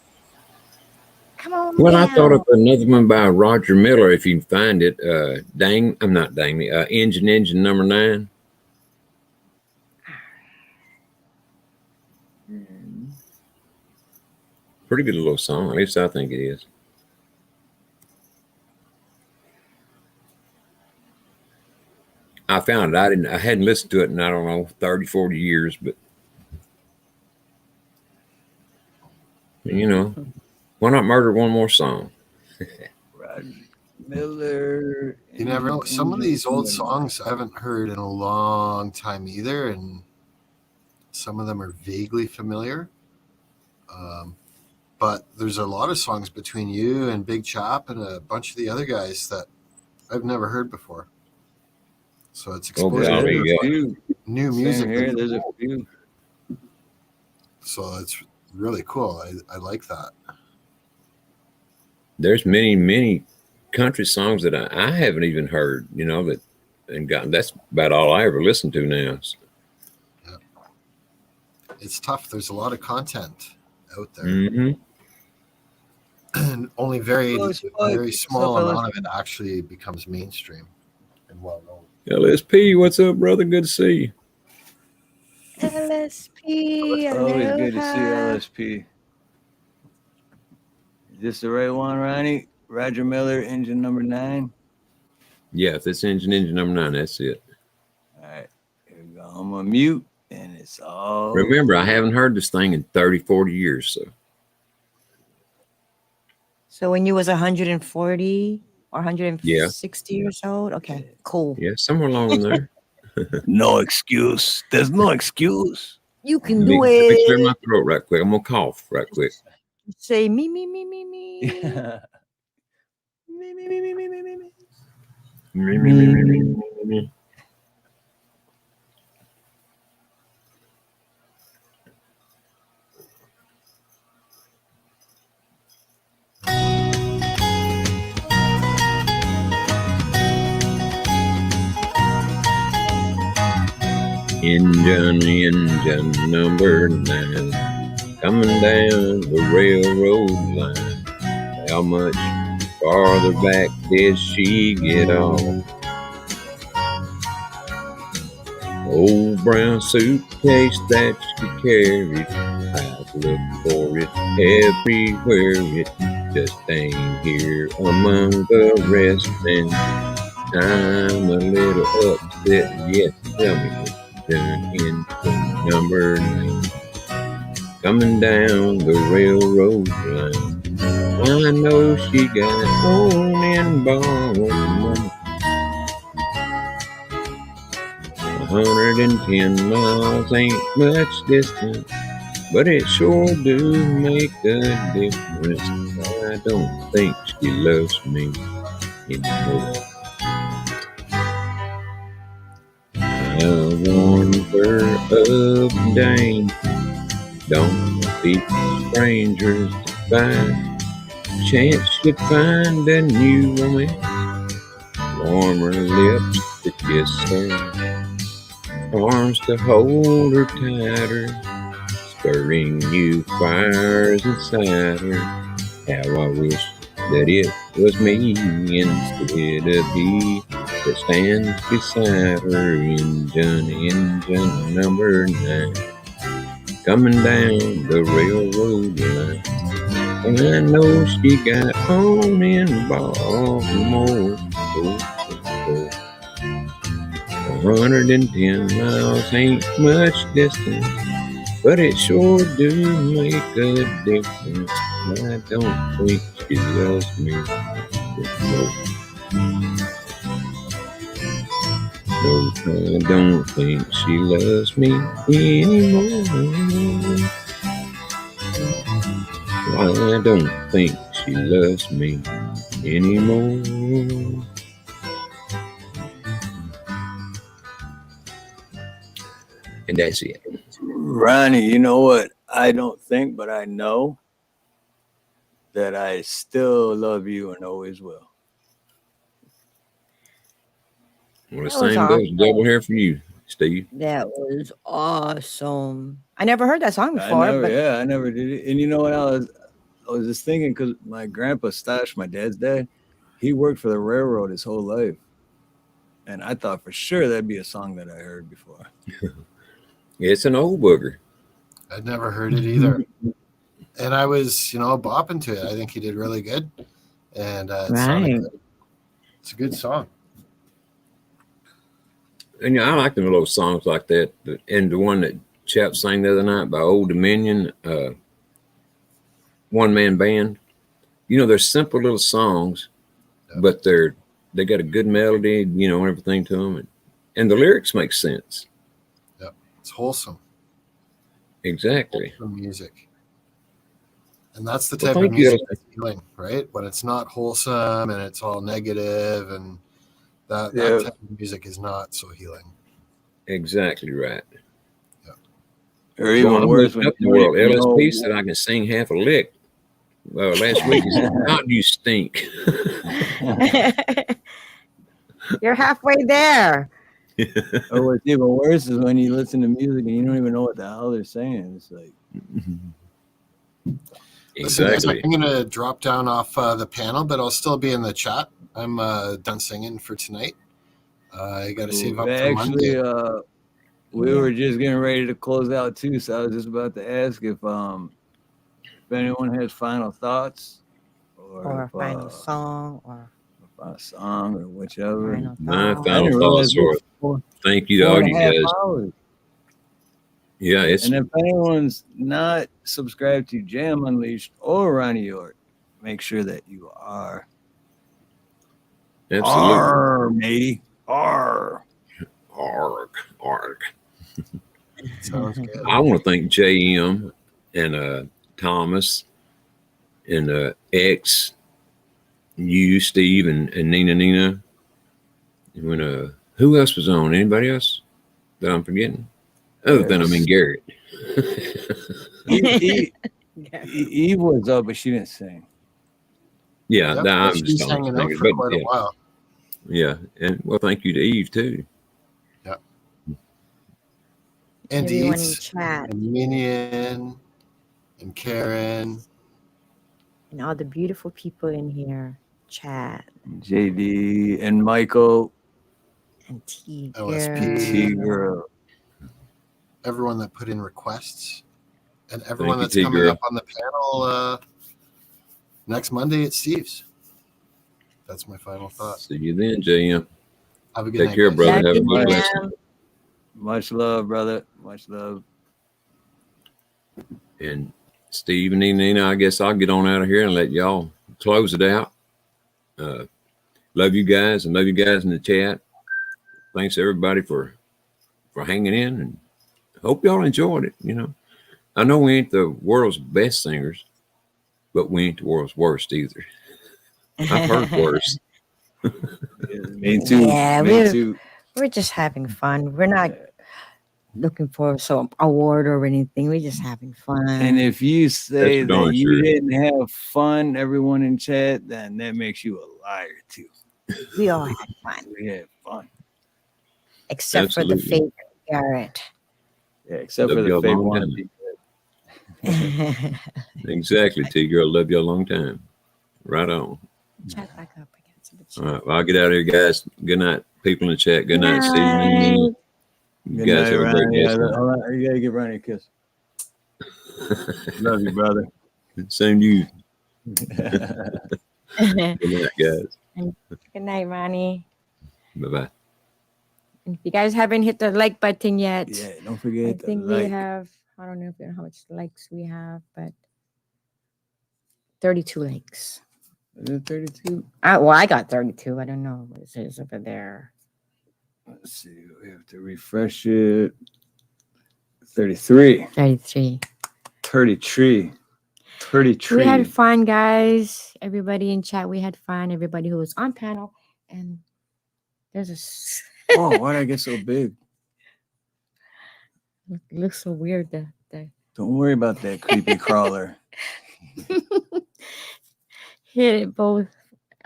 Come on Well, I down. thought of another one by Roger Miller, if you can find it. I'm not Dang Me. Engine number 9. Pretty good little song. At least I think it is. I found it. I hadn't listened to it in, I don't know, 30, 40 years, but you know, why not murder one more song? Roger Miller. You never know. Some of these old songs I haven't heard in a long time either, and some of them are vaguely familiar. But there's a lot of songs between you and Big Chop and a bunch of the other guys that I've never heard before. So it's exposure There's golly, a yeah. few. new Same music. here. There's a few. So it's really cool. I like that. There's many country songs that I haven't even heard, you know, that and gotten. That's about all I ever listen to now. So, It's tough. There's a lot of content out there, mhm. and only very What's small up, amount of it actually becomes mainstream and well known. LSP, what's up, brother? Good to see you. LSP. Always good to see Aloha. LSP. Is this the right one, Ronnie? Roger Miller, engine number 9. Yeah, if it's engine number 9, that's it. All right, here we go. I'm on mute, and it's all. Remember, I haven't heard this thing in 30, 40 years. So when you was 140 or 160 years old? Okay, cool. Yeah, somewhere along in there. No excuse. There's no excuse. You can Let do me clear it. my throat right quick. I'm going to cough right quick. Say me, me, me, me, me. Engine number 9, coming down the railroad line. How much farther back did she get off? Old brown suitcase that she carried, I've looked for it everywhere. It just ain't here among the rest, and I'm a little upset. Yes, tell me what's done in number 9, coming down the railroad line. I know she got home in Baltimore. 110 miles ain't much distance, but it sure do make a difference. I don't think she loves me anymore. I warned her of danger. Don't speak to strangers to find chance you'd find a new woman. Warmer lips to kiss her, arms to hold her tighter, stirring new fires inside her. How I wish that it was me instead of he that stands beside her. Engine number 9, coming down the railroad line. And I know she got home in Baltimore. 110 miles ain't much distance, but it sure do make a difference. I don't think she loves me anymore. No, I don't think she loves me anymore. I don't think she loves me anymore. And that's it. Ronnie, you know what? I don't think, but I know that I still love you and always will. Well, the That was same goes awesome. double here for you, Steve. That was awesome. I never heard that song I before, never, but yeah, I never did it. And you know what? I was just thinking because my grandpa Stash, my dad's dad, he worked for the railroad his whole life, and I thought for sure that'd be a song that I heard before. It's an old booger. I'd never heard it either. And I was, bopping to it. I think he did really good. And it sounded good. It's a good song. And I like them little songs like that. And the one that Chap sang the other night by Old Dominion, one man band. They're simple little songs, but they got a good melody, and everything to them, and the lyrics make sense. Yep, it's wholesome. Exactly. Wholesome music. And that's the type of music that's healing, right? When it's not wholesome and it's all negative, and that type of music is not so healing. Exactly right. Yeah. Or even worse, when the world. LSP said I can sing half a lick. Well, last week he said, "God, you stink." You're halfway there. Or what's even worse is when you listen to music and you don't even know what the hell they're saying. It's like. Listen, guys, I'm going to drop down off the panel, but I'll still be in the chat. I'm done singing for tonight. I got to save up for Monday. We were just getting ready to close out too, so I was just about to ask if anyone has final thoughts or a final song or a song or whichever. My final thoughts are thank you to all you guys. Hours. Yeah, and if anyone's not subscribed to Jam Unleashed or Ronnie York, make sure that you are. Absolutely. Arr, matey. Arr. Arg. Sounds good. I want to thank JM and Thomas and X, you, Steve, and NinaNina. When who else was on? Anybody else that I'm forgetting? Other than Garrett. Eve was up, but she didn't sing. Yeah, yep, I'm she's hanging out for quite a while. Yeah, and well, thank you to Eve too. Yeah. And everyone in chat, and Minion, and Karen, and all the beautiful people in here. Chat. JD and Michael and T girl. Everyone that put in requests, and everyone that's coming up on the panel next Monday at Steve's. That's my final thought. See you then, JM. Have a good night. Take care, brother. Have a good night. Much love, brother. Much love. And Steve and NinaNina, I guess I'll get on out of here and let y'all close it out. Love you guys and love you guys in the chat. Thanks everybody for hanging in, and hope y'all enjoyed it. I know we ain't the world's best singers, but we ain't the world's worst either. I've heard worse. Me too. Yeah, me too. We're just having fun. We're not looking for some award or anything. We're just having fun. And if you say that you didn't have fun, everyone in chat, then that makes you a liar too. We all had fun. We had fun. Except for the fake Garrett. Yeah, except for the fake one. Exactly, T-Girl. Love you a long time. Right on. Chat back up again. All right, well, I'll get out of here, guys. Good night, people in the chat. Good night, Steve. You guys have a great day. You gotta give Ronnie a kiss. Love you, brother. Same to you. Good night, guys. Good night, Ronnie. Bye-bye. And if you guys haven't hit the like button yet, Yeah, don't forget I the think like. we have, I don't know how much likes we have, but 32 likes. Is it 32? Well, I got 32. I don't know what it says over there. Let's see. We have to refresh it. 33. 33. 33. 33. We had fun, guys. Everybody in chat, we had fun. Everybody who was on panel. And there's a... Oh, why did I get so big? It looks so weird. Don't worry about that creepy crawler. Hit it both.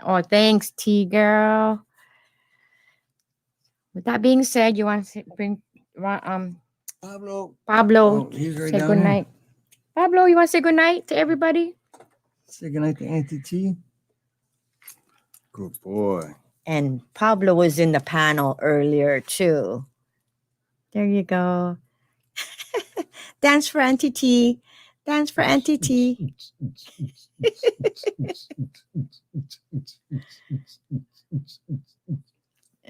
Oh, thanks, T girl. With that being said, you want to bring Pablo. Pablo, He's right say down good here. night. Pablo, you want to say good night to everybody? Say good night to Auntie T. Good boy. And Pablo was in the panel earlier too. There you go. Dance for Auntie T. Dance for Auntie T. Put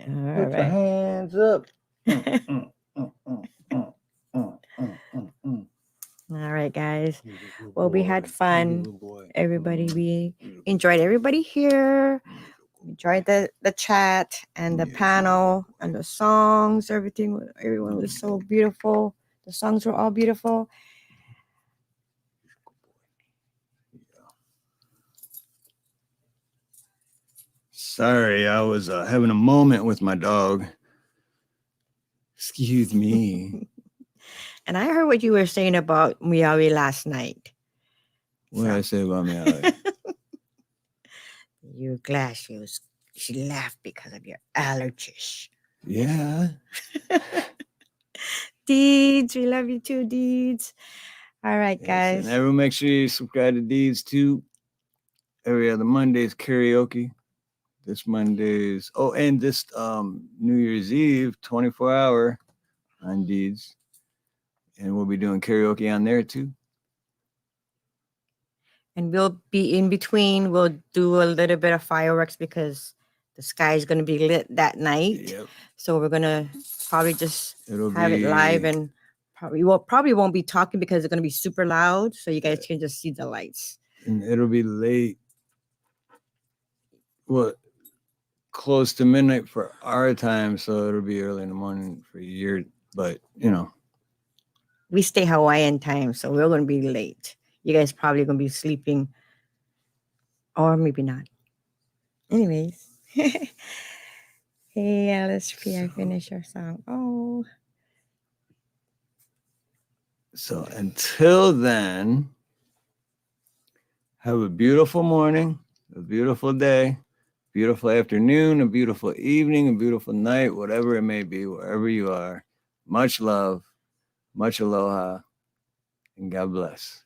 your hands up. All right, guys. Well, we had fun. Everybody, we enjoyed everybody here. Enjoyed the chat and the panel and the songs. Everyone was so beautiful. The songs were all beautiful. Sorry, I was having a moment with my dog. Excuse me. And I heard what you were saying about Miawi last night. What did I say about Miawi? You were glad she laughed because of your allergies. Yeah. Deeds, we love you too, Deeds. All right, guys. And everyone make sure you subscribe to Deeds too. Every other Monday is karaoke. This Monday's and this New Year's Eve, 24-hour on Deeds. And we'll be doing karaoke on there too. And we'll be in between. We'll do a little bit of fireworks because the sky is going to be lit that night. Yep. So we're going to probably just have it live, and probably won't be talking because it's going to be super loud. So you guys can just see the lights. And it'll be late. Close to midnight for our time. So it'll be early in the morning for your, but we stay Hawaiian time. So we're going to be late. You guys probably going to be sleeping, or maybe not. Anyways. Hey, Alice P, I finished your song. Oh. So until then, have a beautiful morning, a beautiful day, beautiful afternoon, a beautiful evening, a beautiful night, whatever it may be, wherever you are. Much love, much aloha, and God bless.